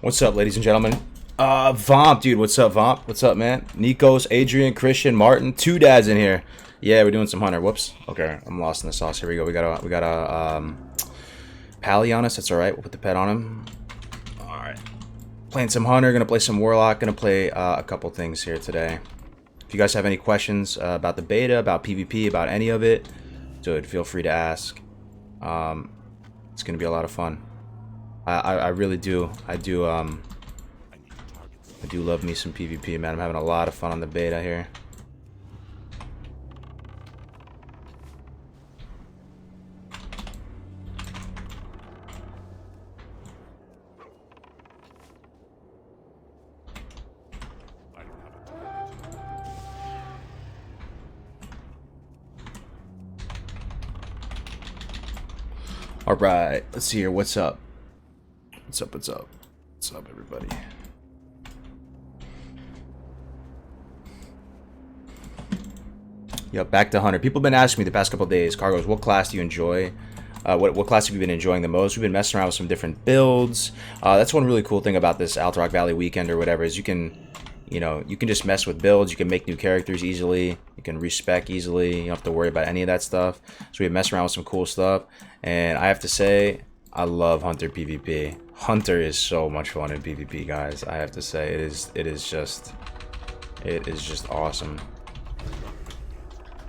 What's up, ladies and gentlemen? Vomp, dude. What's up, Vomp? What's up, man? Nikos, Adrian, Christian, Martin. Two dads in here. Yeah, we're doing some Hunter. Whoops. Okay, I'm lost in the sauce. Here we go. We got a Pally on us. That's all right. We'll put the pet on him. All right. Playing some Hunter. Gonna play some Warlock. Gonna play a couple things here today. If you guys have any questions about the beta, about PvP, about any of it, dude, feel free to ask. It's gonna be a lot of fun. I really do. I do love me some PvP, man. I'm having a lot of fun on the beta here. All right, let's see here. What's up? What's up? What's up? What's up, everybody? Yep, back to Hunter. People have been asking me the past couple of days, Kargoz, what class do you enjoy? What class have you been enjoying the most? We've been messing around with some different builds. That's one really cool thing about this ALTERAC Valley weekend or whatever is you can just mess with builds. You can make new characters easily. You can respec easily. You don't have to worry about any of that stuff. So we've messed around with some cool stuff. And I have to say, I love Hunter PvP. Hunter is so much fun in PvP, guys. I have to say, it is just awesome.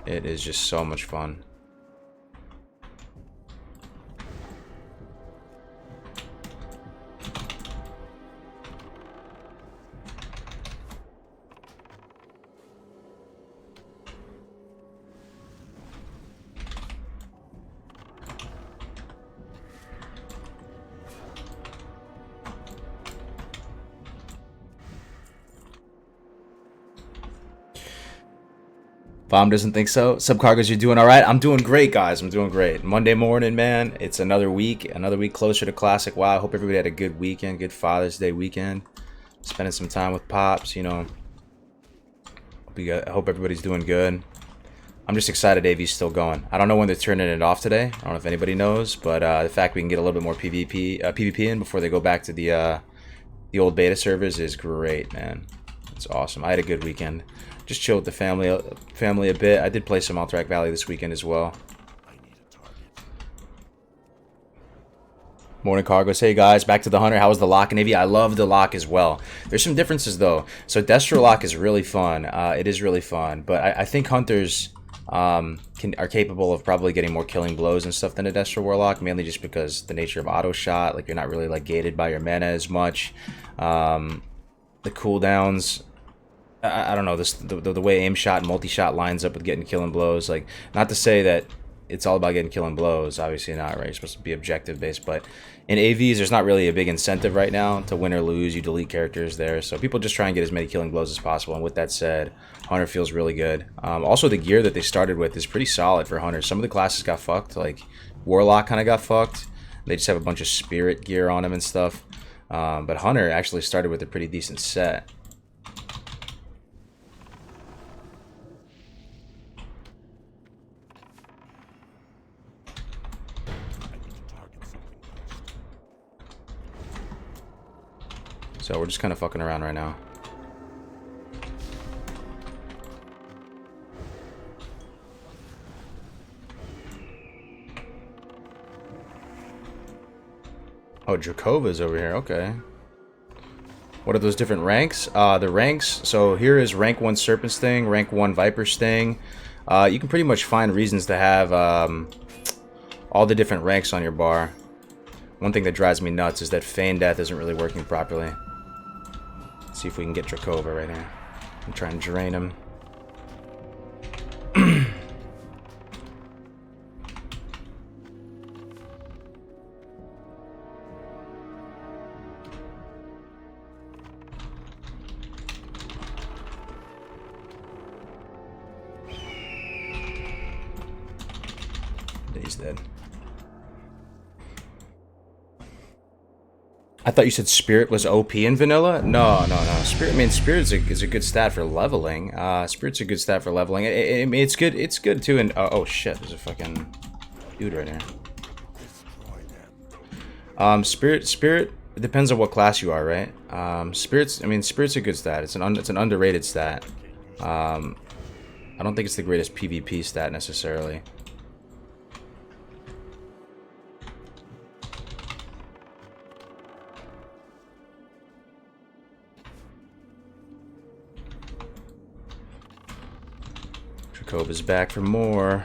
It is just so much fun. Bomb doesn't think so. Subcargos, you're doing all right? I'm doing great, guys. I'm doing great. Monday morning, man. It's another week closer to Classic WoW. I hope everybody had a good weekend, good Father's Day weekend. Spending some time with Pops, you know. I hope everybody's doing good. I'm just excited AV's still going. I don't know when they're turning it off today. I don't know if anybody knows, but the fact we can get a little bit more PvP in before they go back to the old beta servers is great, man. It's awesome. I had a good weekend. Just chilled with the family a bit. I did play some ALTERAC Valley this weekend as well. Morning, Kargoz. Hey guys, back to the Hunter. How was the lock in AV? I love the lock as well. There's some differences though. So Destro lock is really fun. It is really fun, but I think Hunters are capable of probably getting more killing blows and stuff than a Destro Warlock, mainly just because the nature of auto shot. Like you're not really like gated by your mana as much. The cooldowns. I don't know, the way aim shot and multi-shot lines up with getting killing blows. Like, not to say that it's all about getting killing blows. Obviously not, right? You're supposed to be objective-based. But in AVs, there's not really a big incentive right now to win or lose. You delete characters there. So people just try and get as many killing blows as possible. And with that said, Hunter feels really good. Also, the gear that they started with is pretty solid for Hunter. Some of the classes got fucked. Like, Warlock kind of got fucked. They just have a bunch of Spirit gear on them and stuff. But Hunter actually started with a pretty decent set. So we're just kind of fucking around right now. Oh, Dracova's over here. Okay. What are those different ranks? The ranks. So here is rank 1 Serpent Sting, rank 1 Viper Sting. You can pretty much find reasons to have all the different ranks on your bar. One thing that drives me nuts is that Feign Death isn't really working properly. Let's see if we can get Drakova right here. I'm trying to drain him. He's dead. I thought you said Spirit was OP in vanilla. No. Spirit. I mean, Spirit is a good stat for leveling. Spirit's a good stat for leveling. I mean, it's good. It's good too. And oh shit, there's a fucking dude right here. Spirit It depends on what class you are, right? Spirits. I mean, spirits a good stat. It's an underrated stat. I don't think it's the greatest PvP stat necessarily. Dracov is back for more.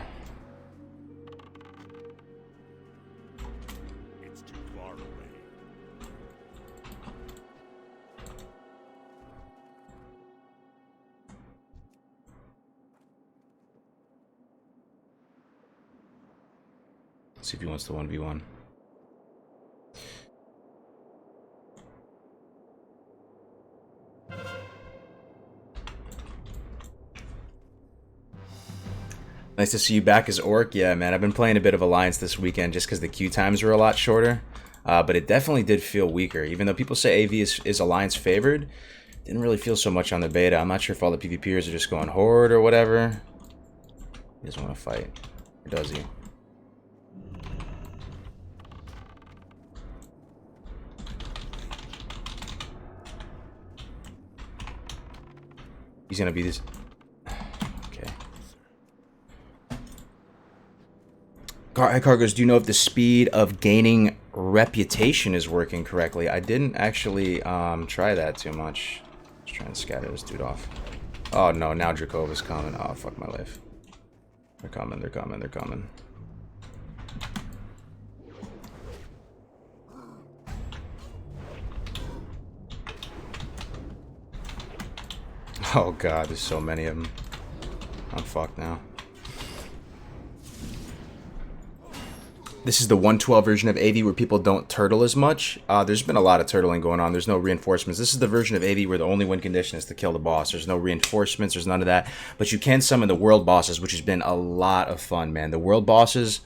It's too far away. Let's see if he wants the 1v1. Nice to see you back as Orc. Yeah, man, I've been playing a bit of Alliance this weekend just because the queue times were a lot shorter. But it definitely did feel weaker. Even though people say AV is Alliance favored, didn't really feel so much on the beta. I'm not sure if all the PvPers are just going Horde or whatever. He doesn't want to fight. Or does he? He's gonna be this. Okay. Kargoz, do you know if the speed of gaining reputation is working correctly? I didn't actually try that too much. Just trying to scatter this dude off. Oh no, now Dracov is coming. Oh fuck my life. They're coming, they're coming, they're coming. Oh god, there's so many of them. I'm fucked now. This is the 112 version of AV where people don't turtle as much. There's been a lot of turtling going on. There's no reinforcements. This is the version of AV where the only win condition is to kill the boss. There's no reinforcements. There's none of that. But you can summon the world bosses, which has been a lot of fun, man. The world bosses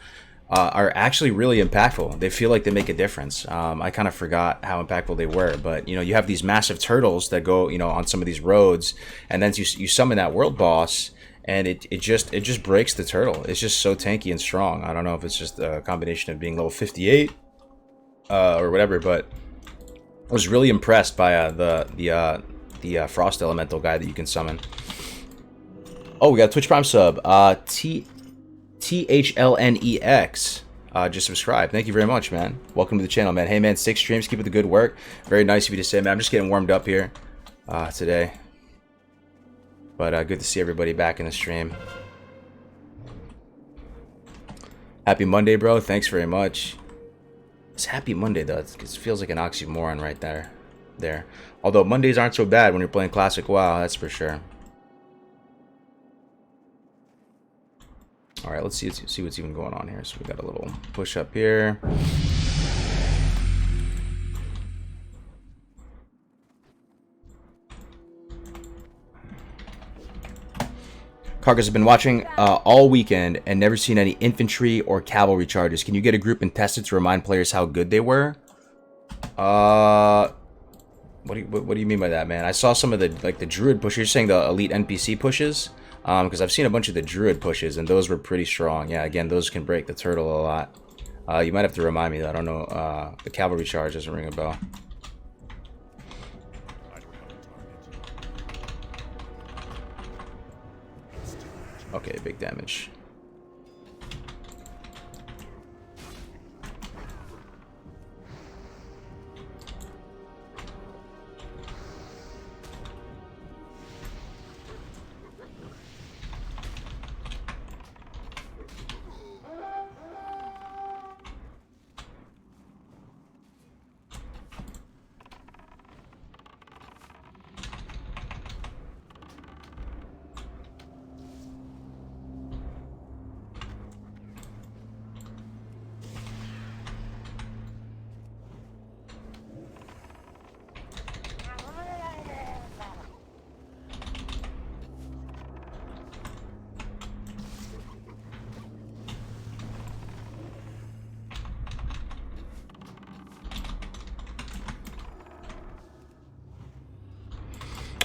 are actually really impactful. They feel like they make a difference. I kind of forgot how impactful they were. But, you know, you have these massive turtles that go, you know, on some of these roads. And then you summon that world boss. And it just breaks the turtle. It's just so tanky and strong. I don't know if it's just a combination of being level 58 or whatever, but I was really impressed by the frost elemental guy that you can summon. Oh, we got a Twitch Prime sub. THLNEX just subscribed. Thank you very much, man. Welcome to the channel, man. Hey, man, 6 streams. Keep up the good work. Very nice of you to say, man. I'm just getting warmed up here today. But good to see everybody back in the stream. Happy Monday, bro. Thanks very much. It's Happy Monday, though. It feels like an oxymoron right there. Although Mondays aren't so bad when you're playing Classic WoW, that's for sure. All right, let's see what's even going on here. So we got a little push up here. Kargoz has been watching all weekend and never seen any infantry or cavalry charges. Can you get a group and test it to remind players how good they were? What do you mean by that, man? I saw some of the druid pushes. You're saying the elite NPC pushes? Because I've seen a bunch of the druid pushes and those were pretty strong. Yeah, again, those can break the turtle a lot. You might have to remind me that. I don't know. The cavalry charge doesn't ring a bell. Okay, big damage.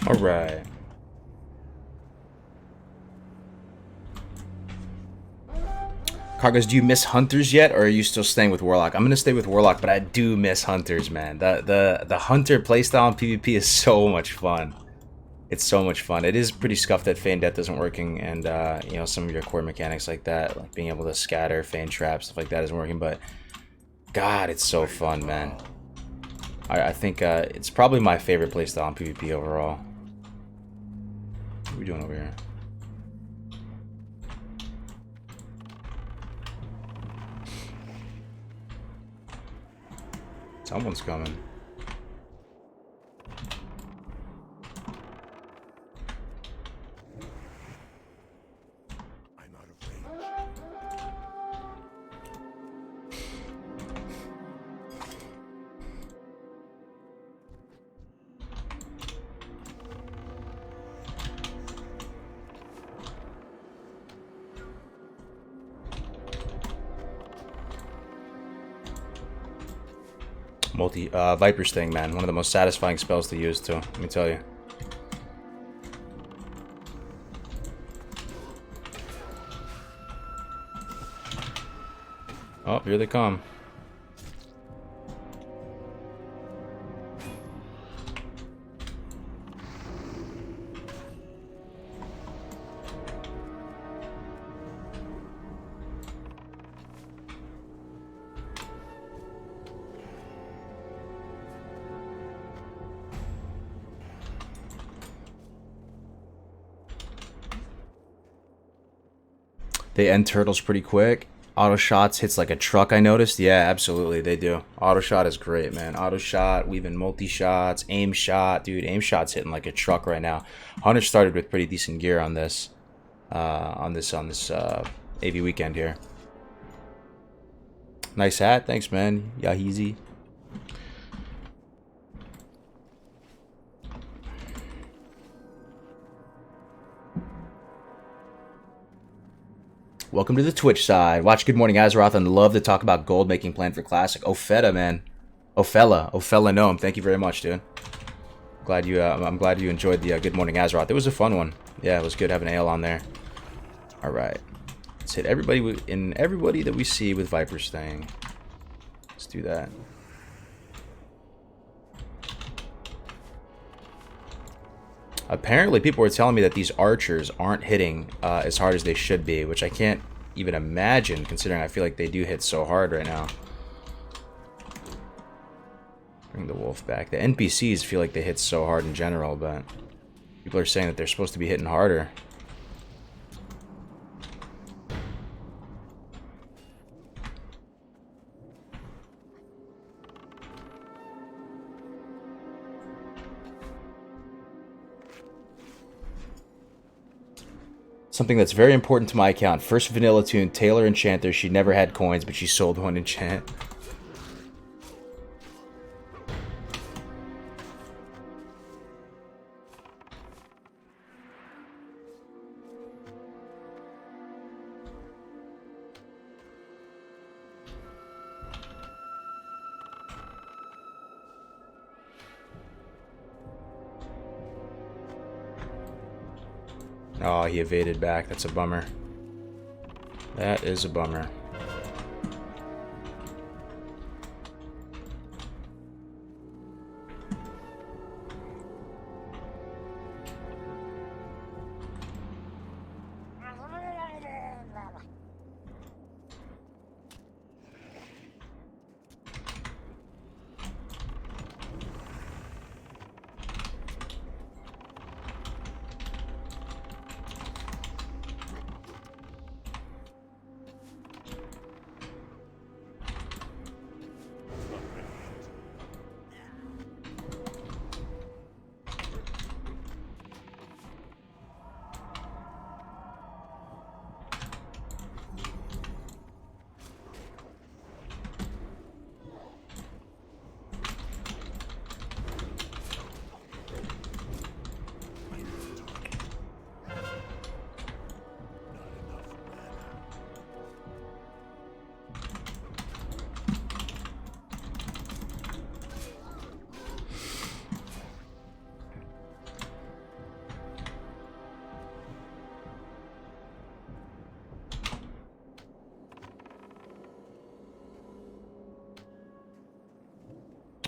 All right. Kargoz, do you miss Hunters yet, or are you still staying with Warlock? I'm gonna stay with Warlock, but I do miss Hunters, man. The Hunter playstyle in PvP is so much fun. It's so much fun. It is pretty scuffed that Feign Death isn't working, and you know, some of your core mechanics like that, like being able to scatter, Feign Trap, stuff like that isn't working. But God, it's so fun, man. I think it's probably my favorite playstyle in PvP overall. What are we doing over here? Someone's coming. I'm out of range. Viper's Thing, man. One of the most satisfying spells to use, too. Let me tell you. Oh, here they come. They end turtles pretty quick. Auto shots hits like a truck, I noticed. Yeah, absolutely, they do. Auto shot is great, man. Auto shot, weaving multi shots, aim shot, dude. Aim shot's hitting like a truck right now. Hunter started with pretty decent gear on this, AV weekend here. Nice hat, thanks, man. Yahizi. Welcome to the Twitch side. Watch Good Morning Azeroth and love to talk about gold making plan for Classic. Ofetta, man. Ofella Gnome. Thank you very much, dude. I'm glad you enjoyed the Good Morning Azeroth. It was a fun one. Yeah, it was good having Ale on there. All right. Let's hit everybody that we see with Viper's Thing. Let's do that. Apparently, people were telling me that these archers aren't hitting as hard as they should be, which I can't even imagine, considering I feel like they do hit so hard right now. Bring the wolf back. The NPCs feel like they hit so hard in general, but people are saying that they're supposed to be hitting harder. Something that's very important to my account. First vanilla tune, Taylor Enchanter. She never had coins, but she sold one enchant. Oh, he evaded back. That's a bummer. That is a bummer.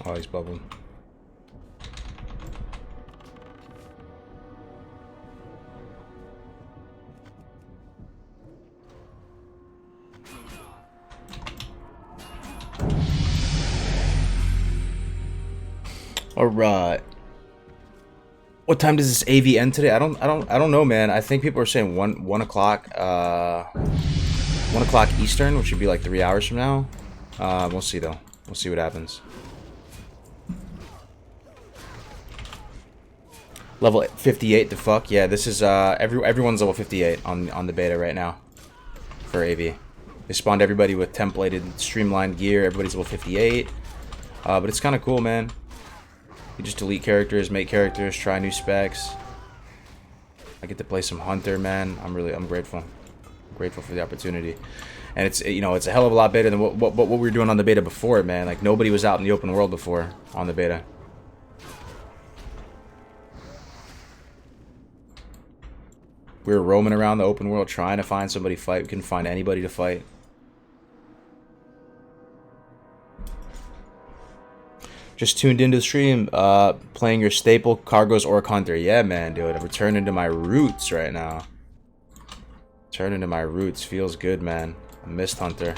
Oh, he's bubbling. All right. What time does this AV end today? I don't know, man. I think people are saying 1 o'clock 1 o'clock Eastern, which would be like 3 hours from now. We'll see though. We'll see what happens. Level 58, the fuck? Yeah, this is everyone's level 58 on the beta right now for AV. They spawned everybody with templated, streamlined gear. Everybody's level 58. But it's kind of cool, man. You just delete characters, make characters, try new specs. I get to play some Hunter, man. I'm grateful. I'm grateful for the opportunity. And it's, you know, it's a hell of a lot better than what we were doing on the beta before, man. Like, nobody was out in the open world before on the beta. We were roaming around the open world trying to find somebody to fight. We couldn't find anybody to fight. Just tuned into the stream, playing your staple Kargoz Orc Hunter. Yeah, man, dude. I'm returning to my roots right now. Turning to my roots. Feels good, man. I missed Hunter.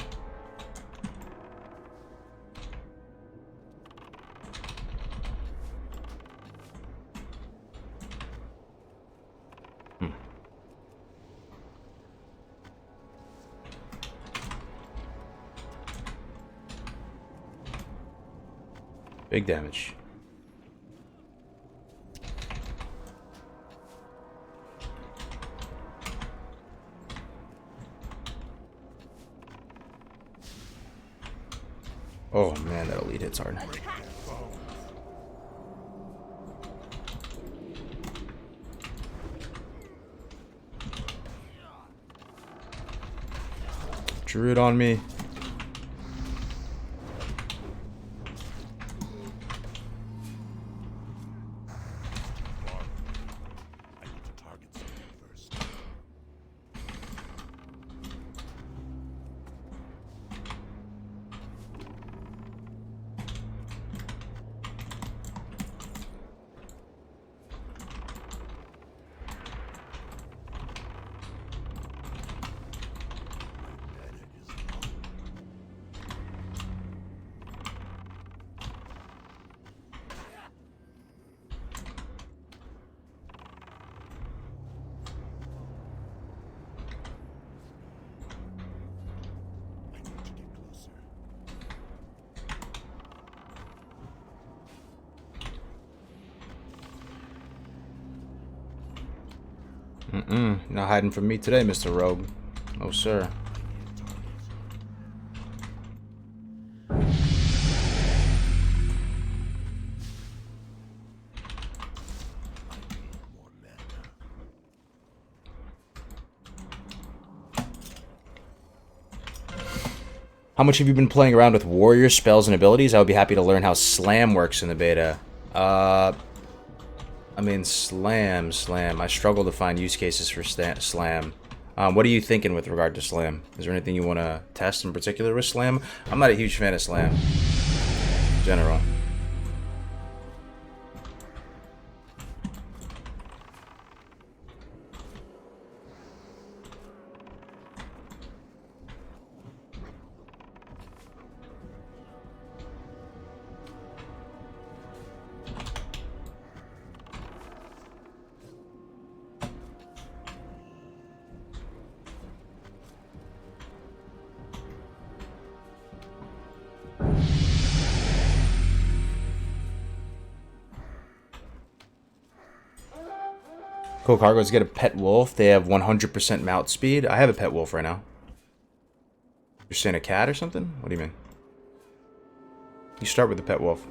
Big damage. Oh man, that elite hits hard. Drew it on me. Not hiding from me today, Mr. Rogue. Oh, sir. How much have you been playing around with warrior spells and abilities? I would be happy to learn how slam works in the beta. I mean, slam. I struggle to find use cases for slam. What are you thinking with regard to slam? Is there anything you want to test in particular with slam? I'm not a huge fan of slam. In general. Cool Kargoz, get a pet wolf. They have 100% mount speed. I have a pet wolf right now. You're saying a cat or something? What do you mean? You start with the pet wolf.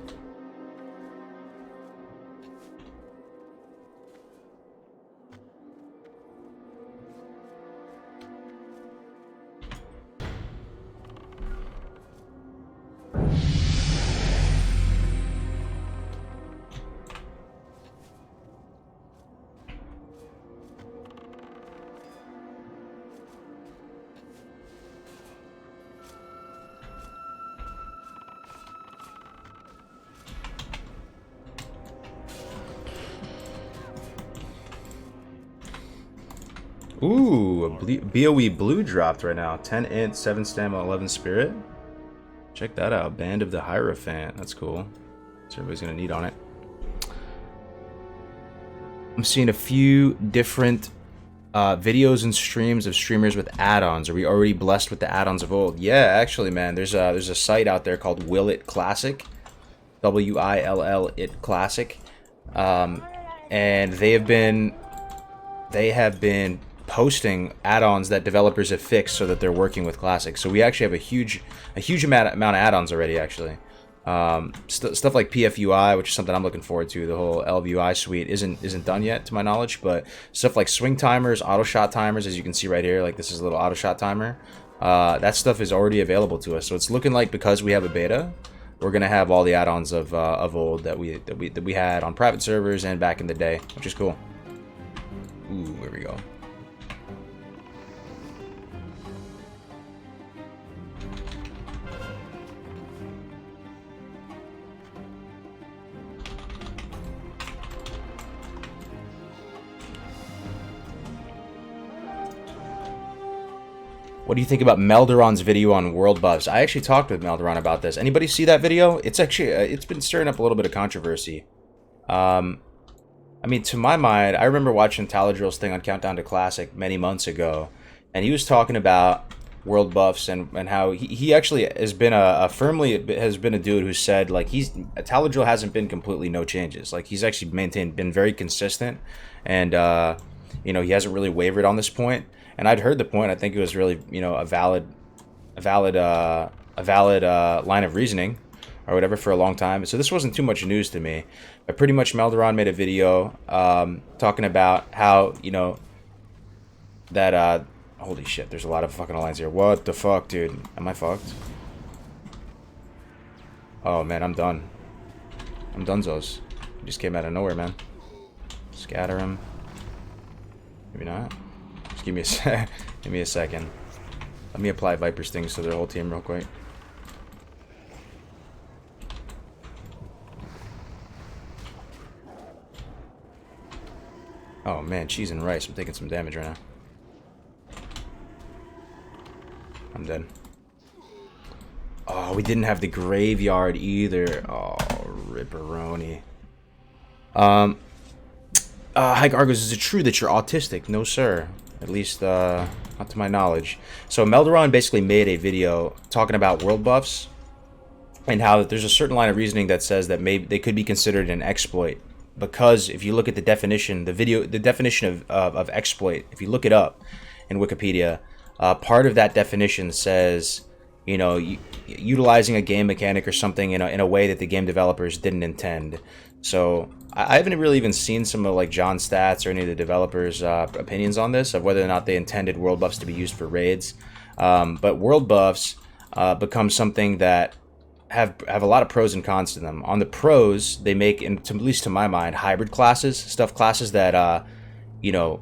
Ooh, a BOE blue dropped right now. 10 int, 7 stamina, 11 spirit. Check that out. Band of the Hierophant. That's cool. So everybody's going to need on it. I'm seeing a few different videos and streams of streamers with add-ons. Are we already blessed with the add-ons of old? Yeah, actually, man. There's a site out there called Will It Classic. WILL It Classic. And they have been posting add-ons that developers have fixed so that they're working with Classic. So we actually have a huge amount of add-ons already, actually. Stuff like PFUI, which is something I'm looking forward to. The whole LVUI suite isn't done yet, to my knowledge, but stuff like swing timers, auto shot timers, as you can see right here, like this is a little auto shot timer. That stuff is already available to us. So it's looking like, because we have a beta, we're gonna have all the add-ons of old that we had on private servers and back in the day, which is cool. Ooh, here we go. What do you think about Melderon's video on world buffs? I actually talked with Melderon about this. Anybody see that video? It's actually it's been stirring up a little bit of controversy. I mean, to my mind, I remember watching Taladrill's thing on Countdown to Classic many months ago, and he was talking about world buffs and how he actually has been a dude who said, like, Taladrill hasn't been completely no changes. Like, he's actually been very consistent, and you know, he hasn't really wavered on this point. And I'd heard the point. I think it was really, you know, a valid line of reasoning or whatever for a long time. So this wasn't too much news to me. But pretty much Melderon made a video talking about how, you know, that holy shit, there's a lot of fucking lines here. What the fuck, dude? Am I fucked? Oh man, I'm done. I'm donezos. He just came out of nowhere, man. Scatter him. Maybe not. Just give me a second. Let me apply Viper Stings to their whole team real quick. Oh man, cheese and rice. I'm taking some damage right now. I'm dead. Oh, we didn't have the graveyard either. Oh, ripperoni. Hi Kargoz, is it true that you're autistic? No, sir. At least, not to my knowledge. So Melderon basically made a video talking about world buffs and how there's a certain line of reasoning that says that maybe they could be considered an exploit, because if you look at the definition, the definition of exploit, if you look it up in Wikipedia, part of that definition says, you know, utilizing a game mechanic or something in a way that the game developers didn't intend. So I haven't really even seen some of like John Stats or any of the developers' opinions on this, of whether or not they intended world buffs to be used for raids. But world buffs become something that have a lot of pros and cons to them. On the pros, they make, at least to my mind, hybrid classes, classes that you know,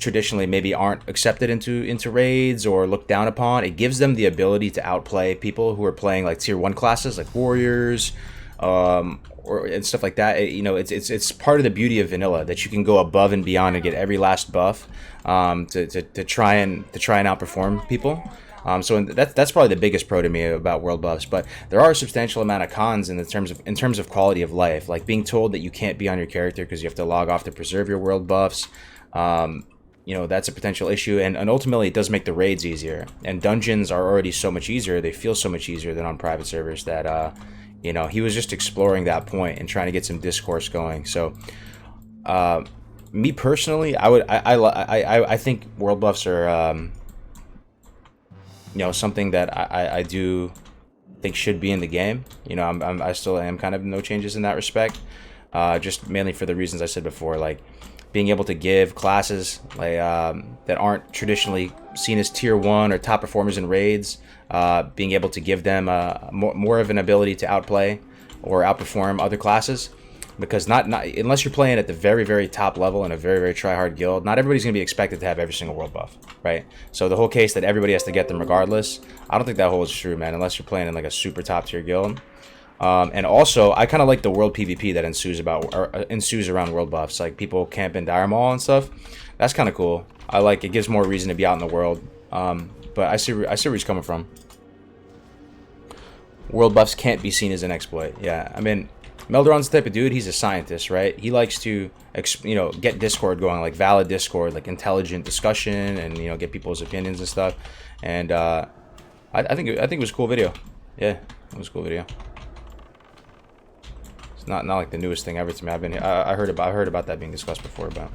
traditionally maybe aren't accepted into raids or looked down upon. It gives them the ability to outplay people who are playing like tier 1 classes like warriors, and stuff like that. You know, it's part of the beauty of vanilla that you can go above and beyond and get every last buff to try and outperform people. So that's probably the biggest pro to me about world buffs. But there are a substantial amount of cons in terms of quality of life, like being told that you can't be on your character because you have to log off to preserve your world buffs. You know, that's a potential issue, and ultimately it does make the raids easier. And dungeons are already so much easier; they feel so much easier than on private servers that you know, he was just exploring that point and trying to get some discourse going. So, me personally, I think world buffs are, you know, something that I do think should be in the game. You know, I still am kind of no changes in that respect, just mainly for the reasons I said before, like being able to give classes like that aren't traditionally seen as tier 1 or top performers in raids, being able to give them more of an ability to outplay or outperform other classes, because not unless you're playing at the very, very top level in a very, very try-hard guild, not everybody's going to be expected to have every single world buff, right? So the whole case that everybody has to get them regardless, I don't think that holds true, man, unless you're playing in like a super top tier guild. And also, I kind of like the world PvP that ensues around world buffs, like people camp in Dire Maul and stuff. That's kind of cool. I like it. Gives more reason to be out in the world. But I see where he's coming from. World buffs can't be seen as an exploit. Yeah, I mean, Melderon's the type of dude. He's a scientist, right? He likes to, get Discord going, like valid Discord, like intelligent discussion, and get people's opinions and stuff. And I think it was a cool video. Yeah, it was a cool video. It's not like the newest thing ever to me. I heard about that being discussed before, but.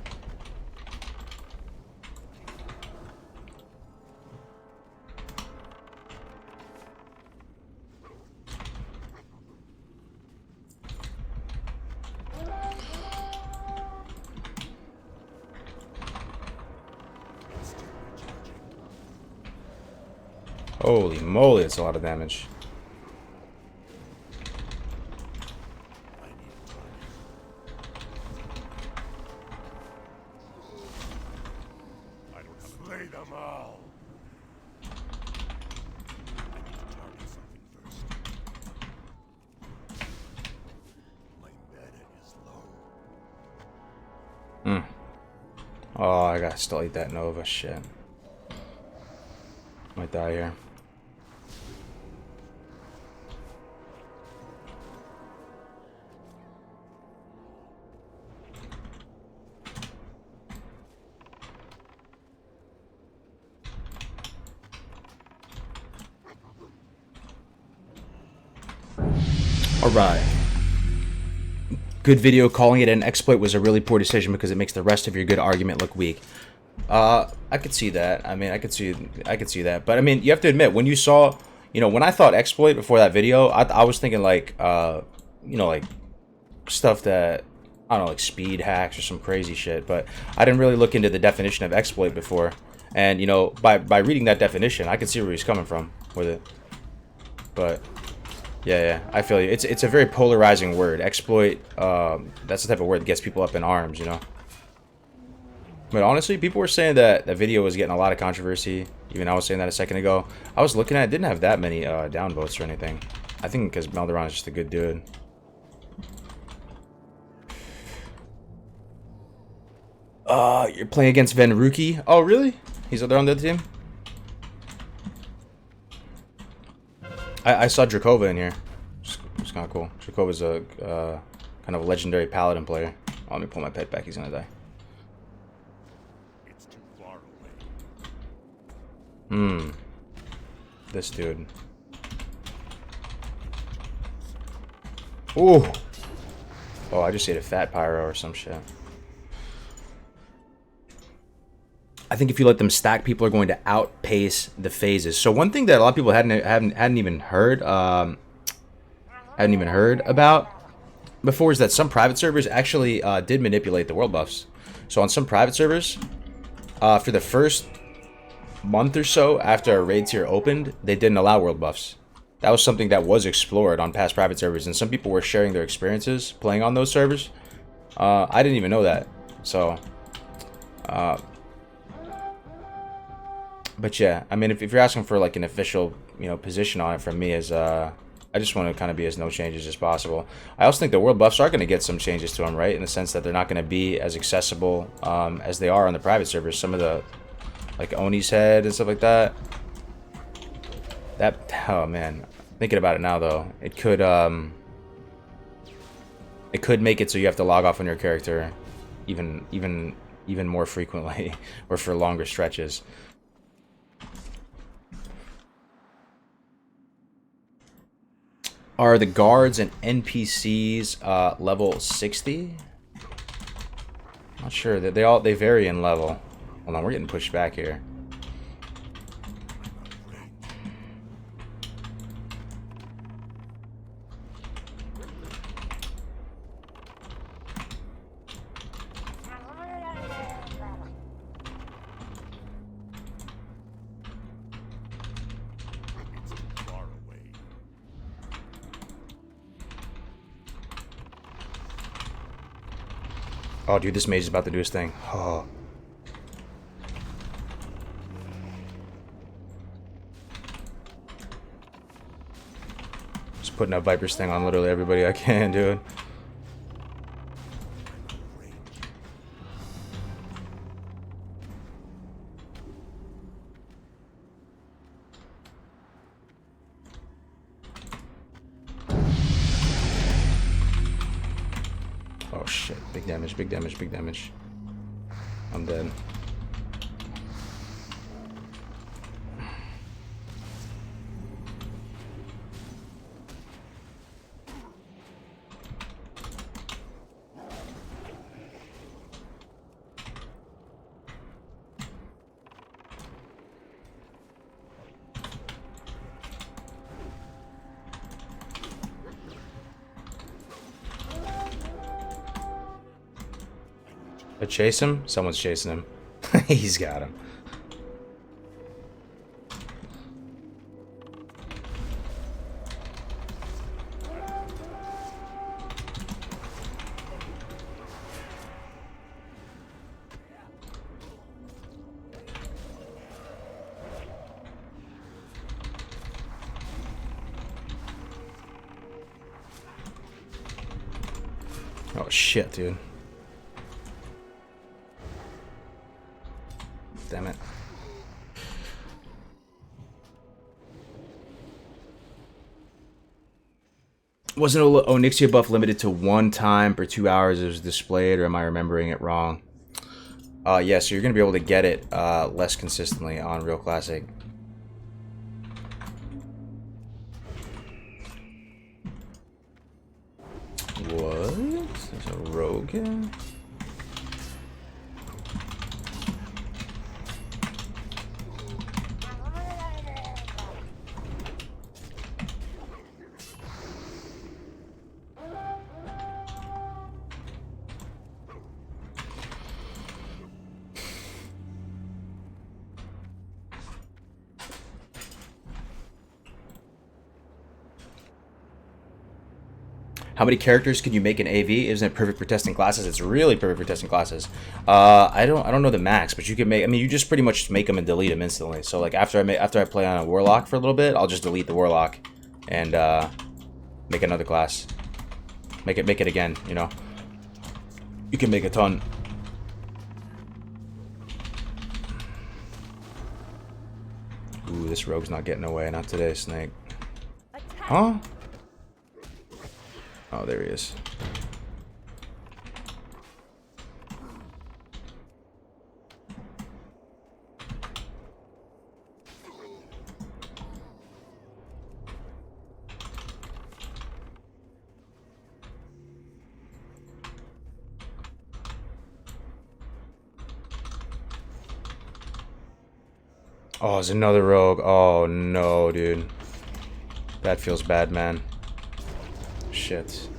Holy moly, that's a lot of damage. I don't slay them all. I need to target something first. My meta is low. Oh, I gotta still eat that Nova shit. Might die here. Alright. Good video. Calling it an exploit was a really poor decision because it makes the rest of your good argument look weak. I could see that. I mean, I could see that. But I mean, you have to admit, when you saw, when I thought exploit before that video, I was thinking like, like stuff that, I don't know, like speed hacks or some crazy shit. But I didn't really look into the definition of exploit before. And, by reading that definition, I could see where he's coming from with it. But yeah, I feel you. It's a very polarizing word. Exploit, that's the type of word that gets people up in arms, But honestly, people were saying that the video was getting a lot of controversy. Even I was saying that a second ago. I was looking at it, didn't have that many downvotes or anything. I think because Melderon is just a good dude. You're playing against Van Ruki? Oh, really? He's out there on the other team? I saw Drakova in here. It's kind of cool. Drakova's a kind of a legendary paladin player. Oh, let me pull my pet back. He's gonna die. It's too far away. This dude. Ooh. Oh, I just ate a fat pyro or some shit. I think if you let them stack, people are going to outpace the phases. So one thing that a lot of people hadn't even heard about before is that some private servers actually did manipulate the world buffs. So on some private servers, for the first month or so after a raid tier opened, they didn't allow world buffs. That was something that was explored on past private servers, and some people were sharing their experiences playing on those servers. I didn't even know that. So. But yeah, I mean, if you're asking for like an official, position on it from me, is I just want to kind of be as no changes as possible. I also think the world buffs are going to get some changes to them, right? In the sense that they're not going to be as accessible as they are on the private servers. Some of the, like Oni's head and stuff like that. Oh man, thinking about it now though, it could make it so you have to log off on your character, even more frequently, or for longer stretches. Are the guards and NPCs level 60? Not sure. That they vary in level. Hold on, we're getting pushed back here. Oh, dude, this mage is about to do his thing. Oh. just putting a Viper Sting on literally everybody I can, dude. Oh shit, big damage, big damage, big damage. I'm dead. I chase him? Someone's chasing him. He's got him. Oh shit, dude. Damn it. Wasn't Onyxia buff limited to one time per 2 hours it was displayed, or am I remembering it wrong? Yeah, so you're going to be able to get it less consistently on Real Classic. What? There's a rogue here? How many characters can you make in AV? Isn't it perfect for testing classes? It's really perfect for testing classes. I don't know the max, but you can make. I mean, you just pretty much make them and delete them instantly. So like after I play on a warlock for a little bit, I'll just delete the warlock and make another class. Make it again. You know, you can make a ton. Ooh, this rogue's not getting away. Not today, Snake. Huh? Oh, there he is. Oh, there's another rogue. Oh, no, dude. That feels bad, man. Shit.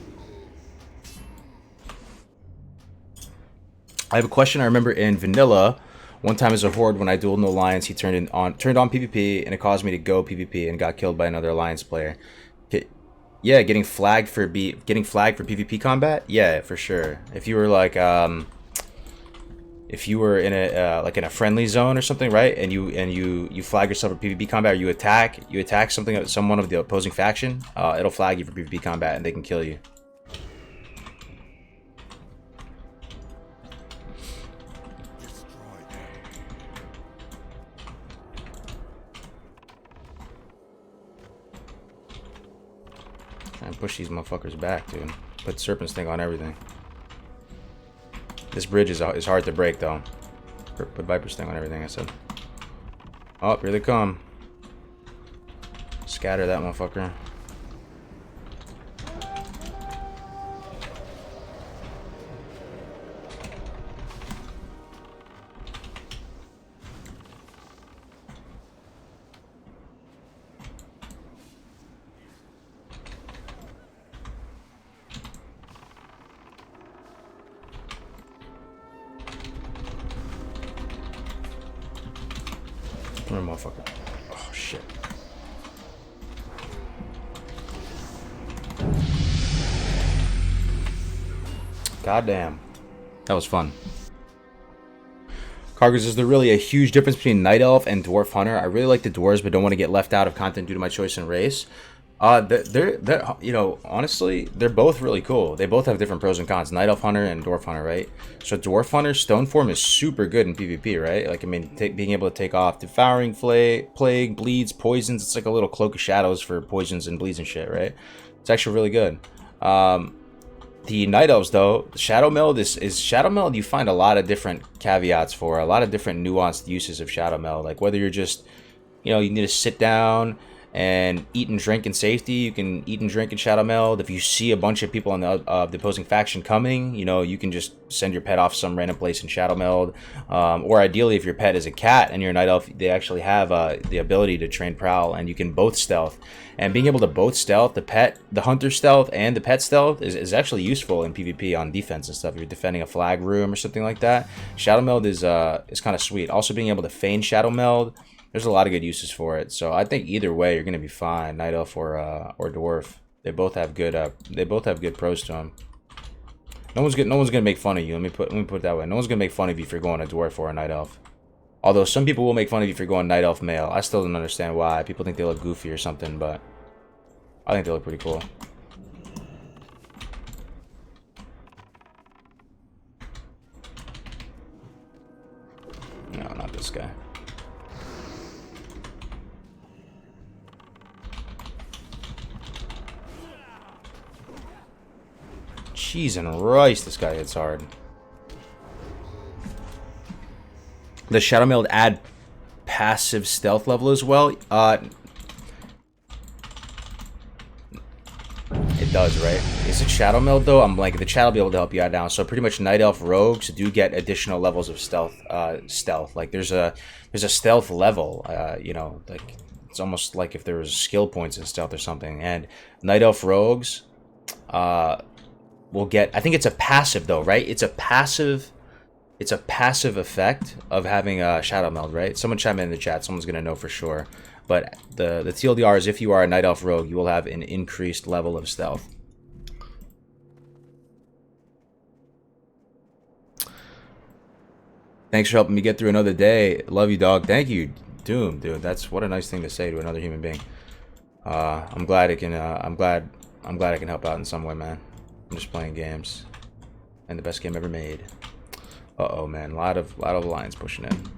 I have a question. I remember in vanilla, one time as a horde when I dueled an alliance, he turned on PvP and it caused me to go PvP and got killed by another alliance player. Yeah, getting flagged for PvP combat. Yeah, for sure. If you were like if you were in a like in a friendly zone or something, right? And you flag yourself for PvP combat, or you attack someone of the opposing faction, it'll flag you for PvP combat and they can kill you. Try and push these motherfuckers back, dude. Put Serpent Sting on everything. This bridge is hard to break, though. Put Viper Sting on everything, I said. Oh, here they come. Scatter that motherfucker. Come here, motherfucker. Oh, shit. Goddamn. That was fun. Kargoz, is there really a huge difference between Night Elf and Dwarf Hunter? I really like the dwarves, but don't want to get left out of content due to my choice in race. They're you know, honestly, they're both really cool. They both have different pros and cons. Night Elf Hunter and Dwarf Hunter, right? So Dwarf Hunter stone form is super good in PvP, right? Like, I mean, being able to take off devouring plague, bleeds, poisons. It's like a little cloak of shadows for poisons and bleeds and shit, right? It's actually really good. The Night Elves, though, Shadow Meld is Shadow Meld. You find a lot of different caveats for a lot of different nuanced uses of Shadow Meld. Like whether you're just, you know, you need to sit down and eat and drink in safety. You can eat and drink in Shadow Meld. If you see a bunch of people on the opposing faction coming, you know, you can just send your pet off some random place in Shadow Meld. Or ideally, if your pet is a cat and you're a Night Elf, they actually have the ability to train Prowl, and you can both stealth. And being able to both stealth, the hunter stealth and the pet stealth is actually useful in PvP on defense and stuff. If you're defending a flag room or something like that, Shadow Meld is kind of sweet. Also, being able to feign Shadow Meld, there's a lot of good uses for it. So I think either way, you're gonna be fine, Night Elf or Dwarf. They both have good pros to them. No one's gonna make fun of you. Let me put it that way. No one's gonna make fun of you if you're going a Dwarf or a Night Elf. Although some people will make fun of you if you're going Night Elf male. I still don't understand why. People think they look goofy or something, but I think they look pretty cool. No, not this guy. Cheese and rice, this guy hits hard. Does Shadow Meld add passive stealth level as well? It does, right? Is it Shadow Meld though? I'm like, the chat will be able to help you out now. So pretty much Night Elf rogues do get additional levels of stealth. Like there's a stealth level, you know, like it's almost like if there was skill points in stealth or something. And Night Elf rogues will get, I think it's a passive though, right? It's a passive effect of having a Shadow Meld, right? Someone chime in the chat, someone's gonna know for sure. But the TLDR is if you are a Night Elf rogue, you will have an increased level of stealth. Thanks for helping me get through another day. Love you, dog. Thank you, Doom, dude. That's what a nice thing to say to another human being. I'm glad it can. I'm glad I can help out in some way, man. I'm just playing games, and the best game ever made. Uh-oh, man. A lot of lines pushing in.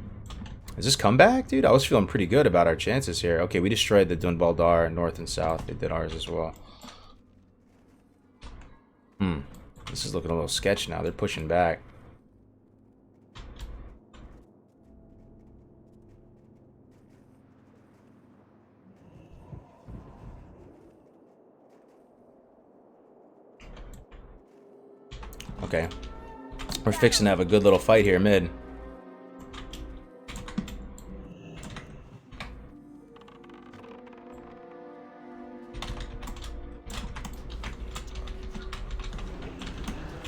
Is this comeback, dude? I was feeling pretty good about our chances here. Okay, we destroyed the Dunbaldar north and south. They did ours as well. This is looking a little sketchy now. They're pushing back. Okay. We're fixing to have a good little fight here mid.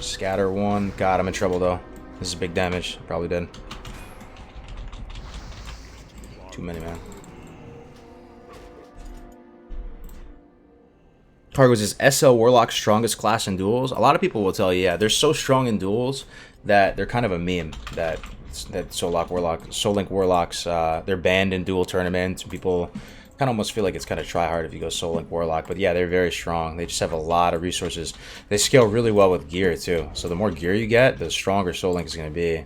Scatter one. God, I'm in trouble though. This is big damage. Probably dead. Too many, man. Kargoz is SL Warlock's strongest class in duels. A lot of people will tell you, yeah, they're so strong in duels that they're kind of a meme. That Soul Link Warlocks, they're banned in duel tournaments. People kind of almost feel like it's kind of try hard if you go Soul Link Warlock. But yeah, they're very strong. They just have a lot of resources. They scale really well with gear too. So the more gear you get, the stronger Soul Link is going to be.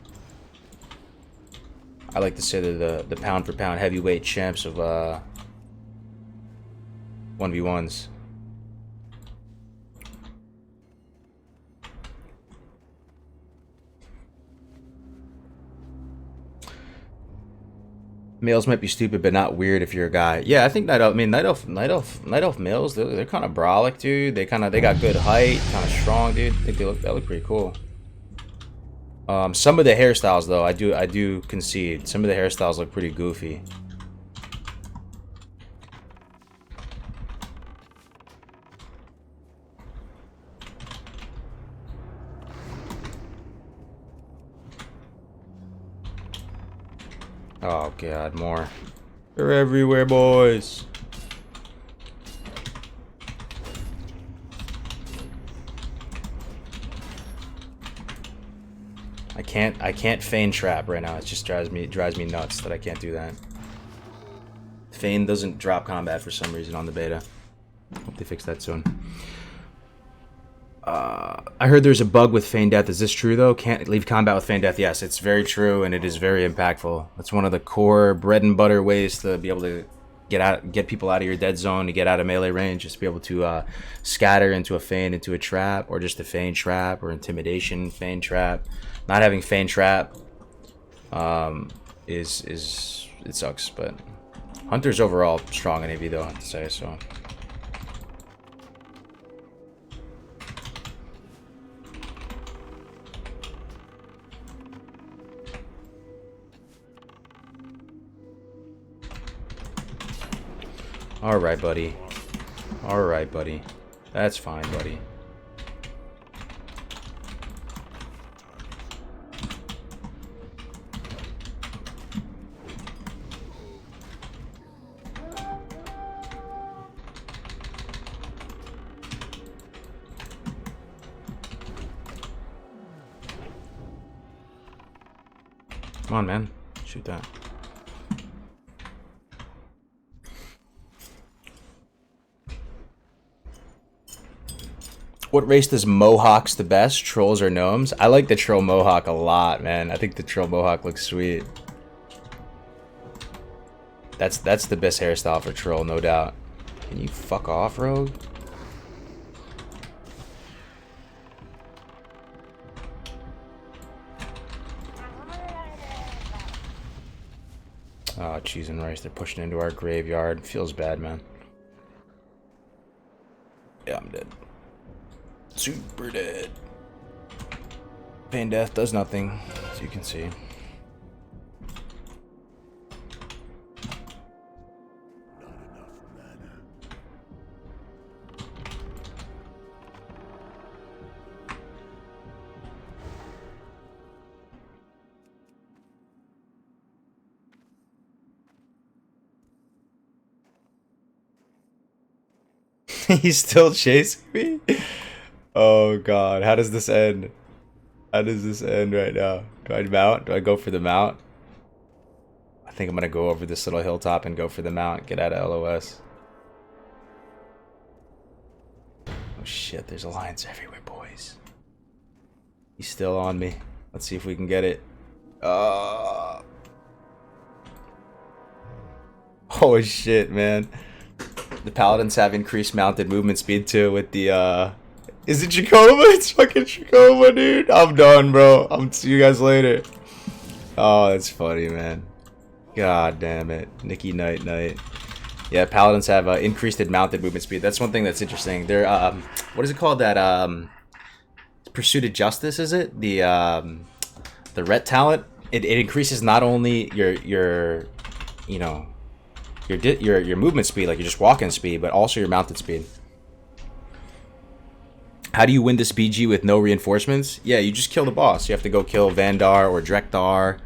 I like to say they're the pound for pound heavyweight champs of 1v1s. Males might be stupid, but not weird if you're a guy. Yeah, I think Night Elf. I mean, Night Elf males. They're kind of brolic, dude. They got good height, kind of strong, dude. I think they look pretty cool. Some of the hairstyles, though, I do concede. Some of the hairstyles look pretty goofy. Oh god, more. They're everywhere, boys. I can't feign trap right now. It just drives me nuts that I can't do that. Feign doesn't drop combat for some reason on the beta. Hope they fix that soon. I heard there's a bug with feign death. Is this true though? Can't leave combat with feign death. Yes, it's very true, and it is very impactful. That's one of the core bread and butter ways to be able to get people out of your dead zone, to get out of melee range, just to be able to scatter into a feign, into a trap, or just a feign trap, or intimidation feign trap. Not having feign trap is it sucks, but Hunter's overall strong in AV though, I have to say. So. Alright, buddy. Alright, buddy. That's fine, buddy. Come on, man. Shoot that. What race does Mohawks the best? Trolls or gnomes? I like the troll Mohawk a lot, man. I think the troll Mohawk looks sweet. That's the best hairstyle for troll, no doubt. Can you fuck off, Rogue? Oh, cheese and rice. They're pushing into our graveyard. Feels bad, man. Yeah, I'm dead. Super dead. Feign death does nothing, as you can see. He's still chasing me? Oh god, how does this end? How does this end right now? Do I mount? Do I go for the mount? I think I'm gonna go over this little hilltop and go for the mount. Get out of LOS. Oh shit, there's alliance everywhere, boys. He's still on me. Let's see if we can get it. Oh shit, man. The paladins have increased mounted movement speed too with the Is it Chakova? It's fucking Chakova, dude. I'm done, bro. I'm see you guys later. Oh, that's funny, man. God damn it. Nikki Night Night. Yeah, paladins have increased mounted movement speed. That's one thing that's interesting. They're what is it called? That Pursuit of Justice, is it? The ret talent. It increases not only your you know, your movement speed, like your just walking speed, but also your mounted speed. How do you win this BG with no reinforcements? Yeah, you just kill the boss. You have to go kill Vandar or Drekthar,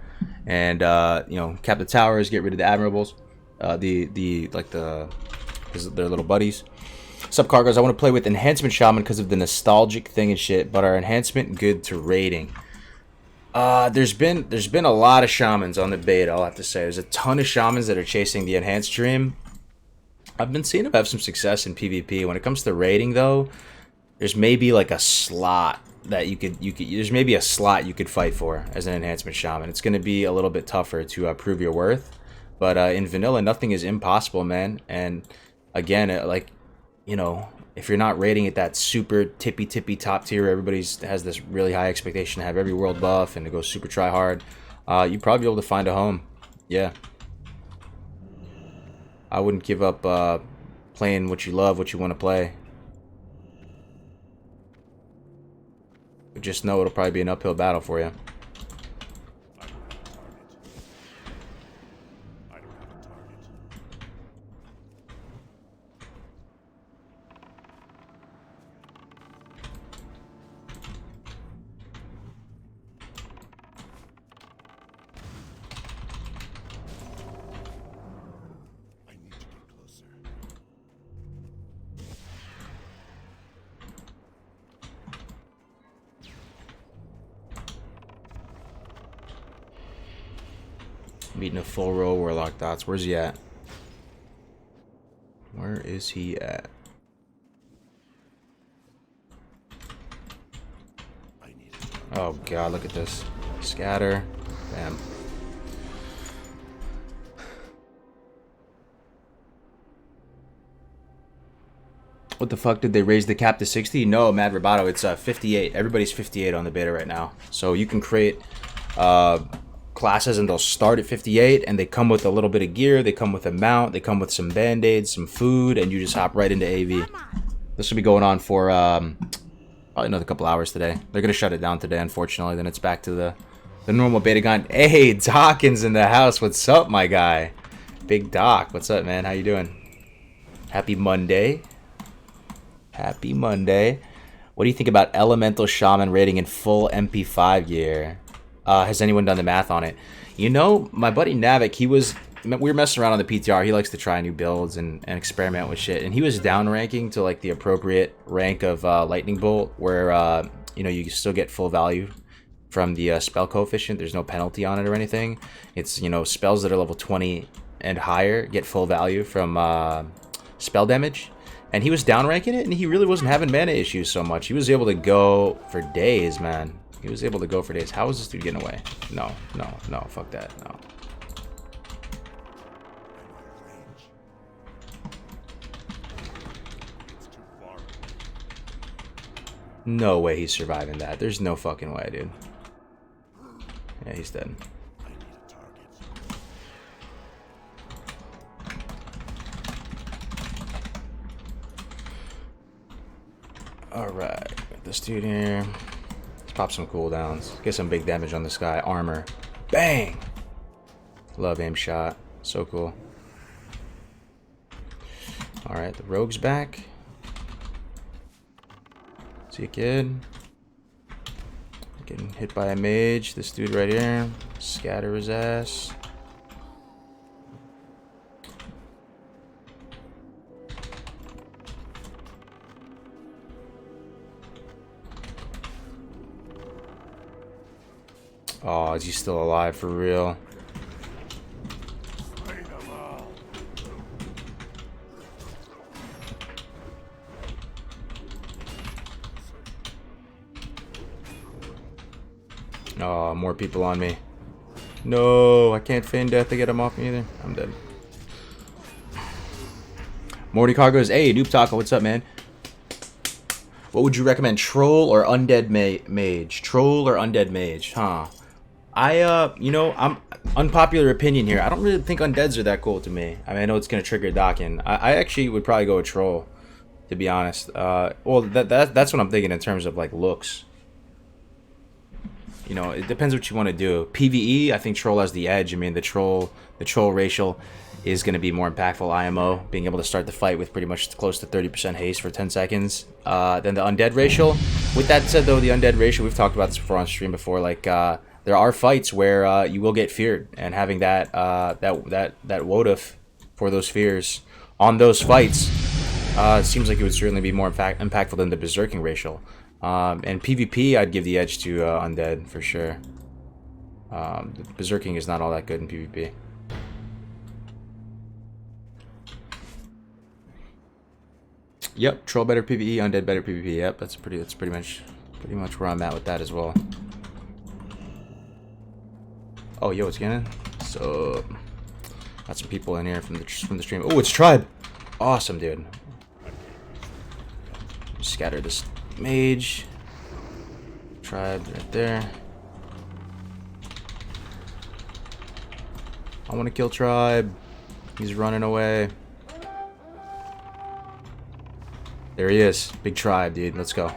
and you know, cap the towers, get rid of the admirables, their little buddies. Sup, Kargoz? I want to play with enhancement shaman because of the nostalgic thing and shit, but are enhancement good to raiding? There's been a lot of shamans on the beta, I'll have to say. There's a ton of shamans that are chasing the enhanced dream. I've been seeing them have some success in PvP. When it comes to raiding, though, there's maybe like a slot that you could there's maybe a slot you could fight for as an enhancement shaman. It's going to be a little bit tougher to prove your worth, but in vanilla, nothing is impossible, man. And again, like, you know, if you're not rating at that super tippy top tier, everybody has this really high expectation to have every world buff and to go super try hard, you'd probably be able to find a home. Yeah, I wouldn't give up playing what you love, what you want to play. But just know it'll probably be an uphill battle for you. Meeting a full row warlock dots. Where's he at? Where is he at? Oh god, look at this. Scatter. Bam. What the fuck, did they raise the cap to 60? No, Mad Roboto, it's 58. Everybody's 58 on the beta right now. So you can create classes and they'll start at 58 and they come with a little bit of gear, they come with a mount, they come with some band-aids, some food, and you just hop right into AV. This will be going on for probably another couple hours today. They're going to shut it down today, unfortunately. Then it's back to the normal beta grind. Hey, Dawkins in the house. What's up, my guy? Big Doc. What's up, man? How you doing? Happy Monday. Happy Monday. What do you think about Elemental Shaman rating in full MP5 gear? Has anyone done the math on it? You know, my buddy Navac, we were messing around on the PTR. He likes to try new builds and experiment with shit. And he was down ranking to like the appropriate rank of Lightning Bolt, where you know, you still get full value from the spell coefficient. There's no penalty on it or anything. It's, you know, spells that are level 20 and higher get full value from spell damage. And he was downranking it, and he really wasn't having mana issues so much. He was able to go for days, man. He was able to go for days. How is this dude getting away? No, no, no, fuck that, no. No way he's surviving that. There's no fucking way, dude. Yeah, he's dead. Alright, got this dude here. Let's pop some cooldowns. Get some big damage on this guy. Armor. Bang! Love aim shot. So cool. Alright, the rogue's back. See a kid. Getting hit by a mage. This dude right here. Scatter his ass. Oh, is he still alive for real? Oh, more people on me. No, I can't feign death to get him off me either. I'm dead. Morty Kargoz, hey, Noob Taco, what's up, man? What would you recommend, Troll or Undead Mage? Troll or Undead Mage, huh? You know, I'm unpopular opinion here. I don't really think undeads are that cool to me. I mean, I know it's gonna trigger Dockin. I actually would probably go with Troll, to be honest. Well, that's what I'm thinking in terms of like looks. You know, it depends what you want to do. PvE, I think Troll has the edge. I mean, the troll racial is going to be more impactful. IMO, being able to start the fight with pretty much close to 30% haste for 10 seconds. Then the undead racial. With that said, though, the undead racial, we've talked about this before on stream before. Like, there are fights where you will get feared, and having that Woduf for those fears on those fights seems like it would certainly be more impactful than the berserking racial. And PvP, I'd give the edge to undead for sure. The berserking is not all that good in PvP. Yep, troll better PvE, undead better PvP. Yep, that's pretty much where I'm at with that as well. Oh, yo, it's Gannon. So, got some people in here from the stream. Oh, it's Tribe. Awesome, dude. Scatter this mage. Tribe right there. I want to kill Tribe. He's running away. There he is. Big Tribe, dude. Let's go.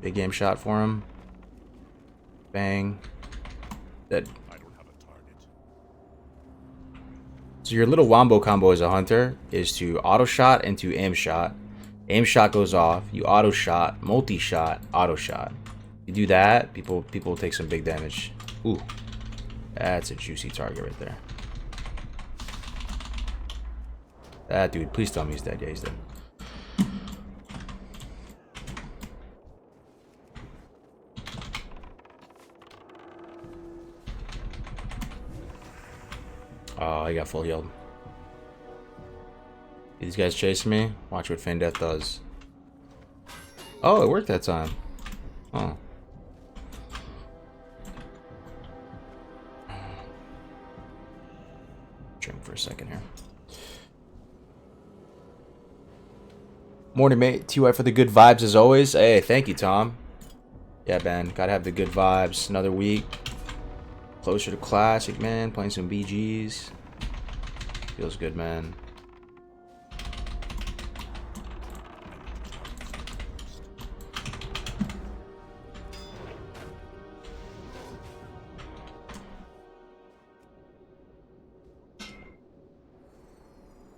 Big game shot for him. Bang. Dead. So your little wombo combo as a hunter is to auto shot and to aim shot. Aim shot goes off. You auto shot, multi shot, auto shot. You do that, people will take some big damage. Ooh, that's a juicy target right there. That dude, please tell me he's dead. Yeah, he's dead. Oh, he got full healed. These guys chasing me. Watch what Feign Death does. Oh, it worked that time. Huh. Drink for a second here. Morning, mate. TY for the good vibes as always. Hey, thank you, Tom. Yeah, man. Gotta have the good vibes. Another week. Closer to classic, man. Playing some BGs. Feels good, man.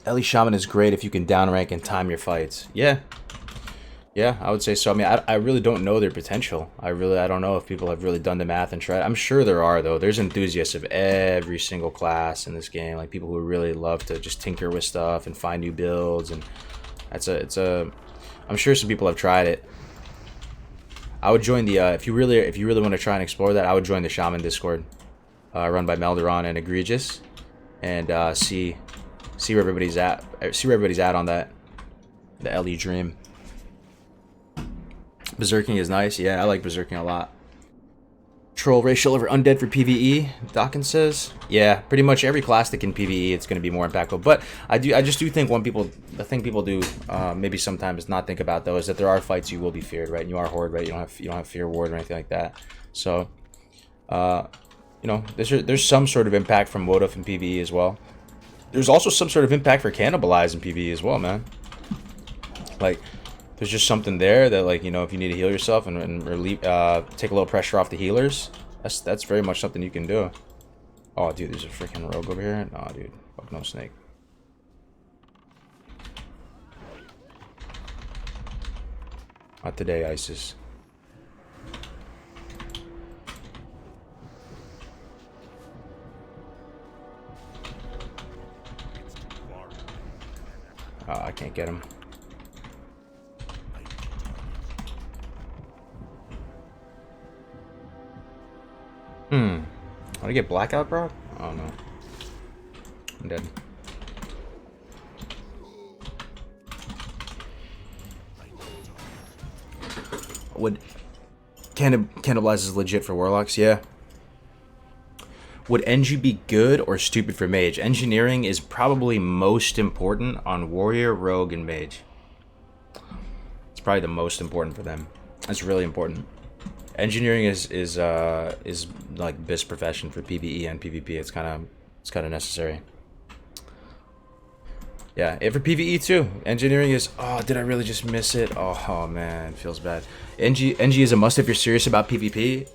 Ellie Shaman is great if you can downrank and time your fights. Yeah. Yeah, I would say so. I mean, I really don't know their potential. I don't know if people have really done the math and tried. I'm sure there are, though. There's enthusiasts of every single class in this game. Like, people who really love to just tinker with stuff and find new builds. And I'm sure some people have tried it. I would join the, if you really want to try and explore that, I would join the Shaman Discord, run by Melderon and Egregious. And see where everybody's at. See where everybody's at on that. The LE Dream. Berserking is nice. Yeah, I like Berserking a lot. Troll racial over undead for PvE, Dawkins says. Yeah, pretty much every class that can PvE, it's going to be more impactful. But I just do think the thing people do maybe sometimes not think about, though, is that there are fights you will be feared, right? And you are Horde, right? You don't have Fear Ward or anything like that. So, you know, there's some sort of impact from Woduf in PvE as well. There's also some sort of impact for Cannibalize in PvE as well, man. Like, there's just something there that, like, you know, if you need to heal yourself and relieve, take a little pressure off the healers, that's very much something you can do. Oh, dude, there's a freaking rogue over here. Nah, dude, fuck no snake. Not today, ISIS. I can't get him. Want to get blackout, bro? Oh no. I'm dead. Would Cannibalize is legit for warlocks? Yeah. Would NG be good or stupid for mage? Engineering is probably most important on warrior, rogue, and mage. It's probably the most important for them. It's really important. Engineering is like BIS profession for PvE and PvP. It's kind of necessary. Yeah, and for PvE too. Engineering is. Oh, did I really just miss it? Oh man, feels bad. NG is a must if you're serious about PvP.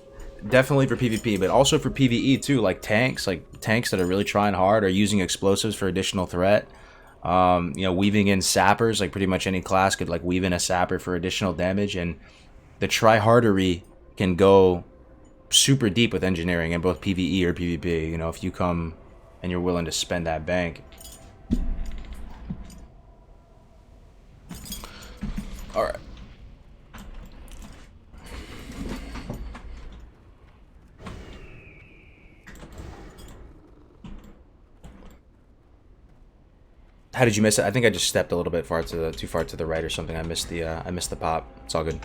Definitely for PvP, but also for PvE too. Like tanks that are really trying hard are using explosives for additional threat. You know, weaving in sappers. Like pretty much any class could like weave in a sapper for additional damage, and the tryhardery can go super deep with engineering in both PvE or PvP. You know, if you come and you're willing to spend that bank. All right. How did you miss it? I think I just stepped a little bit too far to the right or something. I missed the pop. It's all good.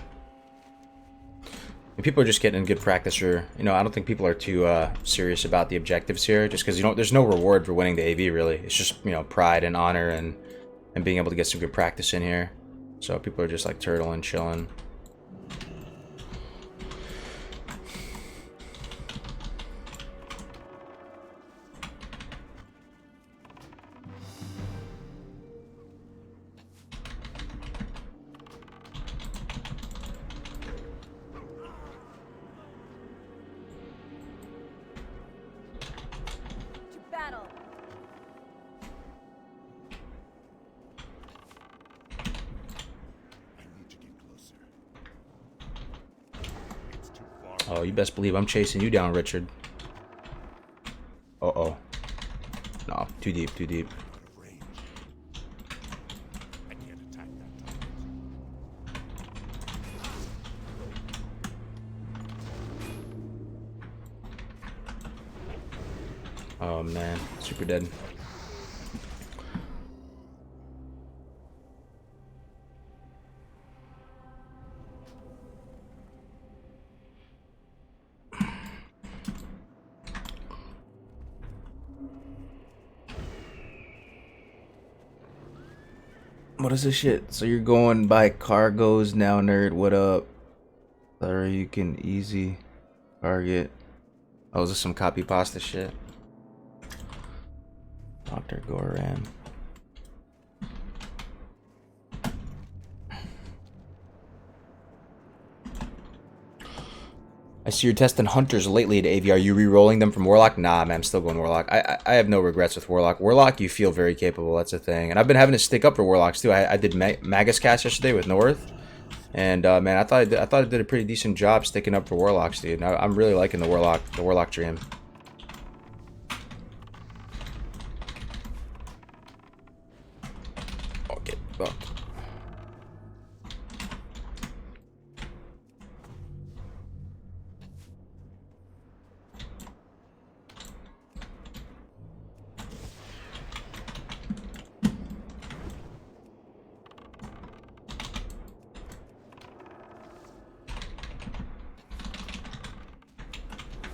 And people are just getting good practice, or you know, I don't think people are too serious about the objectives here, just because there's no reward for winning the AV really. It's just, you know, pride and honor and being able to get some good practice in here. So people are just like turtling, chilling. Oh, you best believe I'm chasing you down, Richard. Uh-oh. No, too deep, too deep. Oh man, super dead. What is this shit? So you're going by Kargoz now, nerd. What up? Or you can easy target. Oh, is this some copy pasta shit? Dr. Goran. I see you're testing hunters lately at AV. Are you re-rolling them from Warlock? Nah, man, I'm still going Warlock. I have no regrets with Warlock. Warlock, you feel very capable. That's a thing. And I've been having to stick up for Warlocks too. I did Magus cast yesterday with North, and man, I thought I did a pretty decent job sticking up for Warlocks, dude. I'm really liking the Warlock dream. Okay, fucked.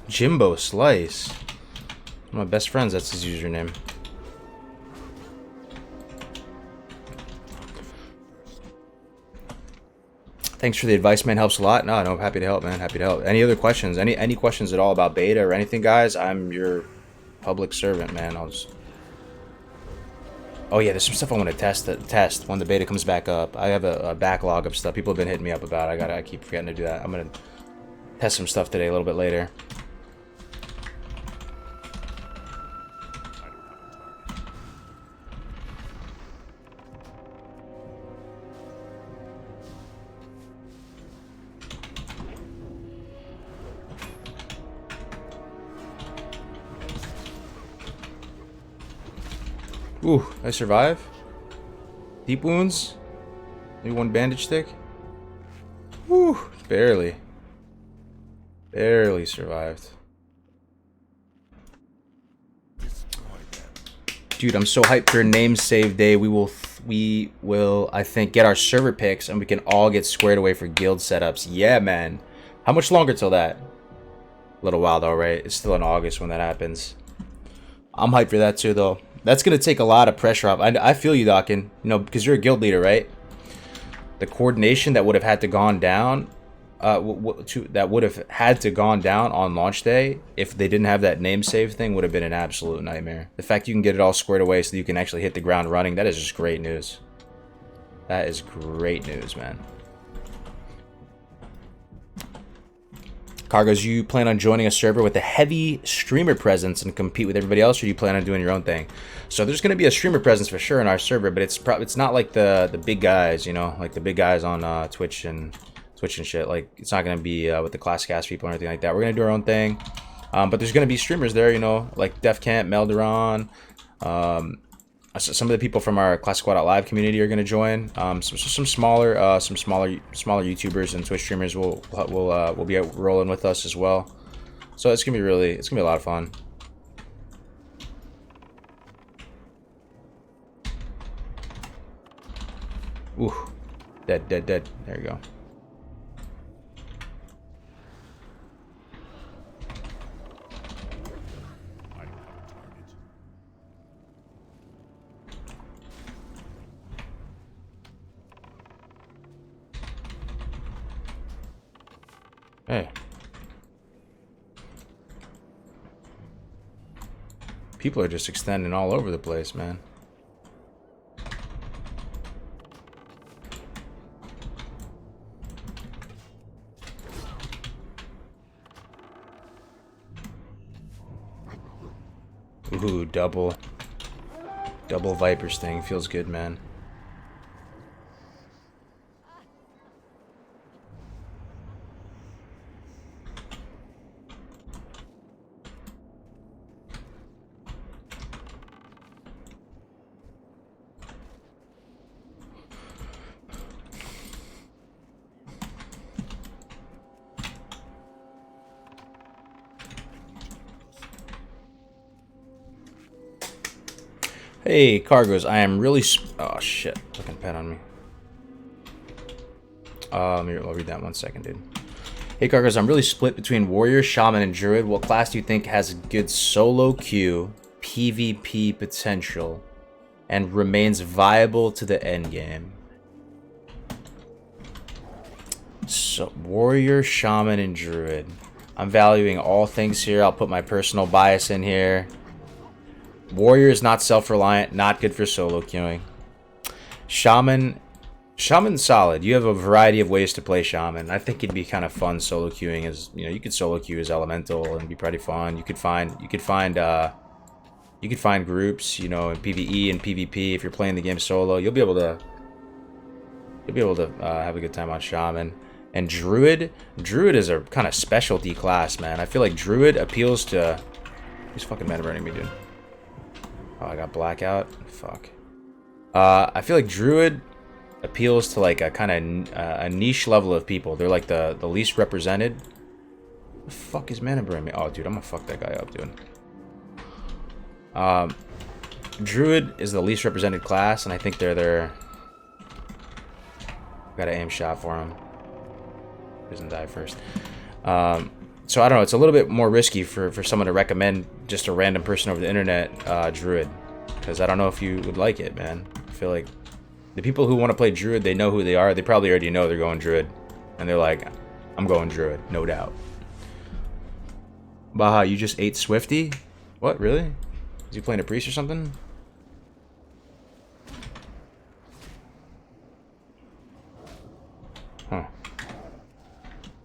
Jimbo Slice. One of my best friends, that's his username. Thanks for the advice, man. Helps a lot. No, I'm happy to help, man. Happy to help. Any other questions? Any questions at all about beta or anything, guys? I'm your public servant, man. I'll just... Oh yeah, there's some stuff I want to test when the beta comes back up. I have a backlog of stuff people have been hitting me up about. I keep forgetting to do that. I'm gonna test some stuff today a little bit later. Ooh, I survive? Deep wounds? Maybe one bandage stick? Woo, barely. Barely survived. Dude, I'm so hyped for name save day. We will, I think, get our server picks and we can all get squared away for guild setups. Yeah, man. How much longer till that? A little while though, right? It's still in August when that happens. I'm hyped for that too, though. That's going to take a lot of pressure off. I feel you, Dawkin. You know, because you're a guild leader, right? The coordination that would have had to gone down, that would have had to gone down on launch day if they didn't have that name save thing would have been an absolute nightmare. The fact you can get it all squared away so that you can actually hit the ground running, that is just great news. That is great news, man. Kargoz, you plan on joining a server with a heavy streamer presence and compete with everybody else, or do you plan on doing your own thing? So there's going to be a streamer presence for sure in our server, but it's not like the big guys, you know, like the big guys on Twitch and shit. Like, it's not going to be with the classic ass people or anything like that. We're going to do our own thing, but there's going to be streamers there, you know, like Defcamp, Melderon, some of the people from our Classic Squad Live community are going to join. Some smaller YouTubers and Twitch streamers will be rolling with us as well. So it's gonna be a lot of fun. Ooh, dead. There you go. Hey. People are just extending all over the place, man. Ooh, double Viper sting. Feels good, man. Hey, Kargoz, I am really oh shit, fucking pet on me. I'll read that 1 second, dude. Hey, Kargoz, I'm really split between warrior, shaman, and druid. What class do you think has good solo queue, PvP potential? and remains viable to the end game. So, warrior, shaman, and druid. I'm valuing all things here. I'll put my personal bias in here. Warrior is not self-reliant, not good for solo queuing. Shaman's solid. You have a variety of ways to play shaman. I think it'd be kind of fun solo queuing as, you know, you could solo queue as elemental and be pretty fun. You could find groups, you know, in PvE and PvP. If you're playing the game solo, you'll be able to have a good time on shaman. And druid is a kind of specialty class, man. I feel like druid appeals to... Who's fucking mana burning me, dude? Oh, I got blackout. Fuck. I feel like druid appeals to like a kind of a niche level of people. They're like the least represented. The fuck is mana burning me? Oh, dude, I'm gonna fuck that guy up, dude. Druid is the least represented class, and I think they're... Got an aim shot for him. Doesn't die first. So I don't know. It's a little bit more risky for someone to recommend just a random person over the internet druid, because I don't know if you would like it, man. I feel like the people who want to play druid, they know who they are. They probably already know they're going druid, and they're like, I'm going druid, no doubt. Baha, you just ate Swifty? What, really? Is he playing a priest or something? Huh.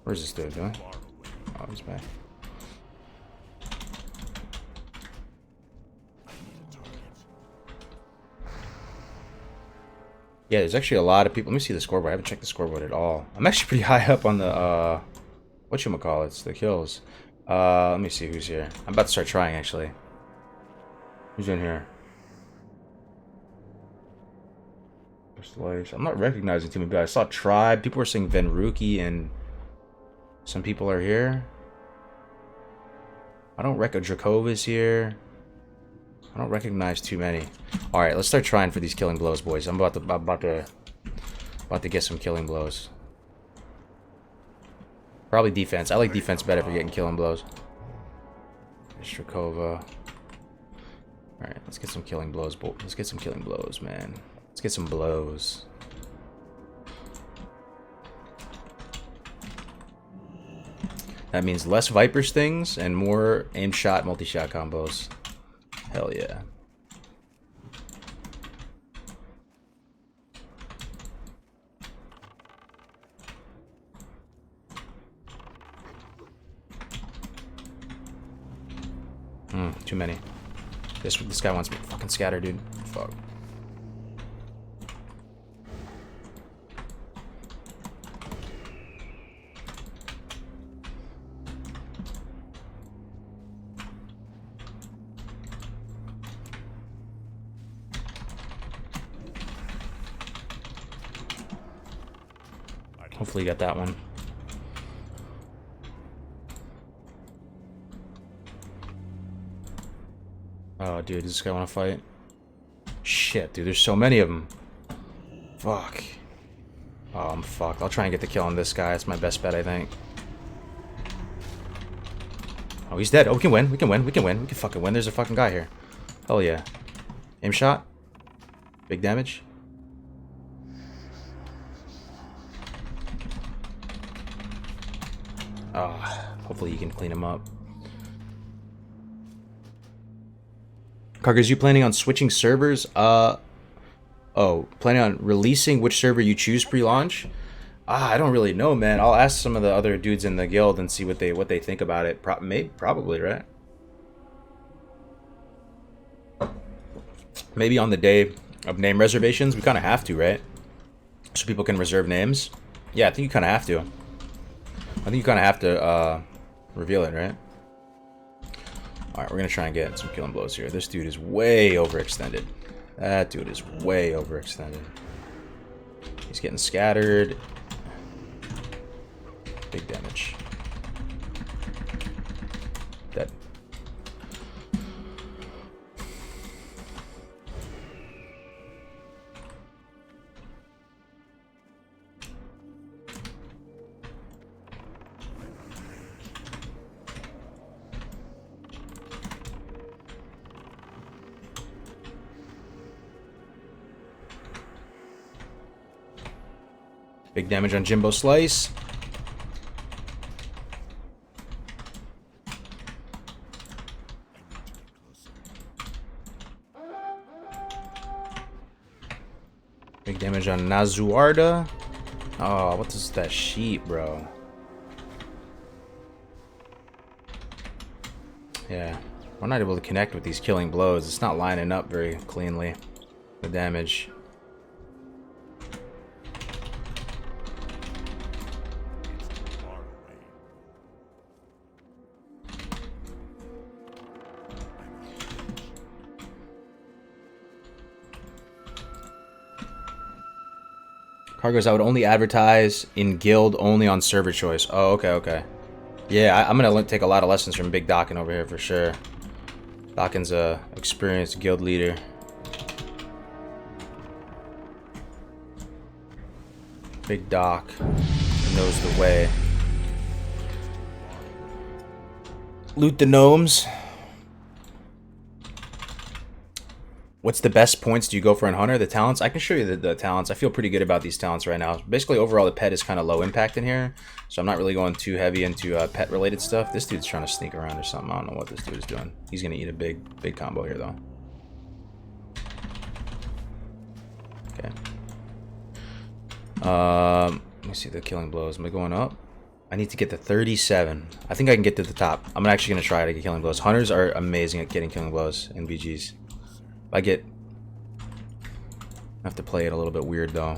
Where's this dude going? Oh, he's back. Yeah, there's actually a lot of people. Let me see the scoreboard. I haven't checked the scoreboard at all. I'm actually pretty high up on the, whatchamacallits, the kills. Let me see who's here. I'm about to start trying, actually. Who's in here? I'm not recognizing too many people. I saw Tribe. People were saying Venruki, and some people are here. I don't recognize Dracova's here. I don't recognize too many. All right, let's start trying for these killing blows, boys. I'm about to get some killing blows. Probably defense. I like defense better for getting killing blows. There's Dracova. All right, let's get some killing blows. Let's get some killing blows, man. Let's get some blows. That means less Viper Stings and more aim shot, multi-shot combos. Hell yeah. Too many. This guy wants me to fucking scatter, dude. Fuck. Hopefully you got that one. Oh, dude, does this guy want to fight? Shit, dude, there's so many of them. Fuck. Oh, I'm fucked. I'll try and get the kill on this guy. That's my best bet, I think. Oh, he's dead. Oh, we can win. We can win. We can win. We can fucking win. There's a fucking guy here. Hell yeah. Aim shot. Big damage. Oh, hopefully you can clean him up. Kargoz, you planning on switching servers? Oh, planning on releasing which server you choose pre-launch? I don't really know, man. I'll ask some of the other dudes in the guild and see what they think about it. Probably, right? Maybe on the day of name reservations, we kind of have to, right? So people can reserve names. Yeah, I think you kind of have to. I think you kind of have to reveal it, right? Alright, we're going to try and get some killing blows here. This dude is way overextended. That dude is way overextended. He's getting scattered. Big damage. Dead. Big damage on Jimbo Slice. Big damage on Nazuarda. Oh, what is that sheep, bro? Yeah, we're not able to connect with these killing blows. It's not lining up very cleanly. The damage. Kargoz, I would only advertise in guild only on server choice. Oh, okay, okay. Yeah, I'm gonna take a lot of lessons from Big Dockin over here for sure. Dockin's a experienced guild leader. Big Doc knows the way. Loot the gnomes. What's the best points do you go for in Hunter? The talents? I can show you the talents. I feel pretty good about these talents right now. Basically, overall, the pet is kind of low impact in here. So I'm not really going too heavy into pet-related stuff. This dude's trying to sneak around or something. I don't know what this dude is doing. He's going to eat a big combo here, though. Okay. Let me see the killing blows. Am I going up? I need to get to 37. I think I can get to the top. I'm actually going to try to get killing blows. Hunters are amazing at getting killing blows in BGs. I have to play it a little bit weird though.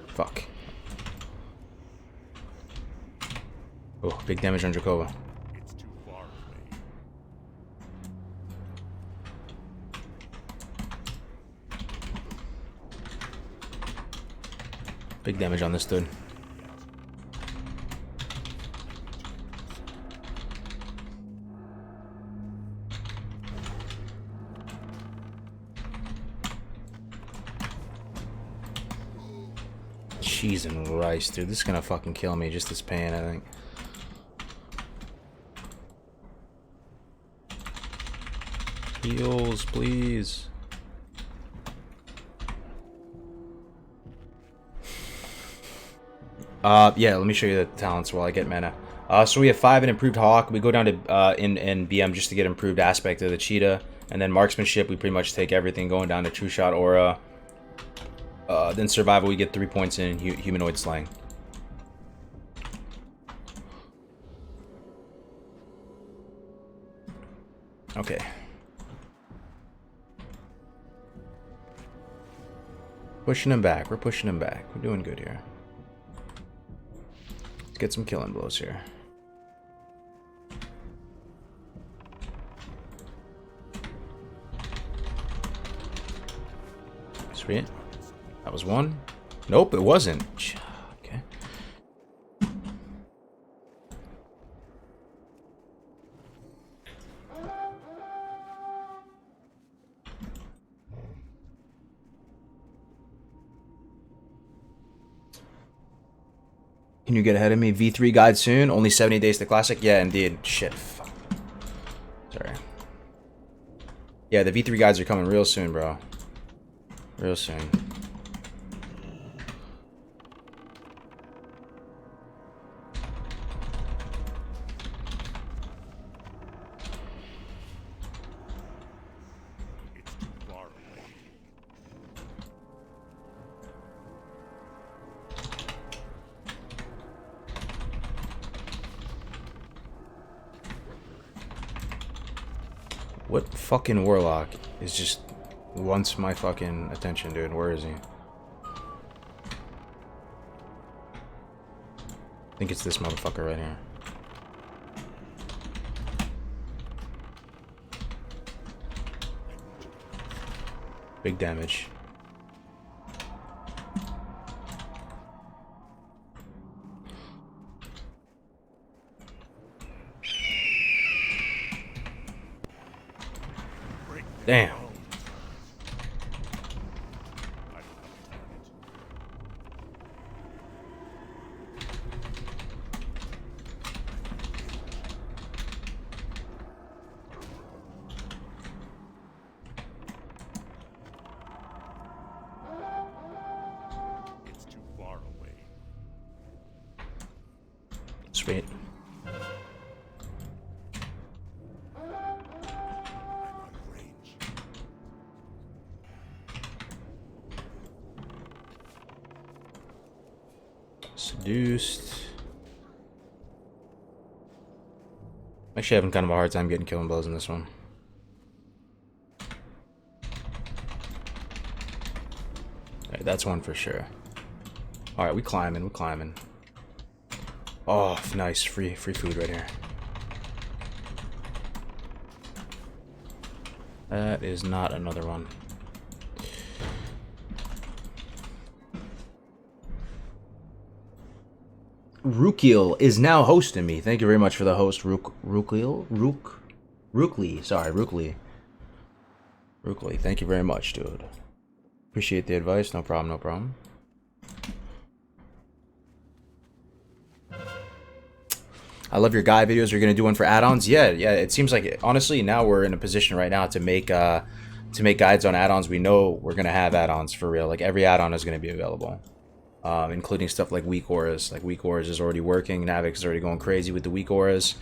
Fuck. Oh, big damage on Jakova. Big damage on this dude. Cheese and rice, dude. This is gonna fucking kill me. Just this pain, I think. Heals, please. Yeah, let me show you the talents while I get mana. So we have 5 in Improved Hawk. We go down to in BM just to get Improved Aspect of the Cheetah. And then Marksmanship, we pretty much take everything, going down to True Shot Aura. Then Survival, we get 3 points in Humanoid Slaying. Okay. Pushing him back. We're pushing him back. We're doing good here. Get some killing blows here. Sweet. That was one. Nope, it wasn't. Okay. Can you get ahead of me? V3 guide soon. Only 70 days to classic. Yeah, indeed. Shit. Fuck. Sorry. Yeah, the V3 guides are coming real soon, bro. Real soon. What fucking warlock is just wants my fucking attention, dude? Where is he? I think it's this motherfucker right here. Big damage. Damn. Sweet. Seduced. Actually having kind of a hard time getting killing blows in this one. Alright, that's one for sure. Alright, we climbing, we climbing. Oh, nice. Free food right here. That is not another one. Rukil is now hosting me. Thank you very much for the host, Rukli. Sorry, Rukli. Rukli, thank you very much, dude. Appreciate the advice. No problem, no problem. I love your guide videos. You're gonna do one for add-ons? Yeah. It seems like honestly now we're in a position right now to make guides on add-ons. We know we're gonna have add-ons for real. Like every add-on is gonna be available, including stuff like weak auras. Like weak auras is already working. Navac is already going crazy with the weak auras.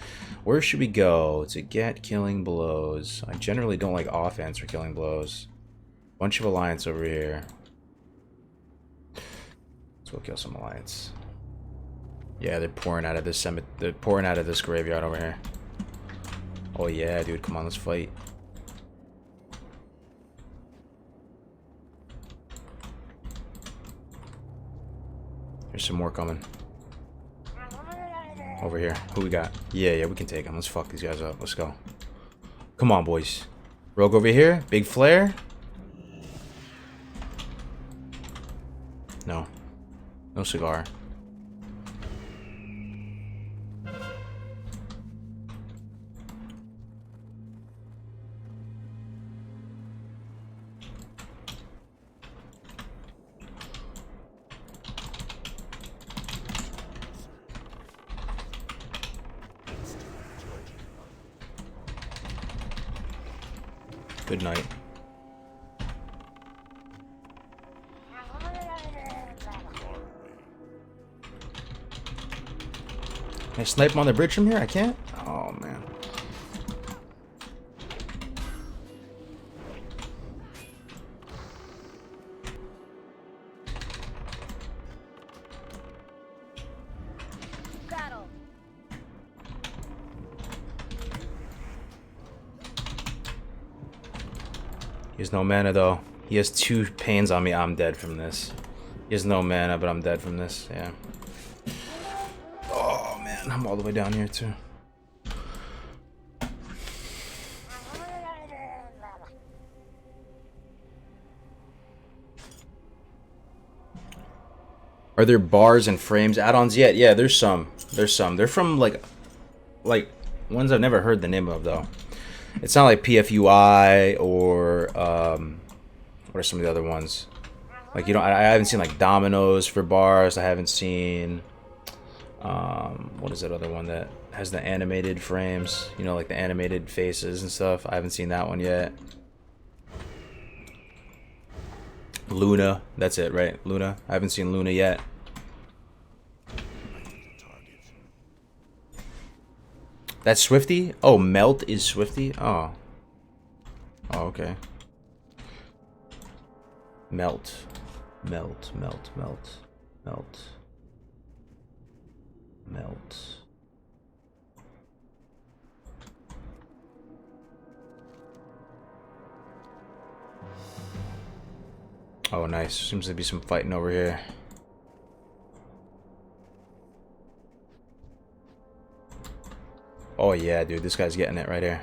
Where should we go to get killing blows? I generally don't like offense for killing blows. Bunch of alliance over here. Let's go kill some alliance. Yeah, they're pouring out of this they're pouring out of this graveyard over here. Oh yeah, dude, come on, let's fight. There's some more coming. Over here. Who we got? Yeah, we can take them. Let's fuck these guys up. Let's go. Come on, boys. Rogue over here. Big flare. No. No cigar. Good night. Can I snipe him on the bridge from here? I can't? Oh, man. Battle. He has no mana, though. He has 2 pains on me. I'm dead from this. He has no mana, but I'm dead from this. Yeah. Oh, man. I'm all the way down here, too. Are there bars and frames add-ons yet? Yeah, there's some. There's some. They're from, like ones I've never heard the name of, though. It's not like PFUI or what are some of the other ones? Like, you know, I haven't seen like Dominoes for bars. I haven't seen what is that other one that has the animated frames? You know, like the animated faces and stuff. I haven't seen that one yet. Luna, that's it, right? Luna. I haven't seen Luna yet. That's Swifty? Oh, Melt is Swifty? Oh. Oh, okay. Melt. Melt. Oh, nice. Seems to be some fighting over here. Oh yeah, dude, this guy's getting it right here.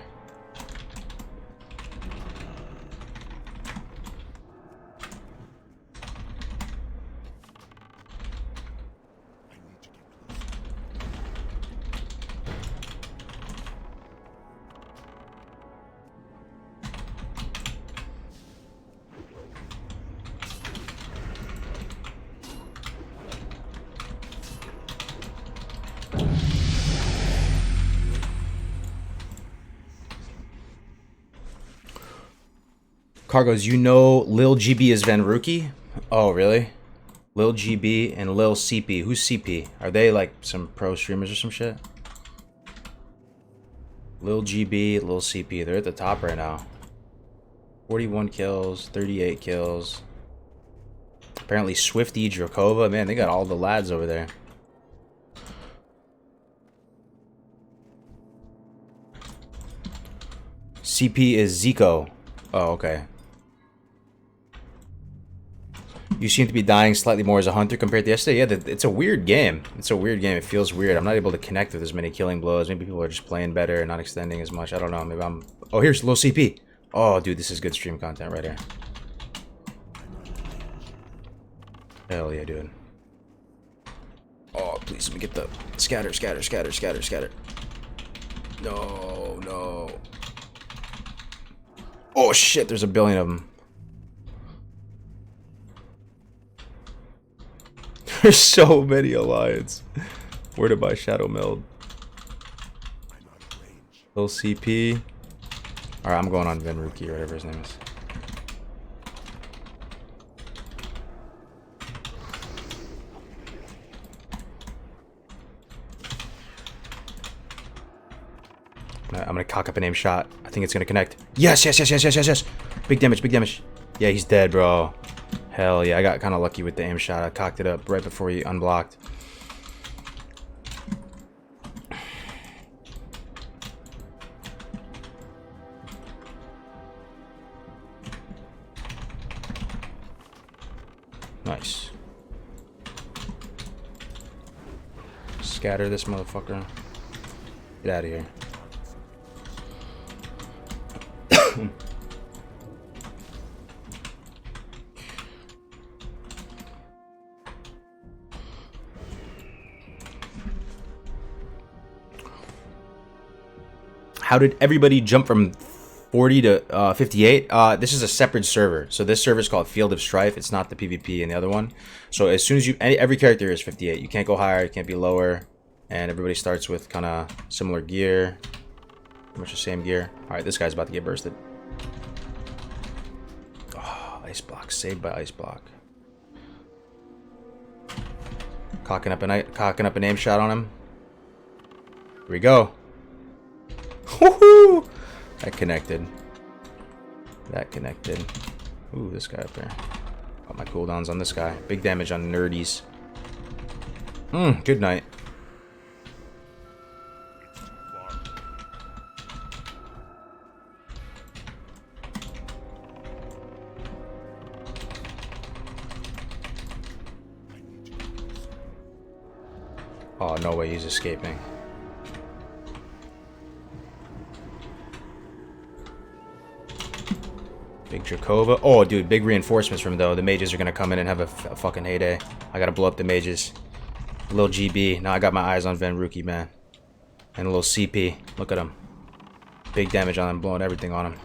Kargoz, you know Lil GB is Van Rookie? Oh, really? Lil GB and Lil CP. Who's CP? Are they like some pro streamers or some shit? Lil GB, Lil CP. They're at the top right now. 41 kills, 38 kills. Apparently Swifty, Drakova. Man, they got all the lads over there. CP is Zico. Oh, okay. You seem to be dying slightly more as a hunter compared to yesterday. Yeah, it's a weird game. It's a weird game. It feels weird. I'm not able to connect with as many killing blows. Maybe people are just playing better and not extending as much. I don't know. Maybe I'm... Oh, here's Lil CP. Oh, dude, this is good stream content right here. Hell yeah, dude. Oh, please let me get the... Scatter, scatter, scatter, scatter, scatter. No, no. Oh, shit, there's a billion of them. There's so many alliance. Where to buy Shadow Meld? Lil CP. Alright, I'm going on Venruki or whatever his name is. I'm gonna cock up an aim shot. I think it's gonna connect. Yes, yes, yes, yes, yes, yes, yes. Big damage, big damage. Yeah, he's dead, bro. Hell yeah, I got kind of lucky with the aim shot. I cocked it up right before he unblocked. Nice. Scatter this motherfucker. Get out of here. How did everybody jump from 40 to 58? This is a separate server. So this server is called Field of Strife. It's not the PvP and the other one. So as soon as you... every character is 58. You can't go higher. You can't be lower. And everybody starts with kind of similar gear. Pretty much the same gear. Alright, this guy's about to get bursted. Oh, ice block. Saved by ice block. Cocking up an aim shot on him. Here we go. Woohoo! That connected. That connected. Ooh, this guy up there. Got my cooldowns on this guy. Big damage on nerdies. Good night. Oh, no way he's escaping. Big Drakova. Oh, dude, big reinforcements from though. The mages are gonna come in and have a fucking heyday. I gotta blow up the mages. Little GB. Now I got my eyes on Venruki, man. And a little CP. Look at him. Big damage on him, blowing everything on him.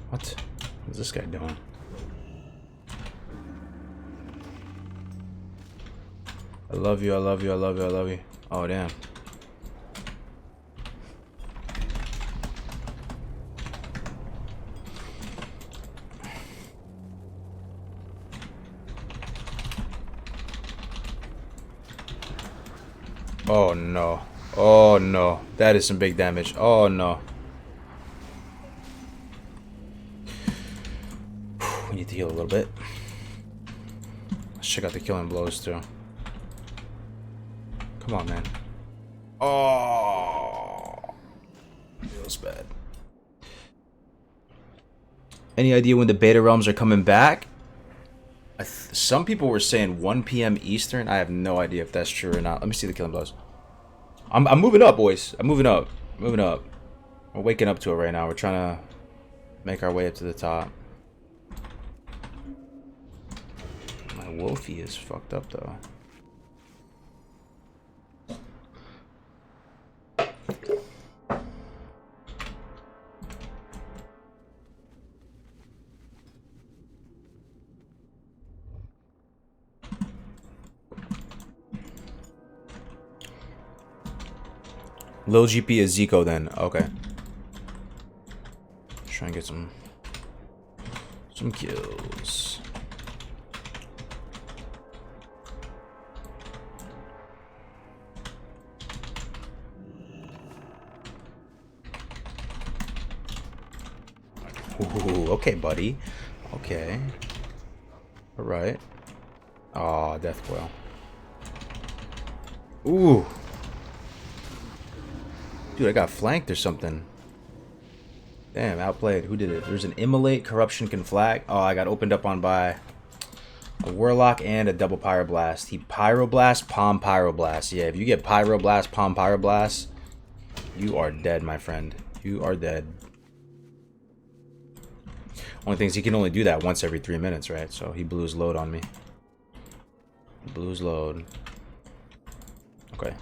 What is this guy doing? I love you, I love you, I love you, I love you. Oh, damn. Oh, no. Oh, no. That is some big damage. Oh, no. We need to heal a little bit. Let's check out the killing blows too. Come on, man. Oh, feels bad. Any idea when the beta realms are coming back? Some people were saying 1 p.m. Eastern. I have no idea if that's true or not. Let me see the killing blows. I'm moving up, boys. I'm moving up. Moving up. We're waking up to it right now. We're trying to make our way up to the top. My Wolfie is fucked up though. Low GP is Zico then. Okay. Try and get some kills. Ooh, okay, buddy. Okay. All right. Oh, death coil. Ooh. Dude, I got flanked or something. Damn, outplayed. Who did it? There's an immolate, corruption can flag. Oh, I got opened up on by a warlock and a double pyroblast. He pyroblast, palm pyroblast. Yeah, if you get pyroblast, palm pyroblast, you are dead, my friend. You are dead. Only thing is he can only do that once every 3 minutes, right? So he blew his load on me. He blew his load. Okay.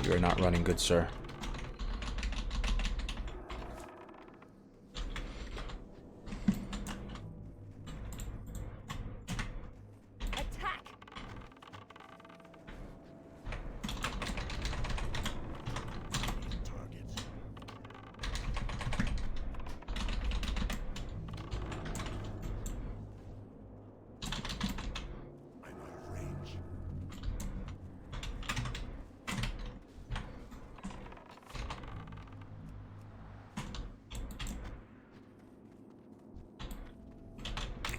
You're not running good, sir. Attack.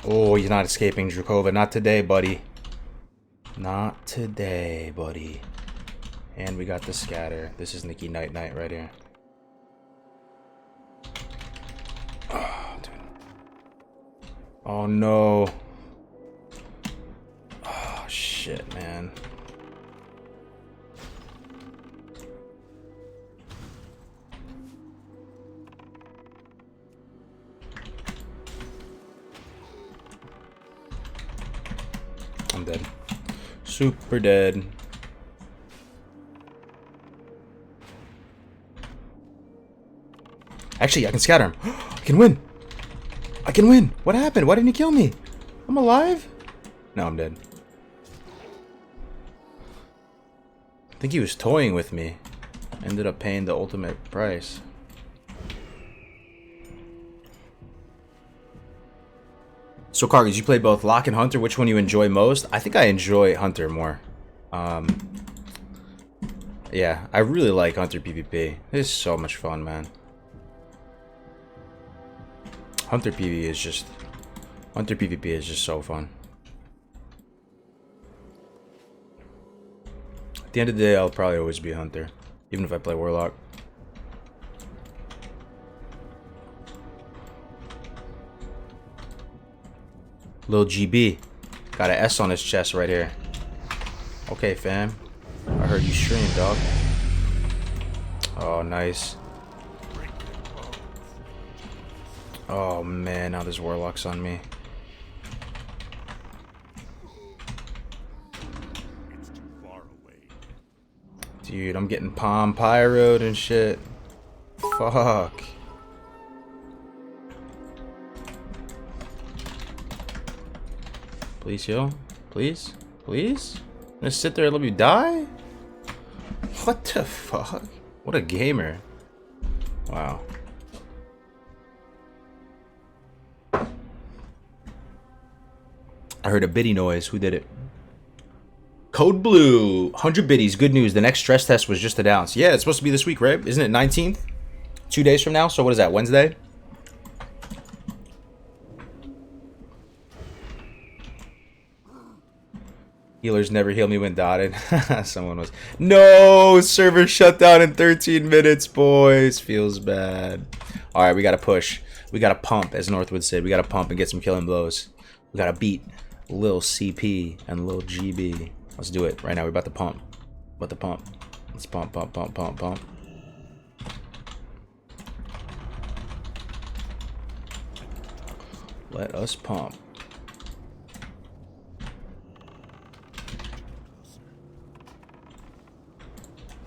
Oh, he's not escaping Drakova. Not today, buddy. Not today, buddy. And we got the scatter. This is Nicky Night Night right here. Oh, dude. Oh no. Oh, shit, man. I'm dead. Super dead. Actually, I can scatter him. I can win. I can win. What happened? Why didn't he kill me? I'm alive? No, I'm dead. I think he was toying with me. Ended up paying the ultimate price. So Kargoz, you play both Lock and Hunter. Which one you enjoy most? I think I enjoy Hunter more. Yeah, I really like Hunter PvP. It's so much fun, man. Hunter PvP is just so fun. At the end of the day, I'll probably always be Hunter, even if I play Warlock. Lil GB. Got an S on his chest right here. Okay, fam. I heard you stream, dog. Oh, nice. Oh, man. Now there's Warlocks on me. Dude, I'm getting palm pyroed and shit. Fuck. Please heal. Please? Please? I'm gonna sit there and let me die? What the fuck? What a gamer. Wow. I heard a biddy noise. Who did it? Code Blue. 100 biddies. Good news. The next stress test was just announced. Yeah, it's supposed to be this week, right? Isn't it 19th? 2 days from now? So what is that? Wednesday? Healers never heal me when dotted. Someone was... No! Server shut down in 13 minutes, boys. Feels bad. Alright, we gotta push. We gotta pump, as Northwood said. We gotta pump and get some killing blows. We gotta beat. Lil CP and Lil GB. Let's do it right now. We're about to pump. About to pump. Let's pump, pump, pump, pump, pump. Let us pump.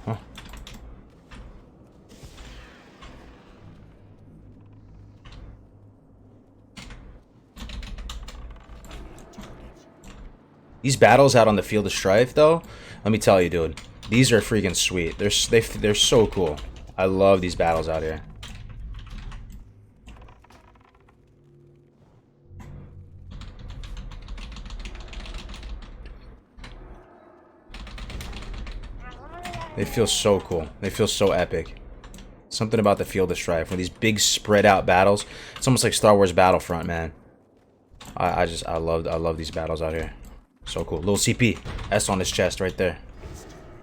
Huh. These battles out on the field of strife, though, let me tell you, dude, these are freaking sweet. They're so cool. I love these battles out here. They feel so cool. They feel so epic. Something about the field of strife. When these big spread out battles, it's almost like Star Wars Battlefront, man. I love these battles out here. So cool. Little CP. S on his chest right there.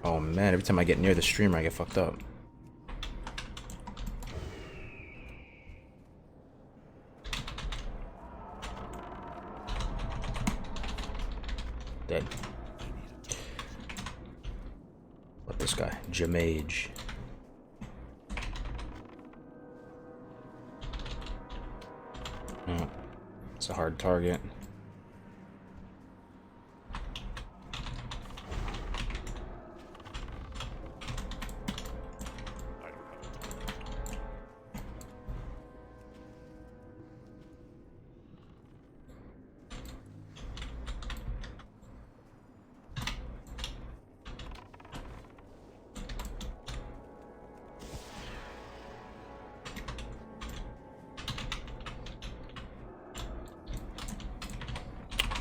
Oh man, every time I get near the streamer I get fucked up. Dead. What this guy? Jamage. Oh, it's a hard target.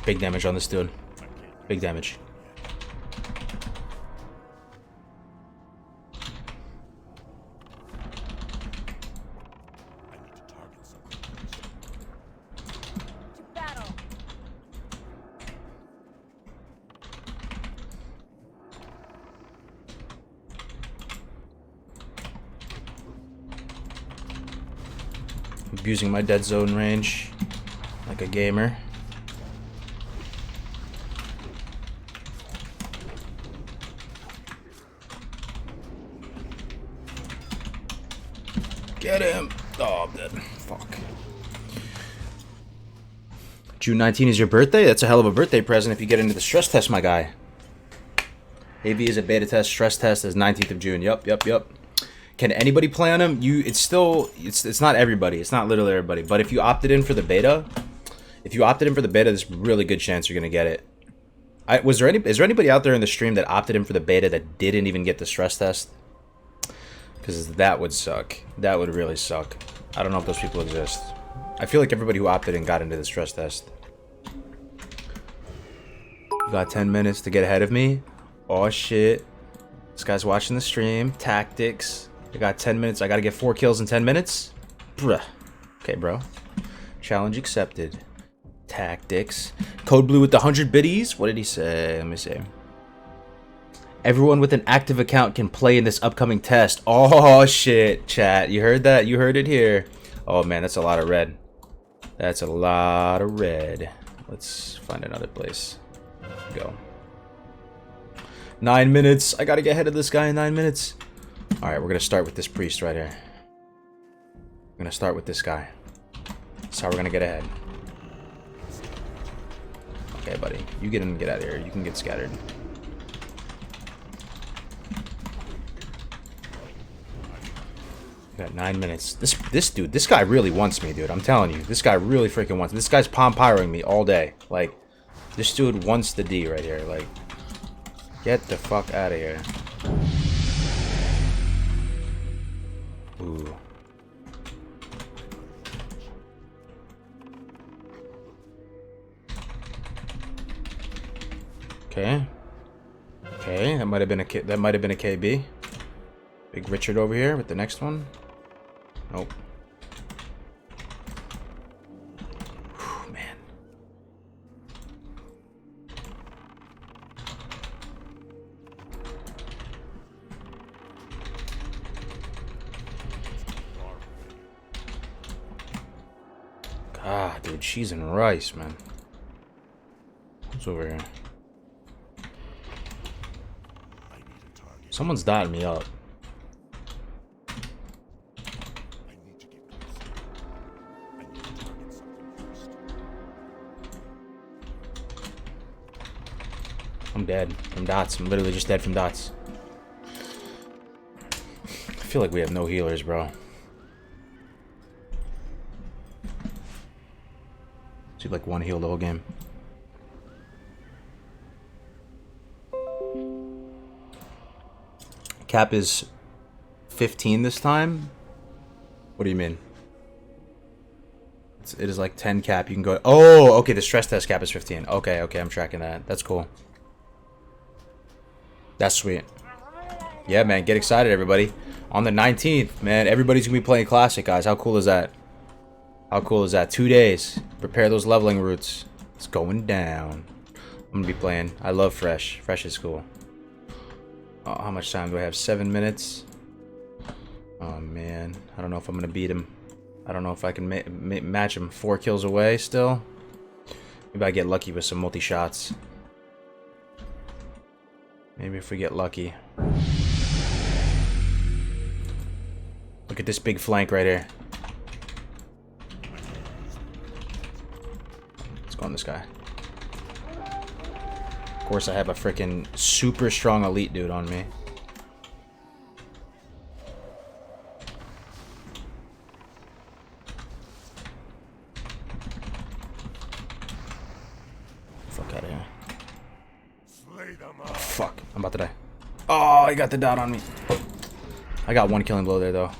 Big damage on this dude. Big damage. Battle. Abusing my dead zone range like a gamer. Get him! Oh, I'm dead. Fuck. June 19 is your birthday? That's a hell of a birthday present if you get into the stress test, my guy. AV is a beta test. Stress test is 19th of June. Yup. Can anybody play on him? It's not everybody. It's not literally everybody. But if you opted in for the beta, there's a really good chance you're gonna get it. Is there anybody out there in the stream that opted in for the beta that didn't even get the stress test? Because that would suck. That would really suck. I don't know if those people exist. I feel like everybody who opted in got into the stress test. You got 10 minutes to get ahead of me? Oh shit. This guy's watching the stream. Tactics. I got 10 minutes. I gotta get 4 kills in 10 minutes? Bruh. Okay, bro. Challenge accepted. Tactics. Code Blue with the 100 biddies? What did he say? Let me see. Everyone with an active account can play in this upcoming test. Oh, shit, chat. You heard that? You heard it here. Oh, man, that's a lot of red. That's a lot of red. Let's find another place. Go. 9 minutes. I gotta get ahead of this guy in 9 minutes. Alright, we're gonna start with this priest right here. We're gonna start with this guy. That's how we're gonna get ahead. Okay, buddy. You get in and get out of here. You can get scattered. Got 9 minutes. This guy really wants me, dude. I'm telling you. This guy really freaking wants me. This guy's pom-pyroing me all day. Like, this dude wants the D right here. Like, get the fuck out of here. Ooh. Okay. Okay, that might have been a KB. Big Richard over here with the next one. Nope. Whew, man. God, dude, cheese and rice, man. It's over here. I need a target. Someone's dotting me up. I need to get closer. I need to target something first. I'm dead from dots. I'm literally just dead from dots. I feel like we have no healers, bro. See, like one heal the whole game. Cap is 15 this time. What do you mean? It is like 10 cap. You can go. Oh, okay. The stress test cap is 15. Okay, okay. I'm tracking that. That's cool. That's sweet. Yeah, man. Get excited, everybody. On the 19th, man. Everybody's gonna be playing Classic, guys. How cool is that? How cool is that? 2 days. Prepare those leveling routes. It's going down. I'm gonna be playing. I love Fresh. Fresh is cool. Oh, how much time do I have? 7 minutes. Oh man, I don't know if I'm gonna beat him. I don't know if I can match him. 4 kills away still. Maybe I get lucky with some multi shots. Maybe if we get lucky. Look at this big flank right here. Let's go on this guy. Of course, I have a freaking super strong elite dude on me. Fuck out of here. Slay them Oh, up. fuck. I'm about to die. Oh, he got the dot on me. I got 1 killing blow there, though.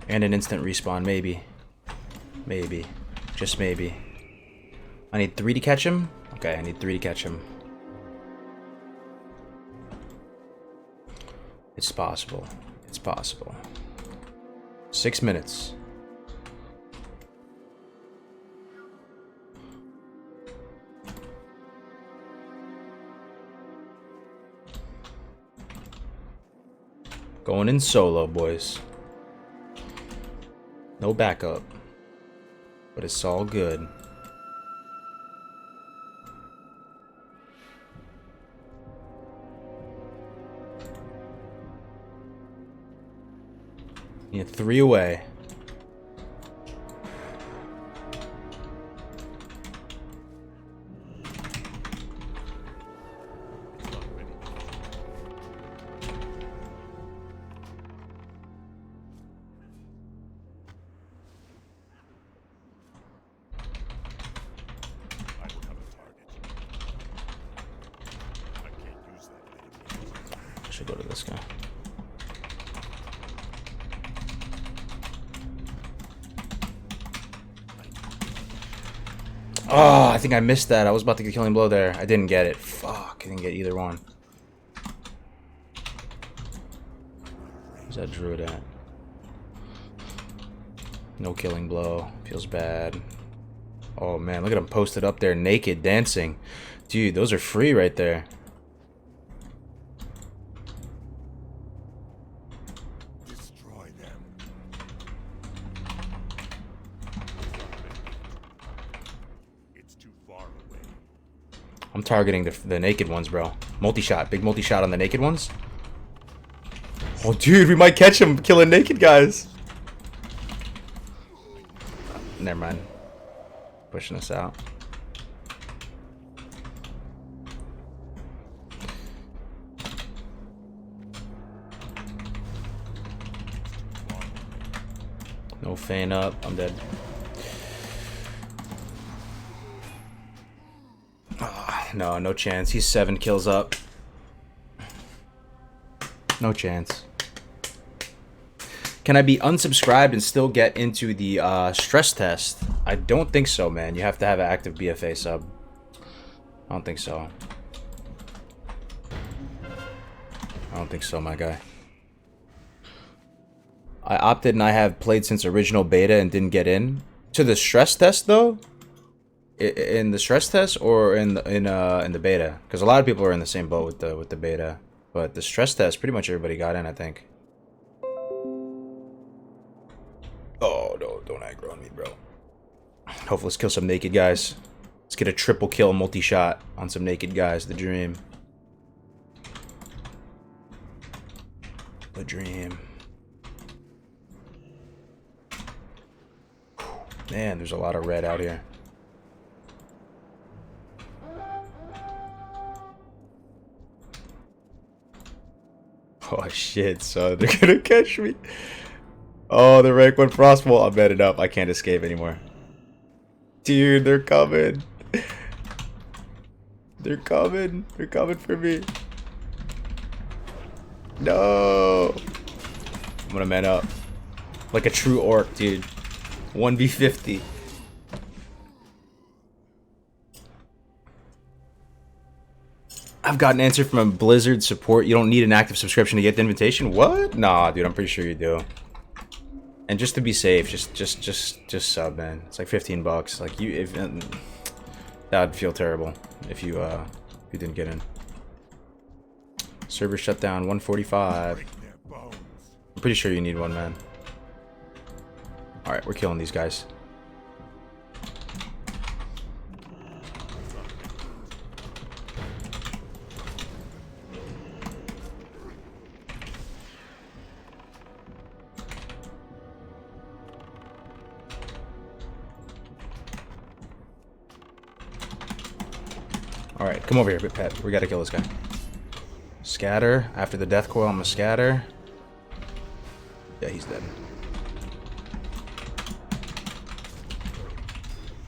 And an instant respawn, maybe. Maybe. Just maybe. I need 3 to catch him? Okay, I need 3 to catch him. It's possible. It's possible. 6 minutes. Going in solo, boys. No backup. But it's all good. Yeah, 3 away. I don't have a target. I can't use that later. I should go to this guy. Oh, I think I missed that. I was about to get killing blow there. I didn't get it. Fuck, I didn't get either one. Where's that druid at? No killing blow. Feels bad. Oh man, look at him posted up there naked dancing. Dude, those are free right there. Destroy them. It's too far away. I'm targeting the naked ones, bro. Multi-shot. Big multi-shot on the naked ones. Oh, dude, we might catch him killing naked guys. Never mind. Pushing us out. No feign up. I'm dead. Ah, no, no chance. He's 7 kills up. No chance. Can I be unsubscribed and still get into the stress test? I don't think so, man. You have to have an active BFA sub. I don't think so. I don't think so, my guy. I opted and I have played since original beta and didn't get in. To the stress test, though? In the stress test or in the beta? Because a lot of people are in the same boat with the beta. But the stress test, pretty much everybody got in, I think. Oh, no, don't aggro on me, bro. Hopefully, let's kill some naked guys. Let's get a triple kill multi-shot on some naked guys. The dream. The dream. Man, there's a lot of red out here. Oh shit, son. They're gonna catch me. Oh, the rank 1 frostbolt. I'm bedded up. I can't escape anymore. Dude, they're coming. They're coming. They're coming for me. No. I'm gonna man up. Like a true orc, dude. 1v50. I've got an answer from a Blizzard support. You don't need an active subscription to get the invitation. What? Nah, dude, I'm pretty sure you do. And just to be safe, just sub, man. It's like 15 bucks. Like if that'd feel terrible if you didn't get in. Server shut down 145. I'm pretty sure you need one, man. All right, we're killing these guys. Alright, come over here, pet. We gotta kill this guy. Scatter. After the death coil, I'm gonna scatter. Yeah, he's dead.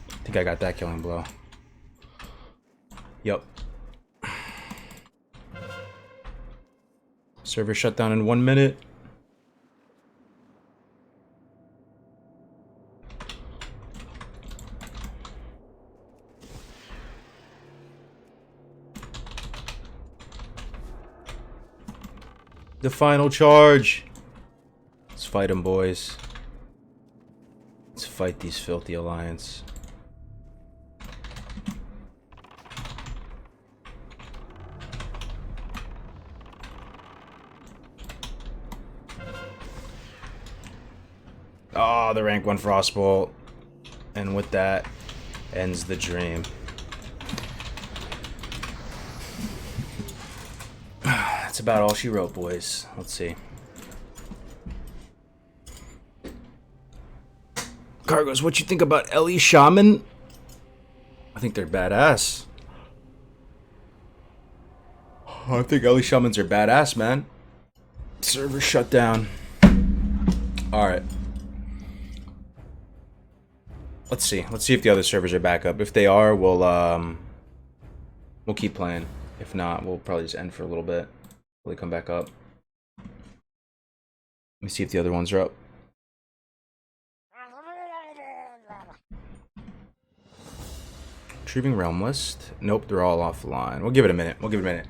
I think I got that killing blow. Yup. Server shut down in 1 minute. The final charge. Let's fight them, boys. Let's fight these filthy alliance. Oh, the rank 1 frostbolt. And with that ends the dream. That's about all she wrote, boys. Let's see. Kargoz, what you think about Ellie Shaman? I think they're badass. I think Ellie Shamans are badass, man. Server shut down. Alright. Let's see. Let's see if the other servers are back up. If they are, we'll keep playing. If not, we'll probably just end for a little bit. Will they come back up? Let me see if the other ones are up. Retrieving realm list. Nope, they're all offline. We'll give it a minute. We'll give it a minute.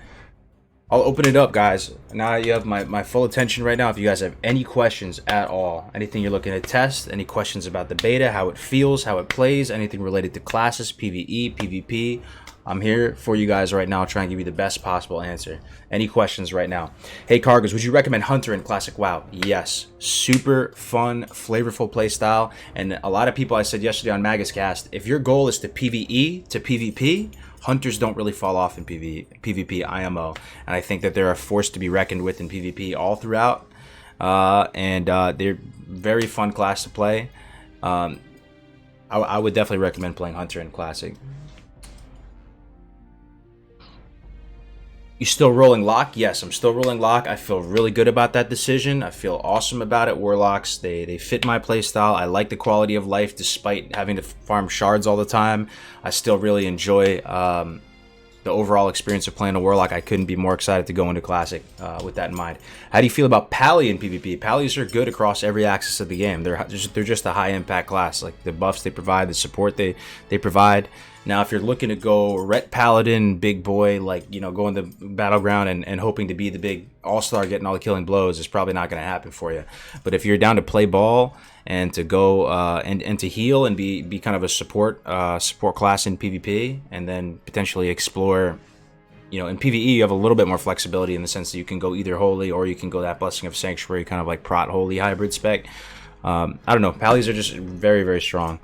I'll open it up, guys. Now you have my full attention right now. If you guys have any questions at all, anything you're looking to test, any questions about the beta, how it feels, how it plays, anything related to classes, PvE, PvP, I'm here for you guys right now, trying to give you the best possible answer. Any questions right now? Hey, Kargoz, would you recommend Hunter in Classic WoW? Yes. Super fun, flavorful playstyle. And a lot of people, I said yesterday on Magiscast, if your goal is to PvE to PvP, Hunters don't really fall off in PvP IMO. And I think that they're a force to be reckoned with in PvP all throughout. They're very fun class to play. I would definitely recommend playing Hunter in Classic. You still rolling Lock? Yes, I'm still rolling Lock. I feel really good about that decision. I feel awesome about it. Warlocks, they fit my playstyle. I like the quality of life despite having to farm shards all the time. I still really enjoy the overall experience of playing a Warlock. I couldn't be more excited to go into Classic with that in mind. How do you feel about Pally in PvP? Pallies are good across every axis of the game. They're just a high impact class. Like the buffs they provide, the support they provide. Now, if you're looking to go Ret Paladin, big boy, like, you know, going to Battleground and hoping to be the big all-star getting all the killing blows is probably not going to happen for you. But if you're down to play ball and to go and to heal and be kind of a support class in PvP and then potentially explore, you know, in PvE you have a little bit more flexibility in the sense that you can go either Holy or you can go that Blessing of Sanctuary, kind of like Prot Holy hybrid spec. I don't know. Pallies are just very, very strong.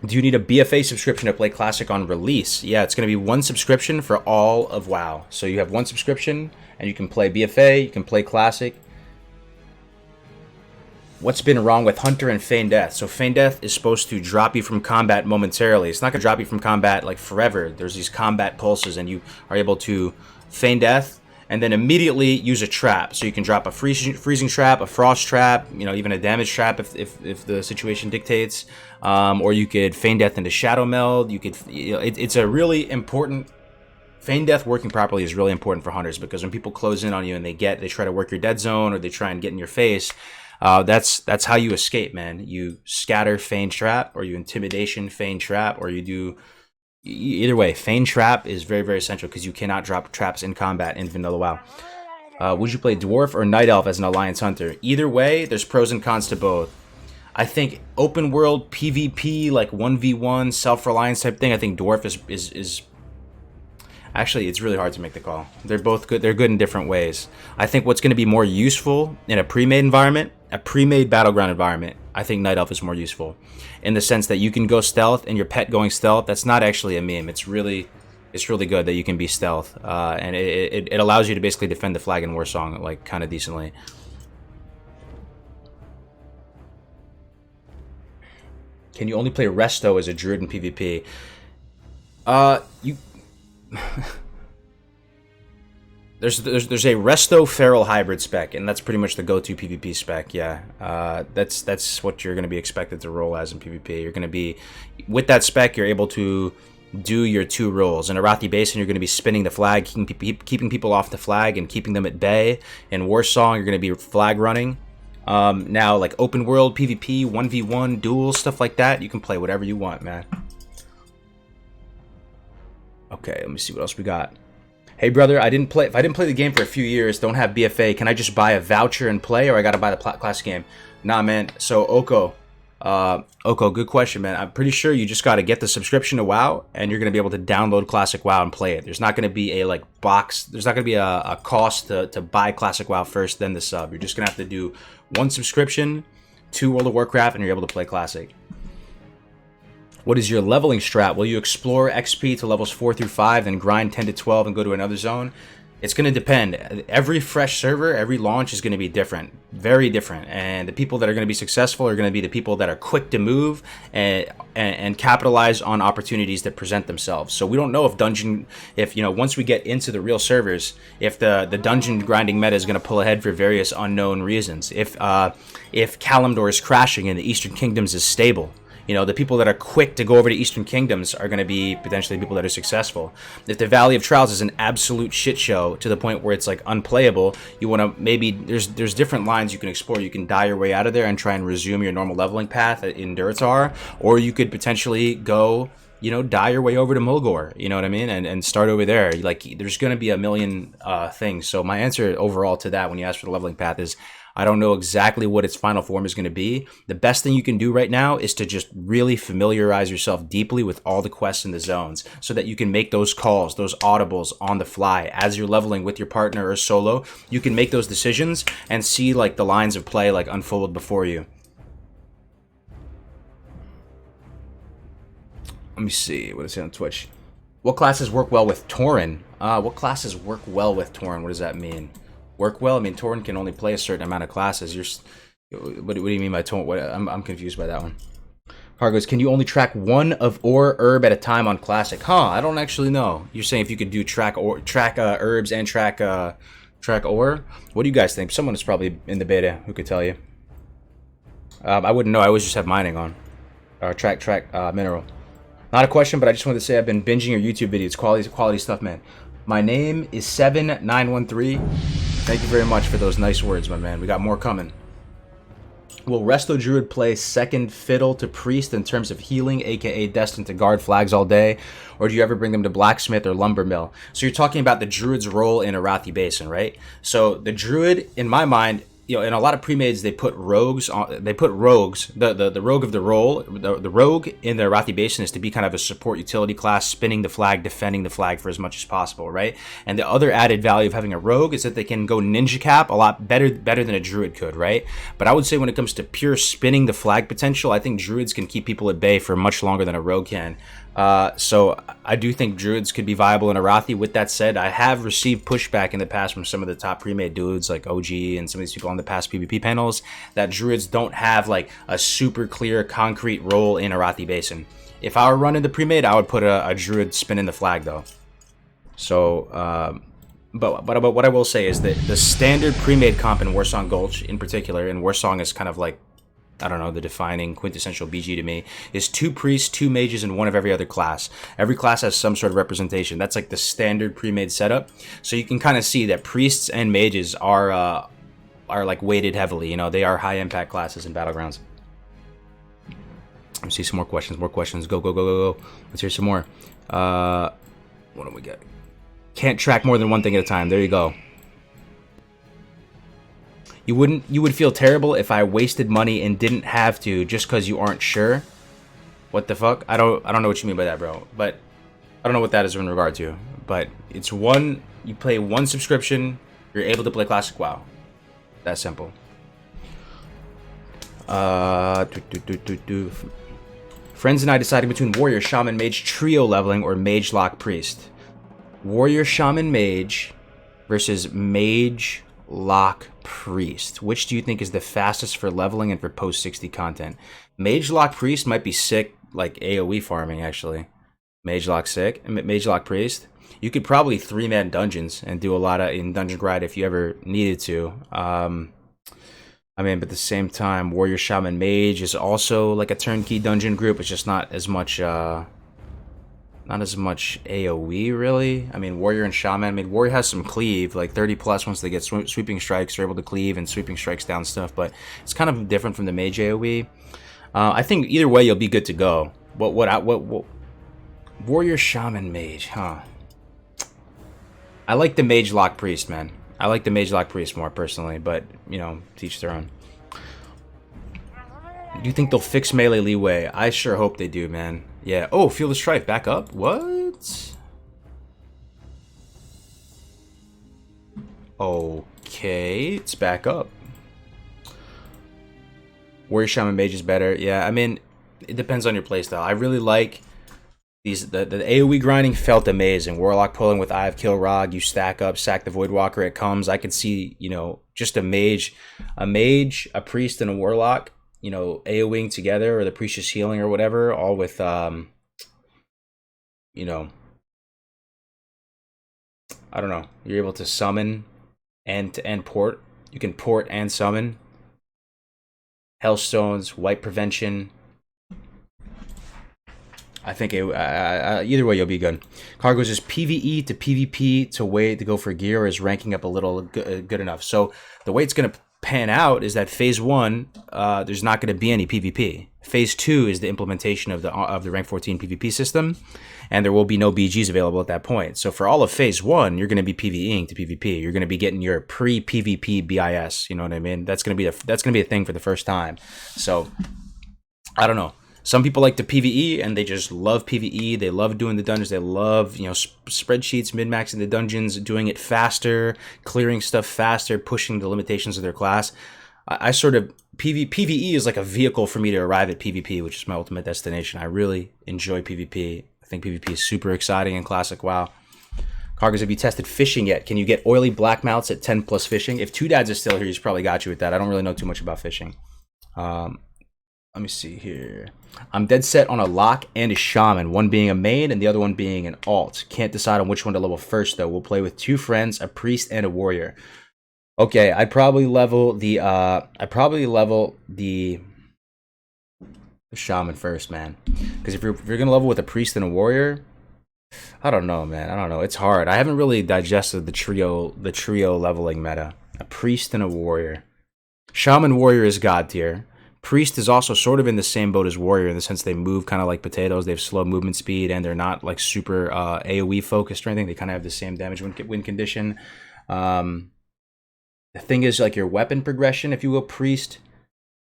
Do you need a BFA subscription to play Classic on release? Yeah, it's going to be one subscription for all of WoW. So you have one subscription, and you can play BFA, you can play Classic. What's been wrong with Hunter and Feign Death? So Feign Death is supposed to drop you from combat momentarily. It's not going to drop you from combat like forever. There's these combat pulses, and you are able to Feign Death and then immediately use a trap. So you can drop a freezing trap, a frost trap, you know, even a damage trap if the situation dictates. Or you could Feign Death into Shadow Meld. You could, you know, it's a really important. Feign Death working properly is really important for hunters, because when people close in on you and they try to work your dead zone, or they try and get in your face, that's how you escape, man. You scatter Feign Trap, or you intimidation Feign Trap, or you do. Either way, Feign Trap is very, very essential, because you cannot drop traps in combat in Vanilla WoW. Would you play Dwarf or Night Elf as an Alliance Hunter? Either way, there's pros and cons to both. I think open world PvP, like 1v1 self-reliance type thing, I think Dwarf is actually, it's really hard to make the call. They're both good. They're good in different ways. I think what's going to be more useful in a pre-made environment, a pre-made battleground environment, I think Night Elf is more useful, in the sense that you can go stealth, and your pet going stealth, that's not actually a meme. It's really good that you can be stealth, and it allows you to basically defend the flag in Warsong like kind of decently. Can you only play Resto as a druid in PvP? You there's a Resto Feral hybrid spec, and that's pretty much the go-to PvP spec. Yeah, that's what you're going to be expected to roll as in PvP. You're going to be, with that spec, you're able to do your two roles. In Arathi Basin, you're going to be spinning the flag, keeping people off the flag and keeping them at bay. In Warsong, you're going to be flag running. Now, like open world PvP, 1v1 duels, stuff like that, you can play whatever you want, man. Okay, let me see what else we got. Hey brother, if I didn't play the game for a few years, don't have BFA, can I just buy a voucher and play, or I gotta buy the classic game? Nah, man. So Oko, good question, man. I'm pretty sure you just gotta get the subscription to WoW, and you're gonna be able to download classic WoW and play it. There's not gonna be a box. There's not gonna be a cost to buy classic WoW first, then the sub. You're just gonna have to do one subscription to World of Warcraft, and you're able to play classic. What is your leveling strat? Will you explore XP to levels 4 through 5, then grind 10 to 12 and go to another zone? It's going to depend. Every fresh server, every launch is going to be different. Very different. And the people that are going to be successful are going to be the people that are quick to move and capitalize on opportunities that present themselves. So we don't know if once we get into the real servers, if the dungeon grinding meta is going to pull ahead for various unknown reasons. If Kalimdor is crashing and the Eastern Kingdoms is stable. You know, the people that are quick to go over to Eastern Kingdoms are going to be potentially people that are successful. If the Valley of Trials is an absolute shit show to the point where it's like unplayable, you want to maybe there's different lines you can explore. You can die your way out of there and try and resume your normal leveling path in Durotar, or you could potentially go, die your way over to Mulgore, you know what I mean, and start over there. Like, there's going to be a million things. So my answer overall to that, when you ask for the leveling path, is I don't know exactly what its final form is going to be. The best thing you can do right now is to just really familiarize yourself deeply with all the quests in the zones, so that you can make those calls, those audibles on the fly as you're leveling with your partner or solo. You can make those decisions and see like the lines of play like unfold before you. Let me see what is it on Twitch. What classes work well with Tauren? What classes work well with Tauren? What does that mean? Work well? I mean, Tauren can only play a certain amount of classes. What do you mean by Tauren? I'm confused by that one. Kargoz, can you only track one of or herb at a time on Classic? I don't actually know. You're saying if you could do track herbs and track ore? What do you guys think? Someone is probably in the beta who could tell you. I wouldn't know. I always just have mining on. Or track mineral. Not a question, but I just wanted to say I've been binging your YouTube videos. Quality stuff, man. My name is 7913. Thank you very much for those nice words, my man. We got more coming. Will Resto Druid play second fiddle to Priest in terms of healing, aka destined to guard flags all day? Or do you ever bring them to Blacksmith or Lumber Mill? So you're talking about the Druid's role in Arathi Basin, right? So the Druid, in my mind, you know, in a lot of pre-mades, they put rogues on. They put rogues. The rogue of the role. The rogue in the Arathi Basin is to be kind of a support utility class, spinning the flag, defending the flag for as much as possible, right? And the other added value of having a rogue is that they can go ninja cap a lot better than a druid could, right? But I would say when it comes to pure spinning the flag potential, I think druids can keep people at bay for much longer than a rogue can. So I do think druids could be viable in Arathi. With that said, I have received pushback in the past from some of the top pre-made dudes like OG and some of these people on the past PvP panels that druids don't have like a super clear concrete role in Arathi Basin. If I were running the pre-made, I would put a druid spinning the flag though. So, but what I will say is that the standard pre-made comp in Warsong Gulch in particular, and Warsong is kind of like, I don't know, the defining quintessential BG to me, is 2 priests, 2 mages, and 1 of every other class. Every class has some sort of representation. That's like the standard pre-made setup. So you can kind of see that priests and mages are like weighted heavily. You know, they are high impact classes in Battlegrounds. Let's see some more questions. More questions. Go, go, go, go, go. Let's hear some more. What do we get? Can't track more than one thing at a time. There you go. You would feel terrible if I wasted money and didn't have to just because you aren't sure. What the fuck? I don't know what you mean by that, bro. But I don't know what that is in regard to. But it's one, you pay 1 subscription, you're able to play Classic WoW. That simple. Friends and I decided between Warrior, Shaman, Mage trio leveling or Mage Lock Priest. Warrior, Shaman, Mage versus Mage Lock Priest. Which do you think is the fastest for leveling and for post 60 content? Mage Lock Priest might be sick, like AoE farming actually. Mage Lock sick. Mage Lock Priest. You could probably 3-man dungeons and do a lot of in dungeon grind if you ever needed to. I mean, but at the same time, Warrior, Shaman, Mage is also like a turnkey dungeon group. It's just not as much AoE, really. I mean, Warrior and Shaman. I mean, Warrior has some cleave, like 30 plus once they get sweeping strikes. They're able to cleave and sweeping strikes down stuff, but it's kind of different from the Mage AoE. I think either way, you'll be good to go. What Warrior, Shaman, Mage, huh? I like the Mage Lock Priest, man. I like the Mage Lock Priest more personally, but, you know, to each their own. Do you think they'll fix melee leeway? I sure hope they do, man. Yeah. Oh, Field of Strife back up? What? Okay, it's back up. Warrior, Shaman, Mage is better. Yeah, I mean, it depends on your playstyle. I really like these. The AoE grinding felt amazing. Warlock pulling with Eye of Kilrog. You stack up, sack the Voidwalker. It comes. I could see, you know, just a mage, a priest, and a warlock. You know, AoEing together, or the Precious Healing, or whatever, all with, you know, I don't know. You're able to summon and port. You can port and summon. Hellstones, White Prevention. I think either way you'll be good. Kargoz is PvE to PvP to way to go for gear, or is ranking up a little good enough? So the way it's going to pan out is that phase 1, there's not going to be any PvP. Phase 2 is the implementation of the rank 14 PvP system, and there will be no BGs available at that point. So for all of phase 1, you're going to be PvEing to PvP. You're going to be getting your pre-PvP BIS. You know what I mean? That's going to be a thing for the first time. So I don't know. Some people like to PvE and they just love PvE. They love doing the dungeons. They love, you know, spreadsheets, min-maxing the dungeons, doing it faster, clearing stuff faster, pushing the limitations of their class. I sort of, PvE is like a vehicle for me to arrive at PvP, which is my ultimate destination. I really enjoy PvP. I think PvP is super exciting in Classic WoW. Kargoz, have you tested fishing yet? Can you get oily black mounts at 10 plus fishing? If Two Dads is still here, he's probably got you with that. I don't really know too much about fishing. Let me see here. I'm dead set on a lock and a shaman, one being a main and the other one being an alt. Can't decide on which one to level first though. We'll play with 2 friends, a priest and a warrior. Okay, I'd probably level the shaman first, man. Because if you're gonna level with a priest and a warrior, I don't know, man. I don't know. It's hard. I haven't really digested the trio leveling meta. A priest and a warrior. Shaman warrior is god tier. Priest is also sort of in the same boat as Warrior in the sense they move kind of like potatoes. They have slow movement speed and they're not like super AoE focused or anything. They kind of have the same damage win condition. The thing is, like, your weapon progression, if you go priest,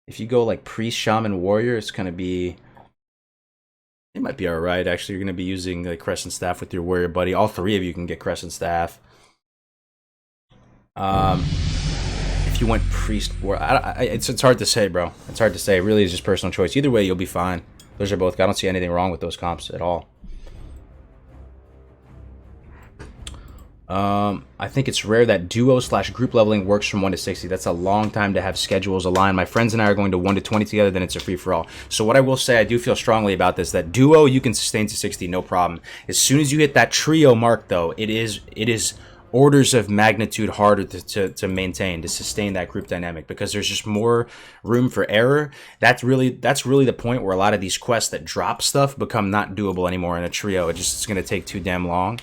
if you go like priest, shaman, warrior, it's gonna be, it might be alright. Actually, you're gonna be using like crescent staff with your warrior buddy. All three of you can get crescent staff. If you went priest, it's hard to say, bro. It's hard to say. It really is just personal choice. Either way, you'll be fine. Those are both. I don't see anything wrong with those comps at all. I think it's rare that duo/group leveling works from 1 to 60. That's a long time to have schedules aligned. My friends and I are going to 1 to 20 together, then it's a free-for-all. So what I will say, I do feel strongly about this, that duo you can sustain to 60, no problem. As soon as you hit that trio mark, though, it is orders of magnitude harder to maintain, to sustain that group dynamic, because there's just more room for error. That's really the point where a lot of these quests that drop stuff become not doable anymore in a trio. It's going to take too damn long.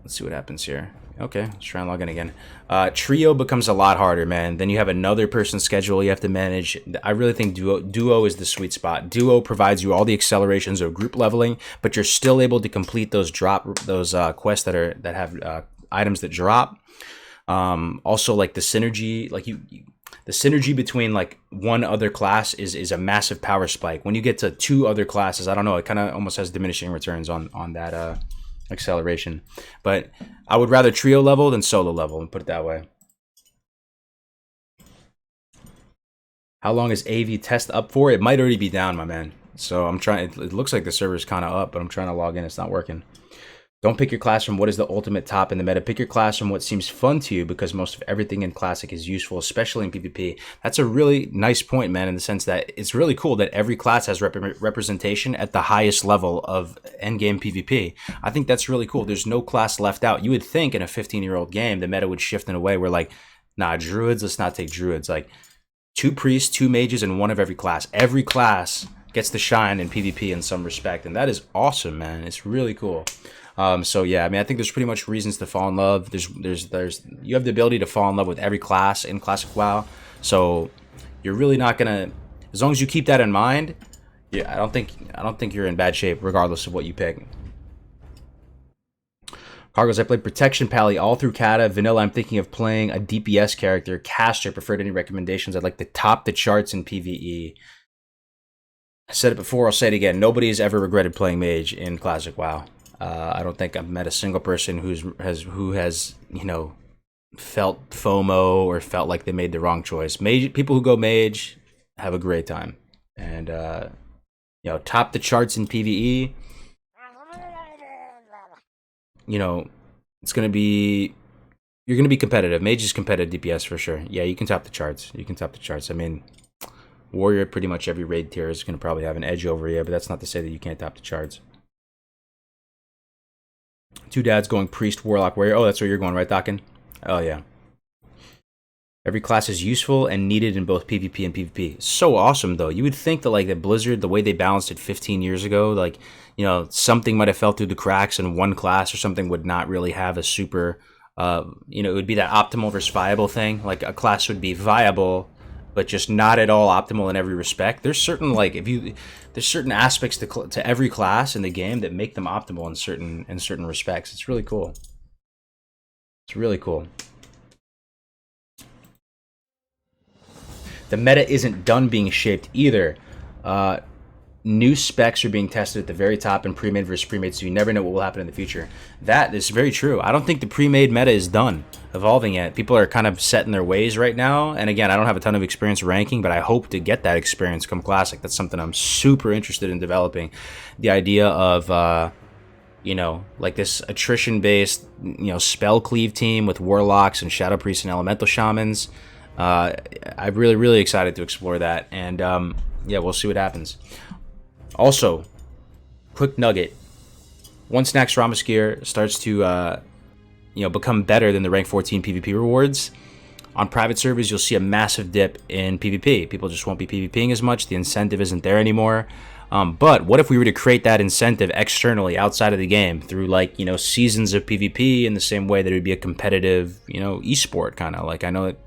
Let's see what happens here. Okay, let's try and log in again. Trio becomes a lot harder, man. Then you have another person's schedule you have to manage. I really think duo is the sweet spot. Duo provides you all the accelerations of group leveling, but you're still able to complete those quests that have items that drop. Also, like the synergy, the synergy between like one other class is a massive power spike. When you get to 2 other classes, I don't know, it kind of almost has diminishing returns on that acceleration. But I would rather trio level than solo level, and put it that way. How long is AV test up for? It might already be down, my man. So I'm trying, it looks like the server's kind of up, but I'm trying to log in. It's not working. Don't pick your class from what is the ultimate top in the meta. Pick your class from what seems fun to you, because most of everything in Classic is useful, especially in PvP. That's a really nice point, man, in the sense that it's really cool that every class has representation at the highest level of endgame PvP. I think that's really cool. There's no class left out. You would think in a 15-year-old game, the meta would shift in a way where, like, nah, druids, let's not take druids. Like, 2 priests, 2 mages, and 1 of every class. Every class gets to shine in PvP in some respect, and that is awesome, man. It's really cool. So yeah, I mean, I think there's pretty much reasons to fall in love. There's you have the ability to fall in love with every class in Classic WoW. So you're really not gonna, as long as you keep that in mind, yeah, I don't think you're in bad shape regardless of what you pick. Kargoz, I played Protection Pally all through Kata. Vanilla, I'm thinking of playing a DPS character. Caster, preferred any recommendations? I'd like to top the charts in PvE. I said it before, I'll say it again. Nobody has ever regretted playing Mage in Classic WoW. I don't think I've met a single person who has you know, felt FOMO or felt like they made the wrong choice. People who go Mage have a great time, and you know, top the charts in PvE. You know, you're gonna be competitive. Mage is competitive DPS for sure. Yeah, you can top the charts. I mean, Warrior, pretty much every raid tier is gonna probably have an edge over you, but that's not to say that you can't top the charts. 2 dads going priest, warlock, warrior. Oh, that's where you're going, right, Dokken? Oh, yeah. Every class is useful and needed in both PvP and PvP. So awesome, though. You would think that, like, that Blizzard, the way they balanced it 15 years ago, like, you know, something might have fell through the cracks and one class or something would not really have a super, you know, it would be that optimal versus viable thing. Like, a class would be viable, but just not at all optimal in every respect. There's certain, like, there's certain aspects to every class in the game that make them optimal in certain respects. It's really cool. It's really cool. The meta isn't done being shaped either. New specs are being tested at the very top in pre-made versus pre-made, so you never know what will happen in the future. That is very true. I don't think the pre-made meta is done evolving yet. People are kind of set in their ways right now, and again, I don't have a ton of experience ranking, but I hope to get that experience come Classic. That's something I'm super interested in developing. The idea of, you know, like this attrition-based, you know, spell cleave team with warlocks and shadow priests and elemental shamans. I'm really, really excited to explore that, and yeah, we'll see what happens. Also, quick nugget: once Nax Ramos gear starts to you know, become better than the rank 14 PvP rewards, on private servers you'll see a massive dip in PvP. People just won't be PvPing as much. The incentive isn't there anymore. But what if we were to create that incentive externally outside of the game through, like, you know, seasons of PvP, in the same way that it would be a competitive, you know, esport kind of. Like, I know that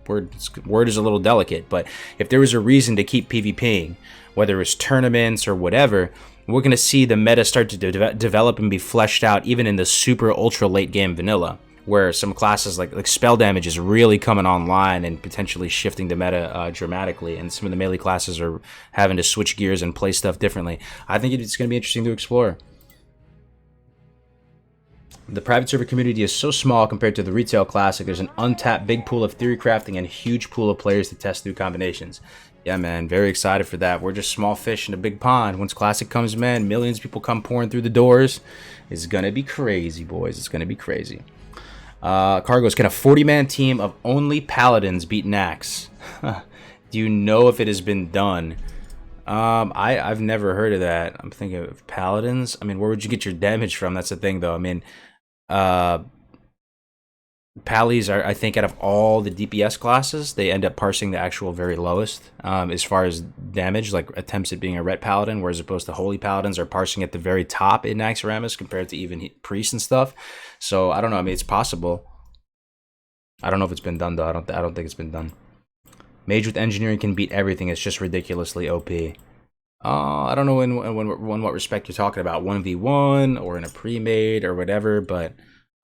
word is a little delicate, but if there was a reason to keep PvPing, whether it's tournaments or whatever, we're going to see the meta start to develop and be fleshed out even in the super ultra late game vanilla. where some classes like spell damage is really coming online and potentially shifting the meta dramatically, and some of the melee classes are having to switch gears and play stuff differently. I think it's going to be interesting to explore. The private server community is so small compared to the retail classic. There's an untapped big pool of theory crafting and a huge pool of players to test new combinations. Yeah, man, very excited for that. We're just small fish in a big pond. Once classic comes, man, millions of people come pouring through the doors. It's gonna be crazy, boys. It's gonna be crazy. Kargoz, can a 40-man team of only paladins beat Nax? Do you know if it has been done? I've never heard of that. I'm thinking of paladins. I mean, where would you get your damage from? That's the thing, though. I mean, Pallies are, I think, out of all the DPS classes, they end up parsing the actual very lowest as far as damage, like attempts at being a ret paladin, whereas opposed to holy paladins are parsing at the very top in Naxxramas compared to even priests and stuff. So I don't know. I mean, it's possible. I don't know if it's been done though. I don't think it's been done. Mage with engineering can beat everything. It's just ridiculously OP. I don't know in what respect you're talking about, 1v1 or in a pre-made or whatever, but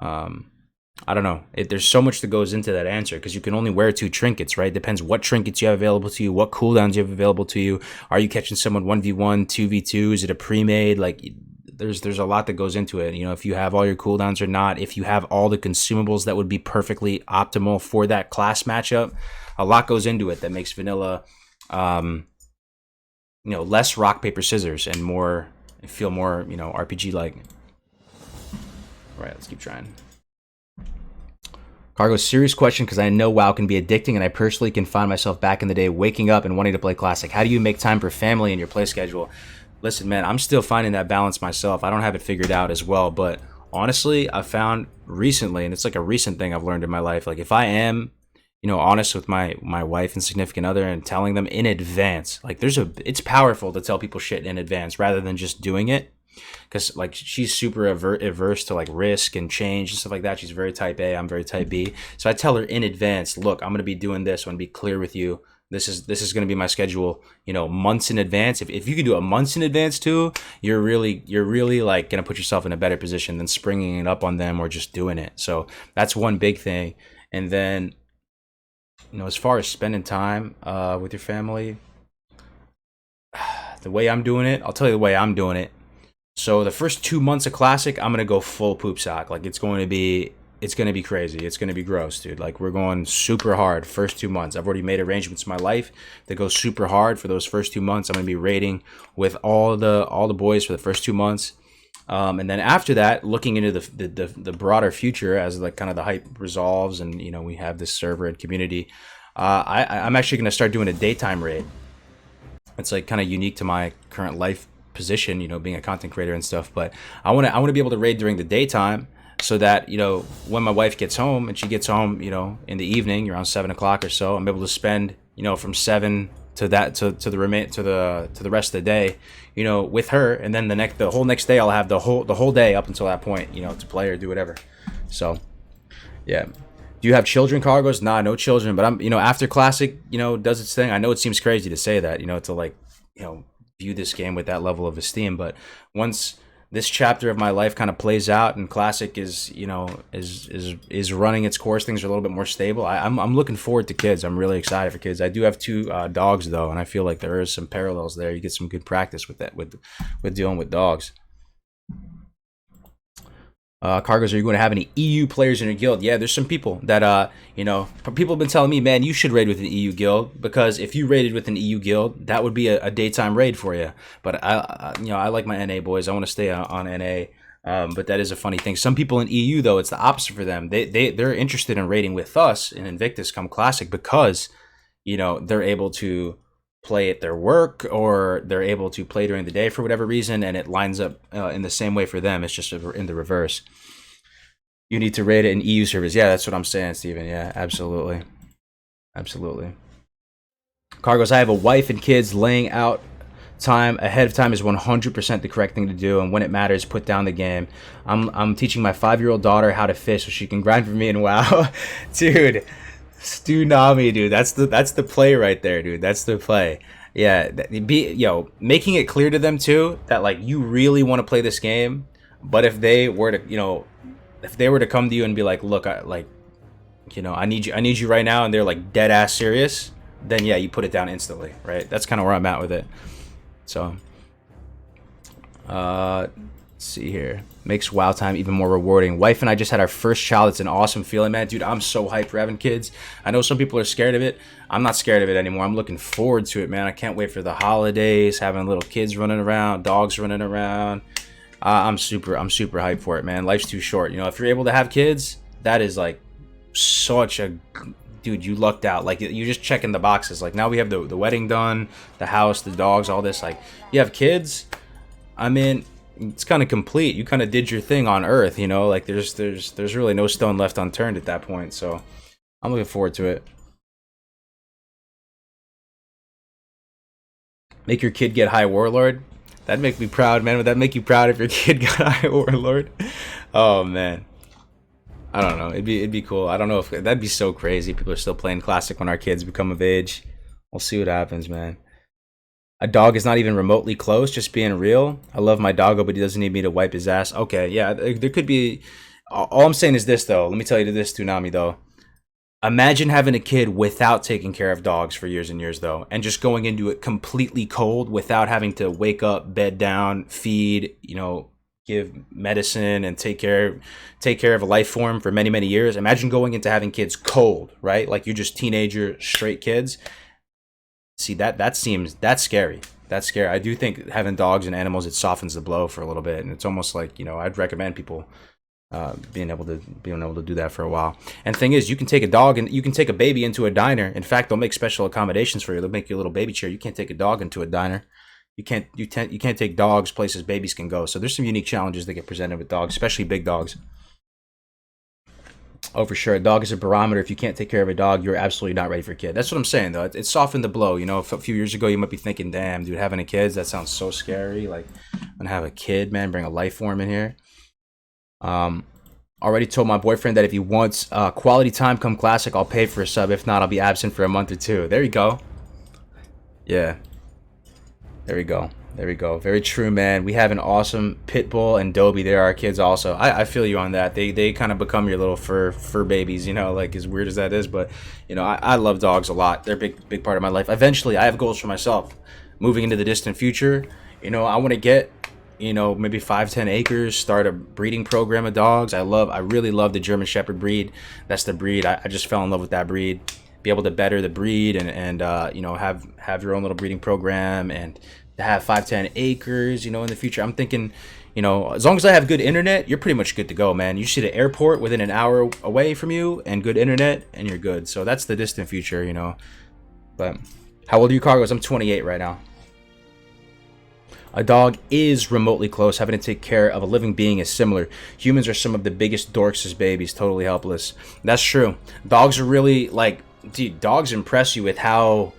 I don't know. There's so much that goes into that answer because you can only wear 2 trinkets, right? Depends what trinkets you have available to you, what cooldowns you have available to you. Are you catching someone 1v1, 2v2? Is it a pre-made? Like, there's a lot that goes into it. You know, if you have all your cooldowns or not, if you have all the consumables that would be perfectly optimal for that class matchup, a lot goes into it that makes vanilla, you know, less rock, paper, scissors and more, feel more, you know, RPG-like. All right, let's keep trying. Kargoz, serious question because I know WoW can be addicting and I personally can find myself back in the day waking up and wanting to play Classic. How do you make time for family in your play schedule? Listen, man, I'm still finding that balance myself. I don't have it figured out as well, but honestly, I found recently, and it's like a recent thing I've learned in my life, like if I am, you know, honest with my wife and significant other and telling them in advance, like it's powerful to tell people shit in advance rather than just doing it. Because like she's super averse to like risk and change and stuff like that. She's very type A, I'm very type B. So I tell her in advance, look, I'm gonna be doing this. I'm gonna be clear with you. This is gonna be my schedule, you know, months in advance. If you can do it months in advance too, you're really like gonna put yourself in a better position than springing it up on them or just doing it. So that's one big thing. And then, you know, as far as spending time with your family, the way I'm doing it, I'll tell you the way I'm doing it. So the first 2 months of Classic, I'm gonna go full poop sock. Like it's gonna be crazy. It's gonna be gross, dude. Like we're going super hard first 2 months. I've already made arrangements in my life that go super hard for those first 2 months. I'm gonna be raiding with all the boys for the first 2 months, and then after that, looking into the broader future as like kind of the hype resolves, and you know we have this server and community. I'm actually gonna start doing a daytime raid. It's like kind of unique to my current life position, you know, being a content creator and stuff, but I want to be able to raid during the daytime so that, you know, when my wife gets home and she gets home, you know, in the evening around 7 o'clock or so, I'm able to spend, you know, from 7 to that to the rest of the day, you know, with her, and then the whole next day I'll have the whole day up until that point, you know, to play or do whatever. So yeah. Do you have children, Kargoz? Nah, no children, but I'm, you know, after Classic, you know, does its thing. I know it seems crazy to say that, you know, to like, you know, view this game with that level of esteem, but once this chapter of my life kind of plays out and Classic is, you know, is running its course, things are a little bit more stable. I'm looking forward to kids. I'm really excited for kids. I do have 2 dogs though, and I feel like there is some parallels there. You get some good practice with that, with dealing with dogs. Kargoz, are you going to have any EU players in your guild? Yeah, there's some people that, you know, people have been telling me, man, you should raid with an EU guild, because if you raided with an EU guild, that would be a daytime raid for you. But you know, I like my NA boys. I want to stay on NA. But that is a funny thing. Some people in EU though, it's the opposite for them. They're interested in raiding with us in Invictus come Classic because, you know, they're able to play at their work or they're able to play during the day for whatever reason, and it lines up in the same way for them. It's just in the reverse. You need to raid it in EU servers. Yeah, that's what I'm saying, Steven. Yeah, absolutely. Absolutely. Kargoz, I have a wife and kids. Laying out time ahead of time is 100% the correct thing to do, and when it matters, put down the game. I'm teaching my 5-year-old daughter how to fish so she can grind for me and WoW. Dude, Tsunami, dude. That's the play right there, dude. That's the play. Yeah, making it clear to them too that like you really want to play this game, but if they were to, you know, if they were to come to you and be like, look, I need you right now, and they're like dead ass serious, then yeah, you put it down instantly, right? That's kind of where I'm at with it. So let's see here. Makes WoW time even more rewarding. Wife and I just had our first child. It's an awesome feeling, man. Dude, I'm so hyped for having kids. I know some people are scared of it. I'm not scared of it anymore. I'm looking forward to it, man. I can't wait for the holidays, having little kids running around, dogs running around. I'm super hyped for it, man. Life's too short. You know, if you're able to have kids, that is like such a, dude, you lucked out. Like, you're just checking the boxes. Like, now we have the wedding done, the house, the dogs, all this. Like, you have kids, I mean, it's kind of complete. You kind of did your thing on Earth, you know. Like, there's really no stone left unturned at that point. So I'm looking forward to it. Make your kid get High Warlord. That'd make me proud, man. Would that make you proud if your kid got High Warlord? Oh man, I don't know. It'd be cool. I don't know if that'd be so crazy. People are still playing Classic when our kids become of age. We'll see what happens, man. A dog is not even remotely close, just being real. I love my doggo, but he doesn't need me to wipe his ass. Okay, yeah, there could be. All I'm saying is this, though. Let me tell you this, Toonami, though. Imagine having a kid without taking care of dogs for years and years, though, and just going into it completely cold without having to wake up, bed down, feed, you know, give medicine and take care of a life form for many, many years. Imagine going into having kids cold, right? Like you're just teenager, straight kids. See, that's scary. That's scary. I do think having dogs and animals, it softens the blow for a little bit, and it's almost like, you know, I'd recommend people being able to do that for a while. And the thing is, you can take a dog and you can take a baby into a diner. In fact, they'll make special accommodations for you. They'll make you a little baby chair. You can't take a dog into a diner. You can't take dogs places babies can go. So there's some unique challenges that get presented with dogs, especially big dogs. Oh, for sure. A dog is a barometer. If you can't take care of a dog, you're absolutely not ready for a kid. That's what I'm saying, though. It softened the blow. You know, a few years ago, you might be thinking, damn, dude, having a kid, that sounds so scary. Like, I'm going to have a kid, man, bring a life form in here. Already told my boyfriend that if he wants quality time come Classic, I'll pay for a sub. If not, I'll be absent for a month or two. There you go. Yeah. There we go. There we go. Very true, man. We have an awesome Pitbull and Dobie. They're our kids also. I feel you on that. They kind of become your little fur babies, you know, like as weird as that is. But, you know, I love dogs a lot. They're a big part of my life. Eventually, I have goals for myself. Moving into the distant future, you know, I want to get, you know, maybe 5-10 acres, start a breeding program of dogs. I really love the German Shepherd breed. That's the breed. I just fell in love with that breed. Be able to better the breed and you know, have your own little breeding program and to have 5-10 acres, you know, in the future. I'm thinking, you know, as long as I have good internet, you're pretty much good to go, man. You see the airport within an hour away from you and good internet and you're good. So that's the distant future, you know. But how old are you, Kargoz? I'm 28 right now. A dog is remotely close. Having to take care of a living being is similar. Humans are some of the biggest dorks as babies, totally helpless. That's true. Dogs are really, like, dude, dogs impress you with how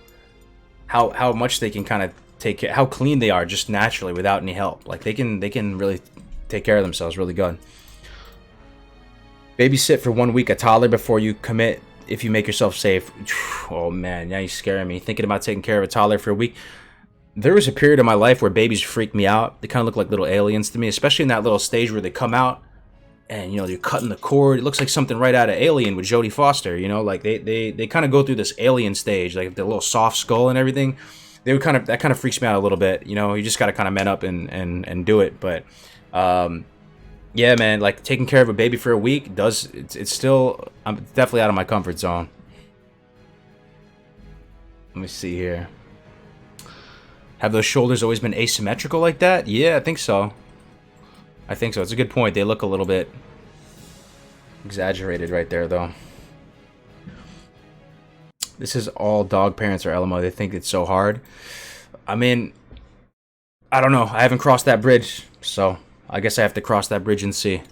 much they can kind of take care, how clean they are just naturally without any help. Like, they can really take care of themselves really good. Babysit for 1 week a toddler before you commit if you make yourself safe. Oh man, now you're scaring me. Thinking about taking care of a toddler for a week. There was a period of my life where babies freaked me out. They kind of look like little aliens to me, especially in that little stage where they come out and, you know, you're cutting the cord. It looks like something right out of Alien with Jodie Foster, you know, like they kind of go through this alien stage, like the little soft skull and everything. That kind of freaks me out a little bit, you know. You just got to kind of man up and do it. But yeah, man, like taking care of a baby for a week it's still, I'm definitely out of my comfort zone. Let me see here. Have those shoulders always been asymmetrical like that? Yeah, I think so. It's a good point. They look a little bit exaggerated right there, though. This is all dog parents or LMO. They think it's so hard. I mean, I don't know. I haven't crossed that bridge, so I guess I have to cross that bridge and see.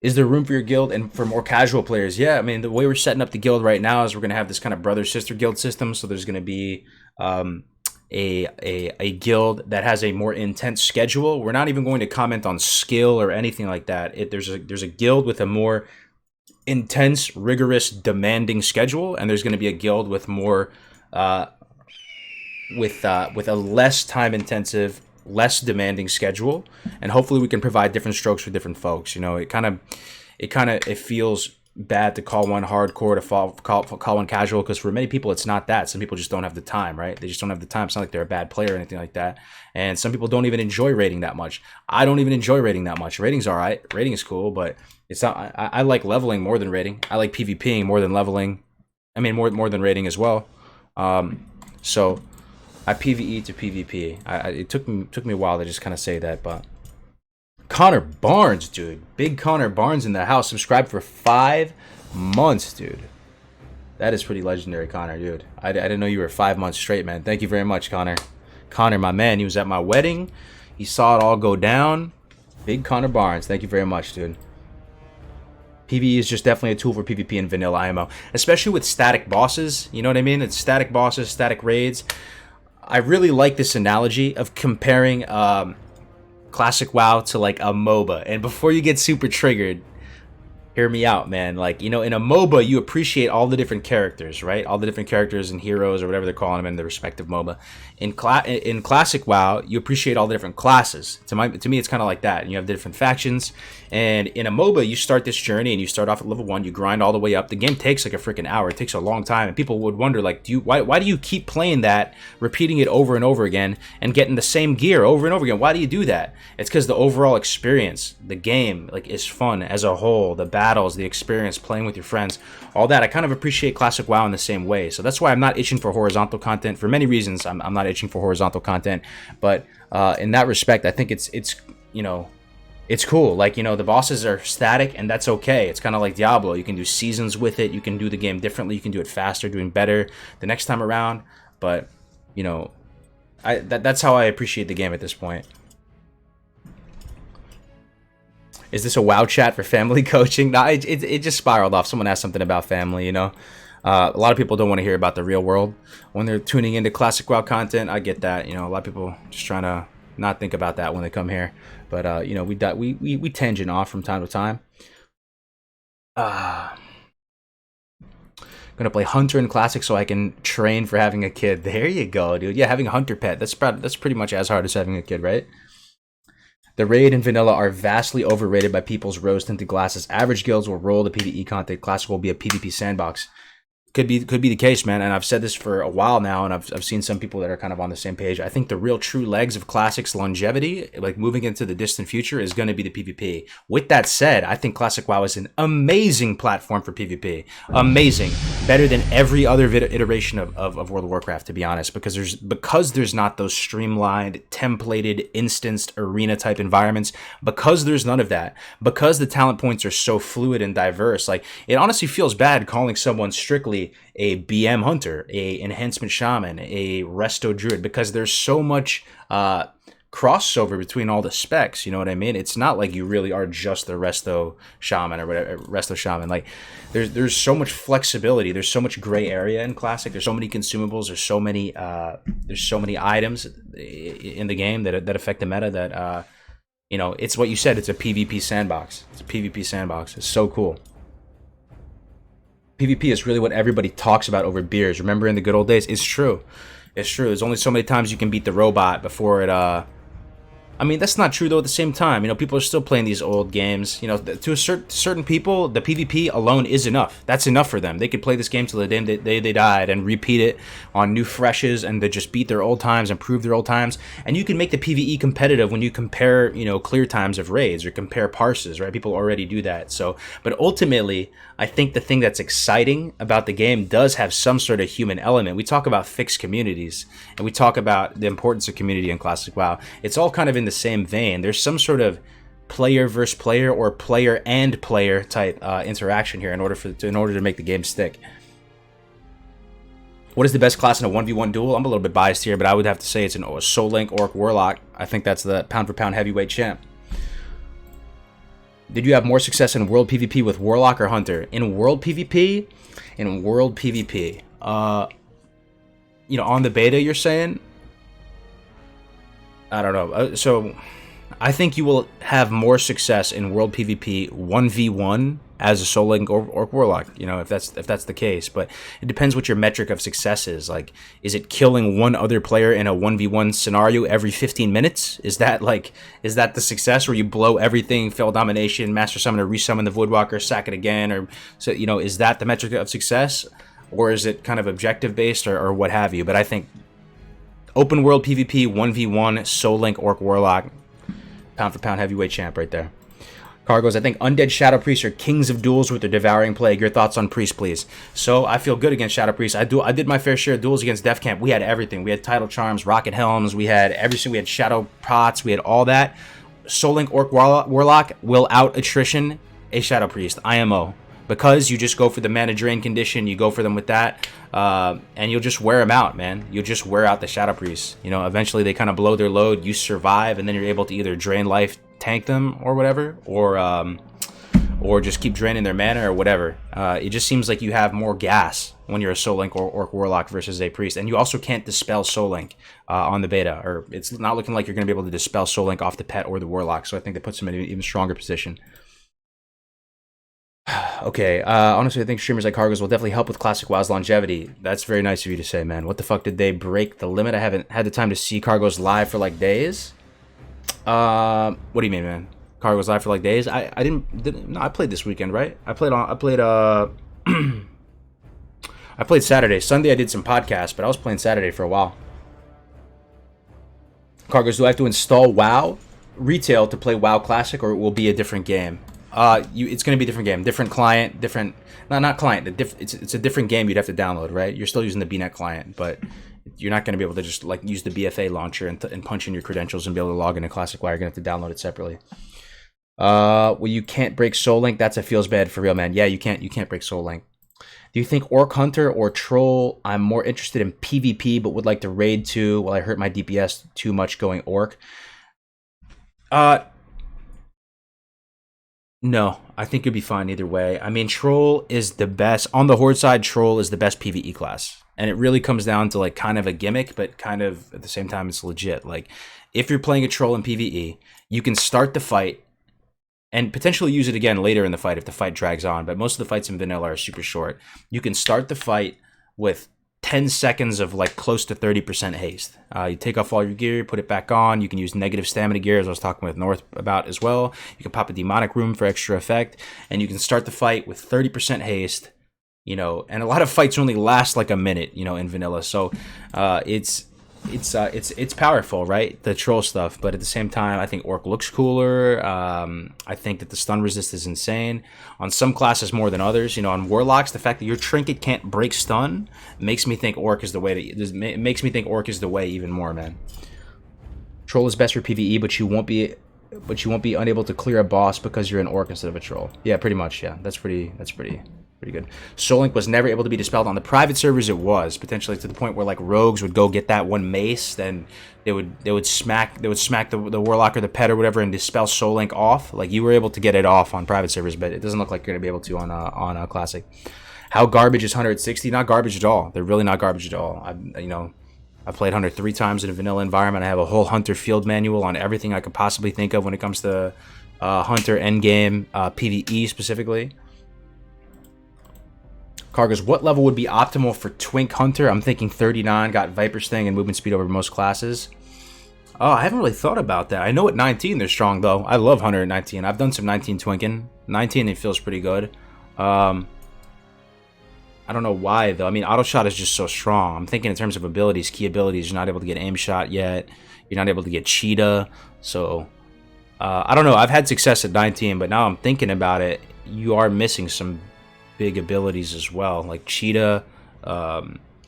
Is there room for your guild and for more casual players? Yeah, I mean, the way we're setting up the guild right now is we're going to have this kind of brother-sister guild system, so there's going to be a guild that has a more intense schedule. We're not even going to comment on skill or anything like that. There's a guild with a more intense, rigorous, demanding schedule, and there's going to be a guild with more with a less time intensive, less demanding schedule, and hopefully we can provide different strokes for different folks. You know, it feels bad to call one hardcore to call one casual, because for many people it's not that. Some people just don't have the time, right? They just don't have the time. It's not like they're a bad player or anything like that. And some people don't even enjoy raiding that much. I don't even enjoy raiding that much. Raiding's all right. Raiding is cool, but it's not. I like leveling more than raiding. I like PvPing more than leveling. I mean, more than raiding as well. So I PvE to PvP. It took me a while to just kind of say that, but Connor Barnes, dude. Big Connor Barnes in the house. Subscribed for 5 months, dude. That is pretty legendary, Connor, dude. I didn't know you were 5 months straight, man. Thank you very much, Connor. Connor, my man. He was at my wedding. He saw it all go down. Big Connor Barnes. Thank you very much, dude. PvE is just definitely a tool for PvP and vanilla IMO. Especially with static bosses. You know what I mean? It's static bosses, static raids. I really like this analogy of comparing Classic WoW to like a MOBA. And before you get super triggered, hear me out, man. Like, you know, in a MOBA, you appreciate all the different characters, right? All the different characters and heroes or whatever they're calling them in the respective MOBA. In Classic WoW, you appreciate all the different classes. To me, it's kind of like that. And you have different factions. And in a MOBA, you start this journey and you start off at level 1. You grind all the way up. The game takes like a freaking hour. It takes a long time. And people would wonder, like, why do you keep playing that, repeating it over and over again, and getting the same gear over and over again? Why do you do that? It's because the overall experience, the game, like, is fun as a whole. The battles, the experience, playing with your friends, all that. I kind of appreciate Classic WoW in the same way. So that's why I'm not itching for horizontal content. For many reasons, I'm not itching for horizontal content. But in that respect, I think it's you know, it's cool. Like, you know, the bosses are static, and that's okay. It's kind of like Diablo. You can do seasons with it. You can do the game differently. You can do it faster, doing better the next time around. But, you know, that's how I appreciate the game at this point. Is this a WoW chat for family coaching? No, it just spiraled off. Someone asked something about family, you know. A lot of people don't want to hear about the real world when they're tuning into Classic WoW content. I get that. You know, a lot of people just trying to not think about that when they come here. But, you know, we tangent off from time to time. Gonna play Hunter in Classic so I can train for having a kid. There you go, dude. Yeah, having a Hunter pet. That's pretty much as hard as having a kid, right? The raid and vanilla are vastly overrated by people's rose-tinted glasses. Average guilds will roll the PvE content. Classic will be a PvP sandbox. Could be the case, man. And I've said this for a while now, and I've seen some people that are kind of on the same page. I think the real true legs of Classic's longevity, like moving into the distant future, is going to be the PvP. With that said, I think Classic WoW is an amazing platform for PvP. Amazing. Better than every other iteration of World of Warcraft, to be honest, because there's not those streamlined, templated, instanced arena type environments, because there's none of that, because the talent points are so fluid and diverse. Like, it honestly feels bad calling someone strictly a BM hunter, a enhancement shaman, a resto druid, because there's so much crossover between all the specs. You know what I mean? It's not like you really are just the resto shaman or whatever. Resto shaman, like there's so much flexibility. There's so much gray area in Classic. There's so many consumables. There's so many items in the game that affect the meta that you know, it's what you said. It's a PvP sandbox. It's a PvP sandbox. It's so cool. PvP is really what everybody talks about over beers. Remember in the good old days? It's true. It's true. There's only so many times you can beat the robot before it, I mean, that's not true, though, at the same time. You know, people are still playing these old games. You know, to a certain people, the PvP alone is enough. That's enough for them. They could play this game till the day they died and repeat it on new freshes, and they just beat their old times, improve their old times. And you can make the PvE competitive when you compare, you know, clear times of raids or compare parses, right? People already do that. So, but ultimately, I think the thing that's exciting about the game does have some sort of human element. We talk about fixed communities, and we talk about the importance of community in Classic WoW. It's all kind of in the same vein. There's some sort of player versus player or player and player type interaction here in order to make the game stick. What is the best class in a 1v1 duel? I'm a little bit biased here, but I would have to say it's a Soul Link, Orc, Warlock. I think that's the pound for pound heavyweight champ. Did you have more success in World PvP with Warlock or Hunter? In World PvP? In World PvP. You know, on the beta, you're saying? I don't know. So, I think you will have more success in World PvP 1v1 as a Soul Link or Orc Warlock, you know, if that's the case. But it depends what your metric of success is. Like, is it killing one other player in a 1v1 scenario every 15 minutes? Is that the success where you blow everything, fail domination, master summon or resummon the Voidwalker, sack it again, or so, you know, is that the metric of success? Or is it kind of objective based or what have you? But I think open world PvP 1v1 Soul Link Orc Warlock, pound for pound heavyweight champ right there. Kargoz, I think Undead Shadow Priests are kings of duels with their Devouring Plague. Your thoughts on Priest, please. So I feel good against Shadow Priests. I did my fair share of duels against Death Camp. We had everything. We had Tidal Charms, Rocket Helms. We had everything. We had Shadow Pots. We had all that. Soul Link Orc Warlock will out attrition a Shadow Priest. IMO. Because you just go for the mana drain condition. You go for them with that. And you'll just wear them out, man. You'll just wear out the Shadow Priests. You know, eventually they kind of blow their load. You survive. And then you're able to either drain life, tank them or whatever, or just keep draining their mana or whatever. It just seems like you have more gas when you're a Soul Link or Orc Warlock versus a Priest, and you also can't dispel Soul Link on the beta, or it's not looking like you're going to be able to dispel Soul Link off the Pet or the Warlock. So I think that puts them in an even stronger position. Okay, honestly, I think streamers like Kargoz will definitely help with Classic WoW's longevity. That's very nice of you to say, man. What the fuck did they break the limit? I haven't had the time to see Kargoz live for like days. What do you mean, man? Kargoz live for like days? I didn't. No, I played this weekend, right? I played I played Saturday. Sunday I did some podcasts, but I was playing Saturday for a while. Kargoz, do I have to install WoW Retail to play WoW Classic, or it will be a different game? It's going to be a different game, different client, different. Not client. It's a different game. You'd have to download, right? You're still using the BNet client, but you're not going to be able to just like use the BFA launcher and punch in your credentials and be able to log into Classic WoW. You're going to have to download it separately. Well, you can't break Soul Link. That's a feels bad for real, man. Yeah, you can't break Soul Link. Do you think Orc Hunter or Troll? I'm more interested in PvP, but would like to raid too. Well, I hurt my DPS too much going Orc. No, I think you'll be fine either way. I mean, Troll is the best. On the Horde side, Troll is the best PvE class. And it really comes down to like kind of a gimmick, but kind of at the same time, it's legit. Like, if you're playing a Troll in PvE, you can start the fight and potentially use it again later in the fight if the fight drags on. But most of the fights in vanilla are super short. You can start the fight with 10 seconds of like close to 30% haste. You take off all your gear, put it back on. You can use negative stamina gear, as I was talking with North about as well. You can pop a demonic room for extra effect, and you can start the fight with 30% haste. You know, and a lot of fights only last like a minute, you know, in vanilla. So it's powerful, right? The Troll stuff, but at the same time, I think Orc looks cooler. I think that the stun resist is insane on some classes more than others. You know, on Warlocks, the fact that your trinket can't break stun makes me think Orc is the way. It makes me think Orc is the way even more, man. Troll is best for PvE, but you won't be unable to clear a boss because you're an Orc instead of a Troll. Yeah, pretty much. Yeah, that's pretty good. Soul Link was never able to be dispelled on the private servers. It was potentially to the point where like rogues would go get that one mace, then they would smack the Warlock or the Pet or whatever and dispel Soul Link off. Like, you were able to get it off on private servers, but it doesn't look like you're gonna be able to on a Classic. How garbage is Hunter at 60? Not garbage at all. They're really not garbage at all. I played Hunter 3 times in a vanilla environment. I have a whole Hunter field manual on everything I could possibly think of when it comes to Hunter endgame PvE specifically. Kargoz, what level would be optimal for Twink Hunter? I'm thinking 39, got Viper Sting and movement speed over most classes. Oh, I haven't really thought about that. I know at 19 they're strong, though. I love Hunter at 19. I've done some 19 twinking. 19, it feels pretty good. I don't know why, though. I mean, auto shot is just so strong. I'm thinking in terms of abilities, key abilities. You're not able to get aim shot yet. You're not able to get cheetah. So, I don't know. I've had success at 19, but now I'm thinking about it. You are missing some big abilities as well, like cheetah,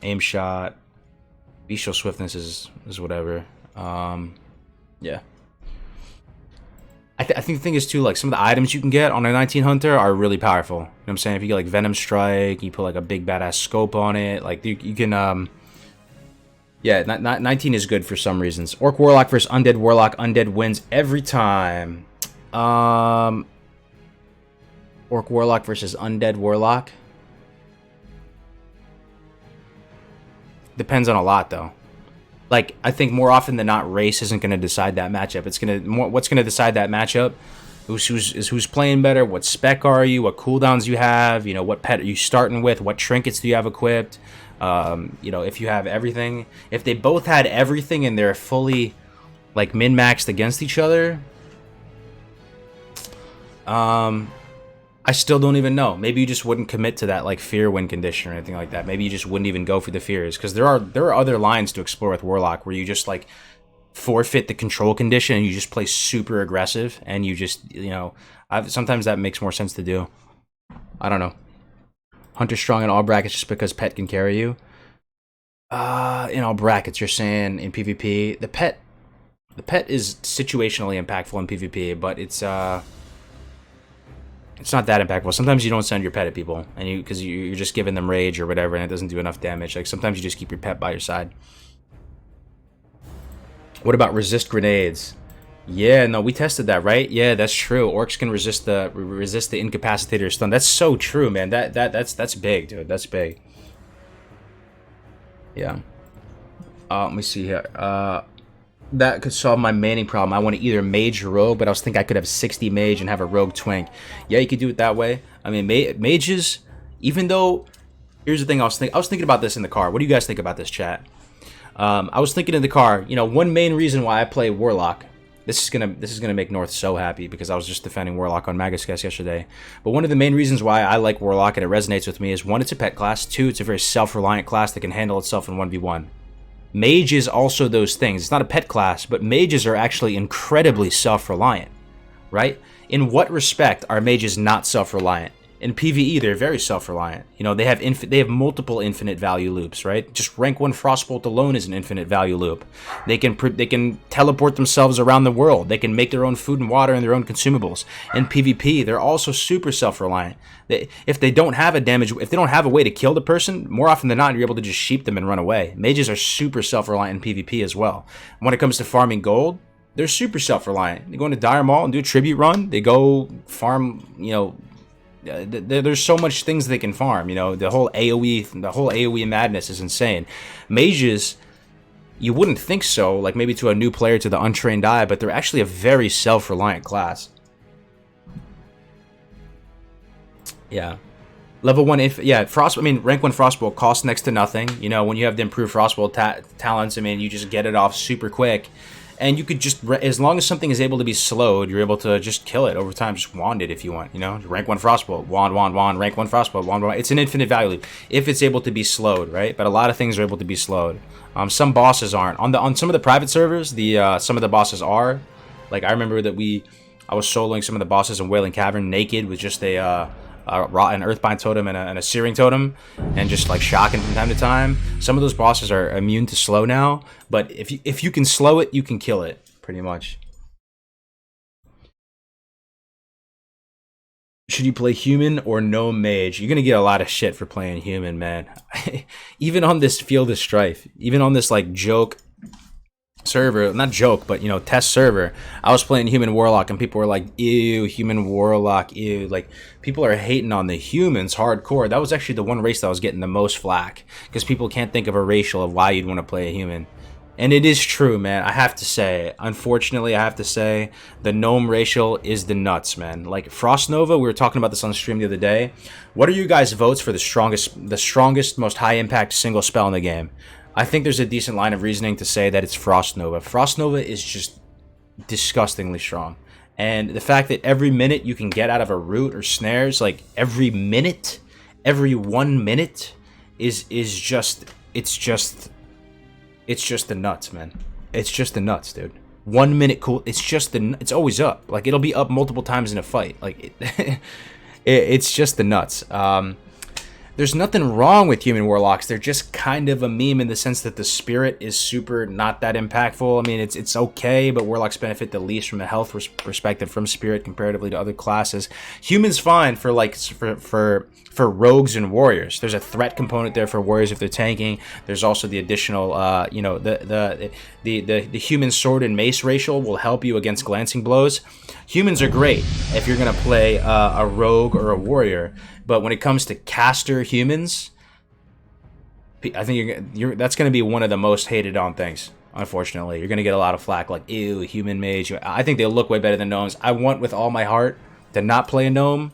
aim shot, bestial swiftness is whatever. Yeah, I think the thing is too, like, some of the items you can get on a 19 Hunter are really powerful. You know what I'm saying? If you get like Venom Strike, you put like a big badass scope on it, like you can yeah, 19 is good for some reasons. Orc Warlock versus Undead Warlock. Undead wins every time. Orc Warlock versus Undead Warlock. Depends on a lot, though. Like, I think more often than not, race isn't going to decide that matchup. What's going to decide that matchup who's playing better, what spec are you, what cooldowns you have, you know, what pet are you starting with, what trinkets do you have equipped, you know, if you have everything. If they both had everything and they're fully like min-maxed against each other, I still don't even know. Maybe you just wouldn't commit to that like fear win condition or anything like that. Maybe you just wouldn't even go for the fears, because there are other lines to explore with Warlock where you just like forfeit the control condition and you just play super aggressive, and you just, you know, sometimes that makes more sense to do. I don't know. Hunter strong in all brackets just because pet can carry you. In all brackets, you're saying in PvP, the pet is situationally impactful in PvP, but it's not that impactful. Sometimes you don't send your pet at people, and because you're just giving them rage or whatever, and it doesn't do enough damage. Like sometimes you just keep your pet by your side. What about resist grenades? Yeah, no, we tested that, right? Yeah, that's true. Orcs can resist the incapacitator stun. That's so true, man. That's big, dude. That's big. Yeah. Let me see here. That could solve my manning problem. I want to either mage or rogue, but I was thinking I could have 60 mage and have a rogue twink. Yeah, you could do it that way. I mean, mages, even though, here's the thing, I was thinking about this in the car. What do you guys think about this, chat? I was thinking in the car, you know, one main reason why I play Warlock, this is gonna make North so happy because I was just defending Warlock on Magascast yesterday. But one of the main reasons why I like Warlock and it resonates with me is, one, it's a pet class. Two, it's a very self-reliant class that can handle itself in 1v1. Mage is also those things. It's not a pet class, but mages are actually incredibly self-reliant, right? In what respect are mages not self-reliant? In PvE, they're very self-reliant. You know, they have multiple infinite value loops, right? Just rank 1 Frostbolt alone is an infinite value loop. They can teleport themselves around the world. They can make their own food and water and their own consumables. In PvP, they're also super self-reliant. If they don't have a way to kill the person, more often than not, you're able to just sheep them and run away. Mages are super self-reliant in PvP as well. When it comes to farming gold, they're super self-reliant. They go into Dire Maul and do a tribute run. They go farm, you know, there's so much things they can farm, you know. The whole AoE madness is insane. Mages, you wouldn't think so, like maybe to a new player, to the untrained eye, but they're actually a very self-reliant class. Yeah. Level 1, rank 1 Frostbolt costs next to nothing. You know, when you have the improved Frostbolt talents, I mean, you just get it off super quick. And you could just, as long as something is able to be slowed, you're able to just kill it over time. Just wand it if you want, you know? Rank 1 Frostbolt, wand, rank 1 Frostbolt, wand. It's an infinite value loop if it's able to be slowed, right? But a lot of things are able to be slowed. Some bosses aren't. On some of the private servers, some of the bosses are. Like, I remember that I was soloing some of the bosses in Wailing Cavern naked with just an Earthbind totem and a Searing totem, and just like shocking from time to time. Some of those bosses are immune to slow now, but if you can slow it, you can kill it, pretty much. Should you play human or no mage? You're gonna get a lot of shit for playing human, man. Even on this Field of Strife, even on this like joke server, not joke, but you know, test server, I was playing human warlock and people were like, ew, human warlock, ew. Like, people are hating on the humans hardcore. That was actually the one race that was getting the most flack, because people can't think of a racial of why you'd want to play a human. And it is true, man. I have to say, unfortunately, the gnome racial is the nuts, man. Like Frost Nova, we were talking about this on stream the other day. What are you guys' votes for the strongest, most high impact single spell in the game? I think there's a decent line of reasoning to say that it's Frost Nova. Frost Nova is just disgustingly strong. And the fact that every minute you can get out of a root or snares, like every 1 minute, is just the nuts, man. It's just the nuts, dude. 1 minute cool. It's always up. Like, it'll be up multiple times in a fight. Like, it's just the nuts. There's nothing wrong with human warlocks. They're just kind of a meme in the sense that the spirit is super not that impactful. I mean, it's okay, but warlocks benefit the least from a health perspective from spirit comparatively to other classes. Humans fine for like for rogues and warriors. There's a threat component there for warriors if they're tanking. There's also the additional, the human sword and mace racial will help you against glancing blows. Humans are great if you're gonna play a rogue or a warrior. But when it comes to caster humans, I think that's going to be one of the most hated on things. Unfortunately, you're gonna get a lot of flack like, ew, human mage. I think they look way better than gnomes. I want with all my heart to not play a gnome.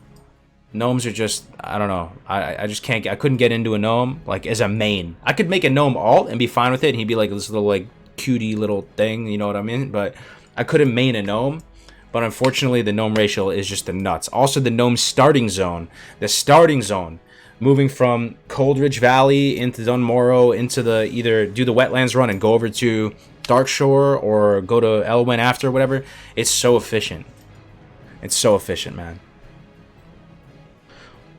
Gnomes are just, I don't know. I just can't, I couldn't get into a gnome, like, as a main. I could make a gnome alt and be fine with it, and he'd be like this little, like, cutie little thing, you know what I mean? But I couldn't main a gnome. But unfortunately, the gnome racial is just the nuts. Also, the gnome starting zone. The starting zone. Moving from Coldridge Valley into Dunmorrow into the, either do the wetlands run and go over to Darkshore or go to Elwyn after, whatever. It's so efficient. It's so efficient, man.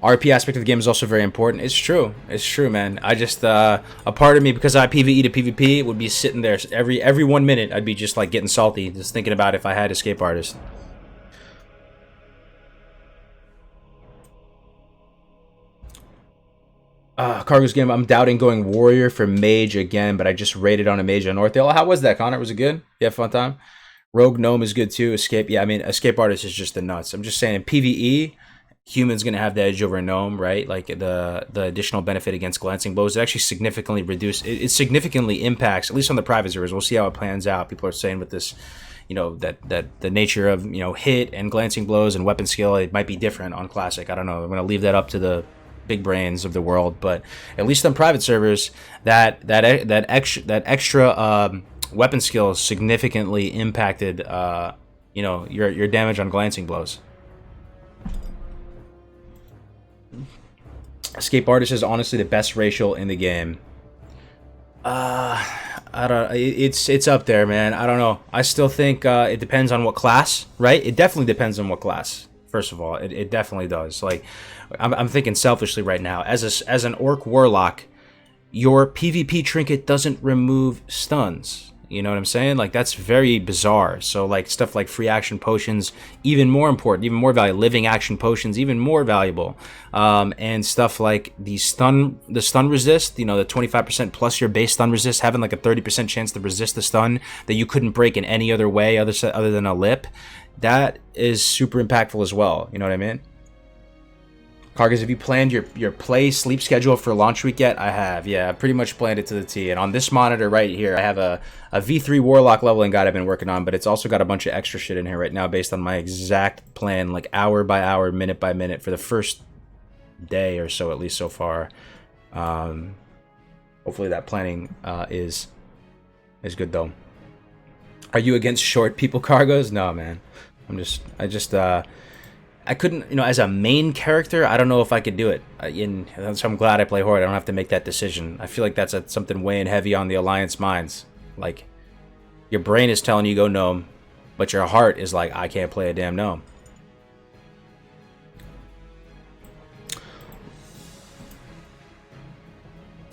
RP aspect of the game is also very important. It's true. It's true, man. I just, a part of me, because I PvE to PvP, would be sitting there every 1 minute. I'd be just like getting salty, just thinking about if I had escape artist. Kargoz game, I'm doubting going warrior for mage again, but I just rated on a mage on Northdale. How was that, Connor? Was it good? You have a fun time? Rogue gnome is good too. Escape, yeah, I mean, escape artist is just the nuts. I'm just saying, in PvE, human's gonna have the edge over a gnome, right? Like the additional benefit against glancing blows, it actually significantly it significantly impacts, at least on the private servers. We'll see how it plans out. People are saying with this, you know, that the nature of, you know, hit and glancing blows and weapon skill, it might be different on classic. I don't know. I'm gonna leave that up to the big brains of the world, but at least on private servers, that extra weapon skill significantly impacted, you know, your damage on glancing blows. Escape artist is honestly the best racial in the game. I don't. It's up there, man. I don't know. I still think it depends on what class, right? It definitely depends on what class. First of all, it definitely does. Like, I'm thinking selfishly right now. As an orc warlock, your PvP trinket doesn't remove stuns. You know what I'm saying? Like, that's very bizarre. So, like, stuff like free action potions, even more important, even more valuable. Living action potions, even more valuable. And stuff like the stun resist, you know, the 25% plus your base stun resist, having like a 30% chance to resist the stun that you couldn't break in any other way other than a lip. That is super impactful as well. You know what I mean? Kargoz, have you planned your play sleep schedule for launch week yet? I have, yeah. I pretty much planned it to the T. And on this monitor right here, I have a V3 Warlock leveling guide I've been working on, but it's also got a bunch of extra shit in here right now based on my exact plan, like hour by hour, minute by minute, for the first day or so, at least so far. Hopefully that planning is good, though. Are you against short people, Kargoz? No, man. I couldn't, you know, as a main character, I don't know if I could do it. So I'm glad I play Horde. I don't have to make that decision. I feel like that's something weighing heavy on the Alliance minds. Like, your brain is telling you go gnome, but your heart is like, I can't play a damn gnome.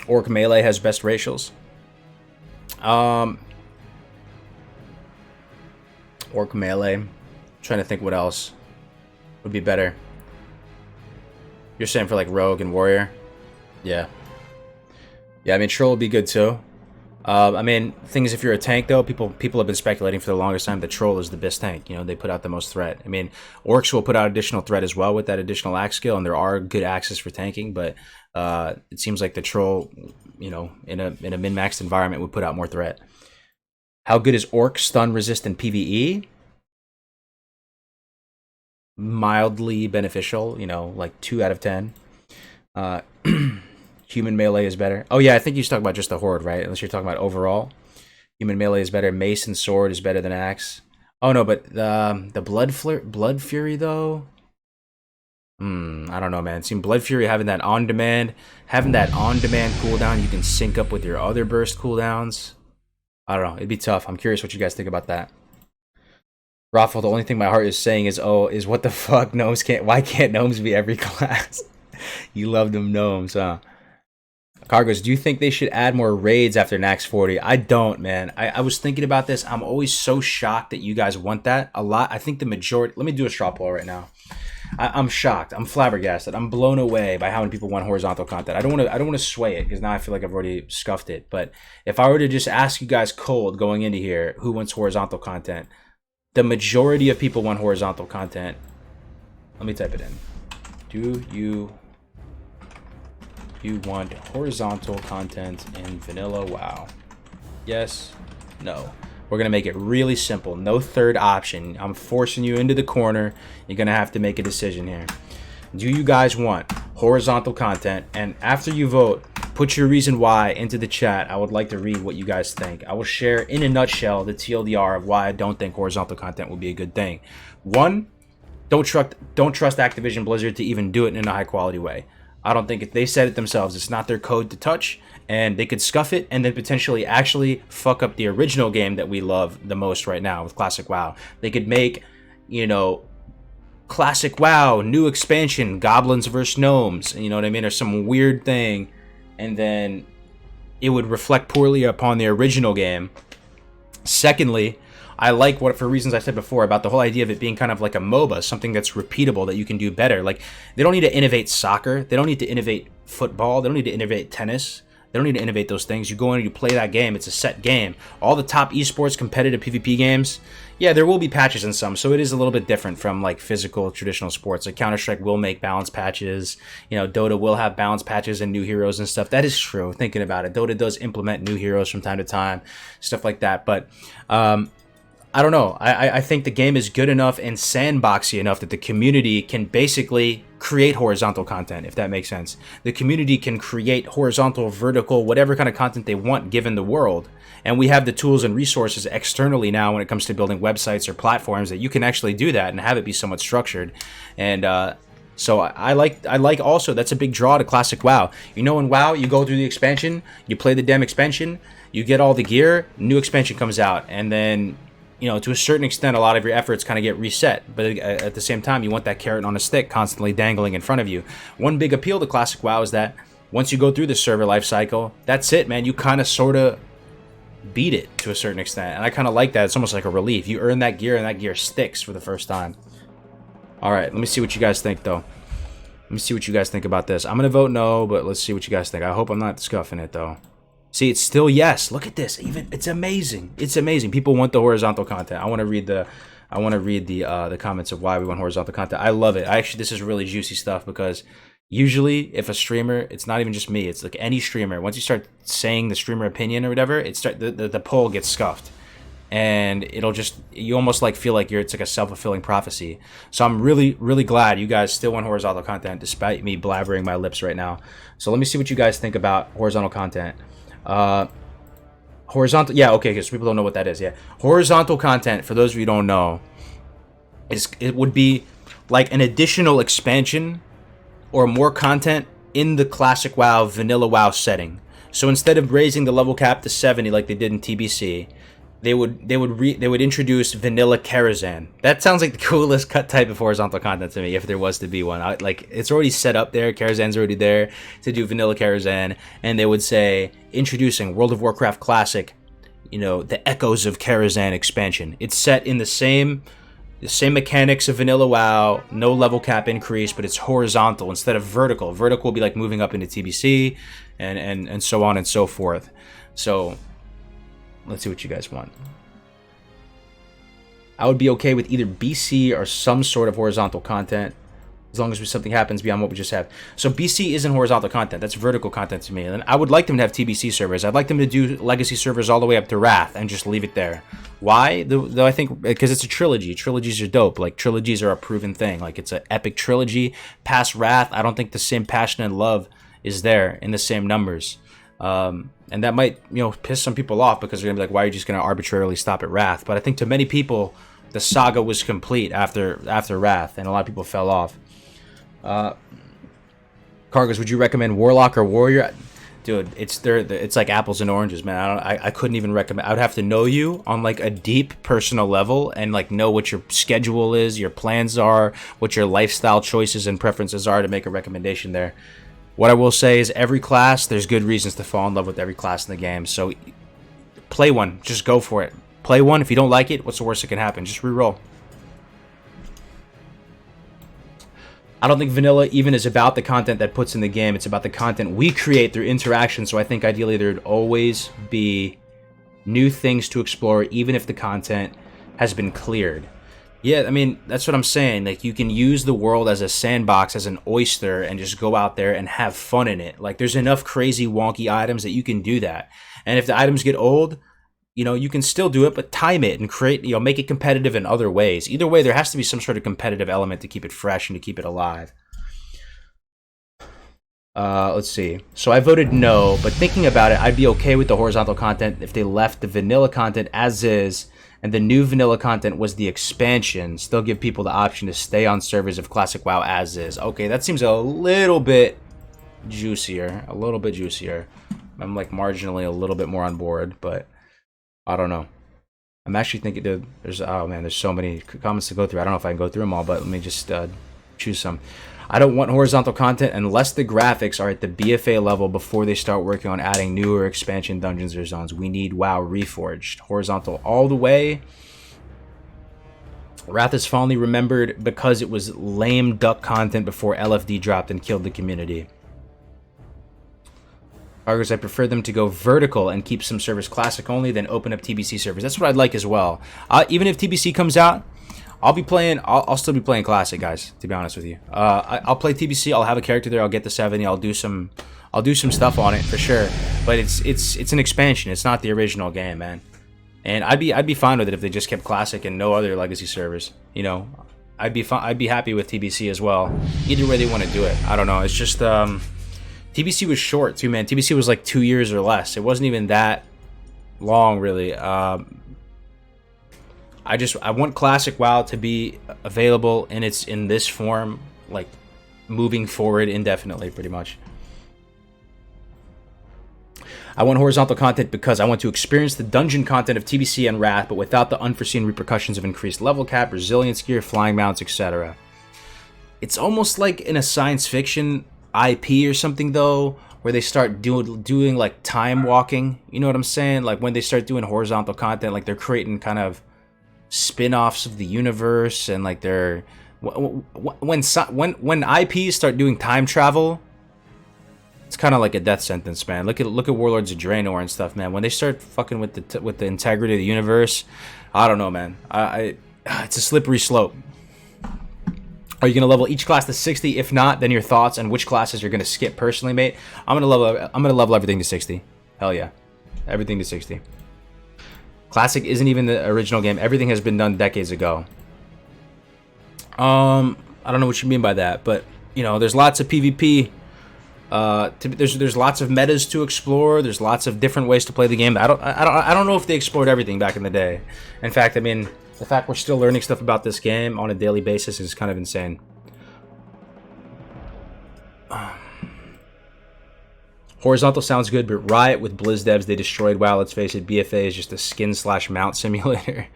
Orc melee has best racials. Orc melee. I'm trying to think what else would be better. You're saying for like rogue and warrior? Yeah. Yeah, I mean troll would be good too. I mean, thing is, if you're a tank though, people have been speculating for the longest time that troll is the best tank. You know, they put out the most threat. I mean, orcs will put out additional threat as well with that additional axe skill, and there are good axes for tanking, but it seems like the troll, you know, in a min-maxed environment would put out more threat. How good is orc stun resist in PvE? Mildly beneficial, you know, like 2 out of 10. Human melee is better. Oh yeah, I think you talking about just the horde, right? Unless you're talking about overall. Human melee is better. Mace and sword is better than axe. Oh no, but the blood fury though. I don't know, man. Seeing blood fury having that on demand cooldown, you can sync up with your other burst cooldowns. I don't know. It'd be tough. I'm curious what you guys think about that. Raffle, the only thing my heart is saying is what the fuck? Gnomes can't. Why can't gnomes be every class? You love them gnomes, huh? Kargoz, do you think they should add more raids after Nax 40? I don't, man. I was thinking about this. I'm always so shocked that you guys want that a lot. I think the majority. Let me do a straw poll right now. I'm shocked. I'm flabbergasted. I'm blown away by how many people want horizontal content. I don't want to sway it because now I feel like I've already scuffed it. But if I were to just ask you guys cold going into here, who wants horizontal content? The majority of people want horizontal content. Let me type it in. Do you want horizontal content in vanilla WoW? Yes, No. We're going to make it really simple. No third option. I'm forcing you into the corner. You're going to have to make a decision here. Do you guys want horizontal content? And after you vote, put your reason why into the chat. I would like to read what you guys think. I will share in a nutshell the TLDR of why I don't think horizontal content will be a good thing. One, don't trust Activision Blizzard to even do it in a high quality way. I don't think they said it themselves. It's not their code to touch, and they could scuff it and then potentially actually fuck up the original game that we love the most right now with Classic WoW. They could make, you know, Classic WoW, new expansion, Goblins vs. Gnomes, you know what I mean, or some weird thing, and then it would reflect poorly upon the original game. Secondly, I like what, for reasons I said before, about the whole idea of it being kind of like a MOBA, something that's repeatable, that you can do better. Like, they don't need to innovate soccer, they don't need to innovate football, they don't need to innovate tennis, they don't need to innovate those things. You go in and you play that game, it's a set game. All the top esports competitive PvP games, yeah, there will be patches in some, so it is a little bit different from like physical traditional sports. Like Counter-Strike will make balance patches, you know, Dota will have balance patches and new heroes and stuff. That is true, thinking about it. Dota does implement new heroes from time to time, stuff like that, but I don't know. I think the game is good enough and sandboxy enough that the community can basically create horizontal content, if that makes sense. The community can create horizontal, vertical, whatever kind of content they want given the world. And we have the tools and resources externally now when it comes to building websites or platforms that you can actually do that and have it be somewhat structured. And so I like also, that's a big draw to Classic WoW. You know, in WoW, you go through the expansion, you play the damn expansion, you get all the gear, new expansion comes out, and then, you know, to a certain extent, a lot of your efforts kind of get reset. But at the same time, you want that carrot on a stick constantly dangling in front of you. One big appeal to Classic WoW is that once you go through the server life cycle, that's it, man. You kind of sort of beat it to a certain extent. And I kind of like that. It's almost like a relief. You earn that gear, and that gear sticks for the first time. All right, let me see what you guys think, though. Let me see what you guys think about this. I'm going to vote no, but let's see what you guys think. I hope I'm not scuffing it, though. See, it's still yes. Look at this. Even it's amazing. It's amazing. People want the horizontal content. I want to read the comments of why we want horizontal content. I love it. This is really juicy stuff, because usually if a streamer, it's not even just me, it's like any streamer, once you start saying the streamer opinion or whatever, the poll gets scuffed. And you almost like feel like it's like a self-fulfilling prophecy. So I'm really, really glad you guys still want horizontal content despite me blabbering my lips right now. So let me see what you guys think about horizontal content. Horizontal, yeah, okay, because people don't know what that is. Yeah, horizontal content, for those of you who don't know, it would be like an additional expansion or more content in the Classic WoW vanilla WoW setting. So instead of raising the level cap to 70 like they did in TBC, they would introduce vanilla Karazhan. That sounds like the coolest cut type of horizontal content to me, if there was to be one. It's already set up there. Karazhan's already there to do vanilla Karazhan, and they would say introducing World of Warcraft Classic, you know, the Echoes of Karazhan expansion. It's set in the same mechanics of vanilla WoW, no level cap increase, but it's horizontal instead of vertical. Vertical will be like moving up into TBC, and so on and so forth. So let's see what you guys want. I would be okay with either BC or some sort of horizontal content, as long as something happens beyond what we just have. So BC isn't horizontal content. That's vertical content to me. And I would like them to have TBC servers. I'd like them to do legacy servers all the way up to Wrath and just leave it there. Why? Though I think because it's a trilogy. Trilogies are dope. Like, trilogies are a proven thing. Like, it's an epic trilogy. Past Wrath, I don't think the same passion and love is there in the same numbers. And that might, you know, piss some people off, because they're gonna be like, why are you just gonna arbitrarily stop at Wrath? But I think to many people, the saga was complete after Wrath, and a lot of people fell off. Kargoz, would you recommend Warlock or Warrior? Dude, it's like apples and oranges, man. I couldn't even recommend. I would have to know you on like a deep personal level, and like know what your schedule is, your plans are, what your lifestyle choices and preferences are to make a recommendation there. What I will say is, every class, there's good reasons to fall in love with every class in the game. So play one. Just go for it. Play one. If you don't like it, what's the worst that can happen? Just reroll. I don't think vanilla even is about the content that puts in the game. It's about the content we create through interaction. So I think ideally there would always be new things to explore, even if the content has been cleared. Yeah, I mean, that's what I'm saying. Like, you can use the world as a sandbox, as an oyster, and just go out there and have fun in it. Like, there's enough crazy wonky items that you can do that. And if the items get old, you know, you can still do it, but time it and create, you know, make it competitive in other ways. Either way, there has to be some sort of competitive element to keep it fresh and to keep it alive. Let's see. So I voted no, but thinking about it, I'd be okay with the horizontal content if they left the vanilla content as is, and the new vanilla content was the expansion. Still give people the option to stay on servers of Classic WoW as is. Okay, that seems a little bit juicier. A little bit juicier. I'm like marginally a little bit more on board, but I don't know. I'm actually thinking there's oh man, there's so many comments to go through. I don't know if I can go through them all, but let me just choose some. I don't want horizontal content unless the graphics are at the BFA level before they start working on adding newer expansion dungeons or zones. We need WoW Reforged. Horizontal all the way. Wrath is fondly remembered because it was lame duck content before LFD dropped and killed the community. Kargoz, I prefer them to go vertical and keep some servers classic only, then open up TBC servers. That's what I'd like as well. Even if TBC comes out, I'll be playing. I'll still be playing classic, guys. To be honest with you, I'll play TBC. I'll have a character there. I'll get the 70. I'll do some stuff on it for sure. But it's an expansion. It's not the original game, man. And I'd be fine with it if they just kept classic and no other legacy servers. You know, I'd be happy with TBC as well. Either way they want to do it. I don't know. It's just TBC was short too, man. TBC was like 2 years or less. It wasn't even that long, really. I want Classic WoW to be available and it's in this form, like moving forward indefinitely, pretty much. I want horizontal content because I want to experience the dungeon content of TBC and Wrath, but without the unforeseen repercussions of increased level cap, resilience gear, flying mounts, etc. It's almost like in a science fiction IP or something, though, where they start doing like time walking. You know what I'm saying? Like when they start doing horizontal content, like they're creating kind of spin-offs of the universe, and like they're when IPs start doing time travel, it's kind of like a death sentence, man. Look at Warlords of Draenor and stuff, man. When they start fucking with the integrity of the universe, I don't know, man. It's a slippery slope. Are you gonna level each class to 60? If not, then your thoughts on which classes you're gonna skip personally, mate. I'm gonna level everything to 60. Hell yeah, everything to 60. Classic isn't even the original game. Everything has been done decades ago. I don't know what you mean by that, but you know, there's lots of PvP. There's lots of metas to explore. There's lots of different ways to play the game. I don't know if they explored everything back in the day. In fact, I mean, the fact we're still learning stuff about this game on a daily basis is kind of insane. Horizontal sounds good, but Riot with Blizz devs, they destroyed WoW. Let's face it, BFA is just a skin/mount simulator.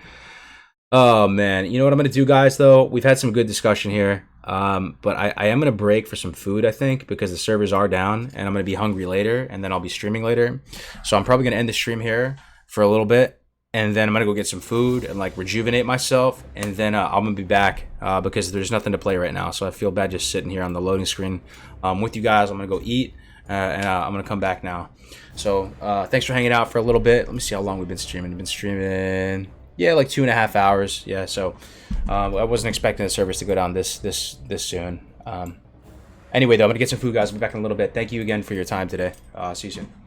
Oh man, you know what I'm gonna do, guys? Though we've had some good discussion here, but I am gonna break for some food, I think, because the servers are down, and I'm gonna be hungry later, and then I'll be streaming later. So I'm probably gonna end the stream here for a little bit, and then I'm gonna go get some food and like rejuvenate myself, and then I'm gonna be back because there's nothing to play right now. So I feel bad just sitting here on the loading screen with you guys. I'm gonna go eat. And I'm gonna come back now. So thanks for hanging out for a little bit. Let me see how long we've been streaming. We've been streaming, yeah, like 2.5 hours. Yeah, so I wasn't expecting the service to go down this soon. Anyway, though, I'm gonna get some food, guys. I'll be back in a little bit. Thank you again for your time today. See you soon.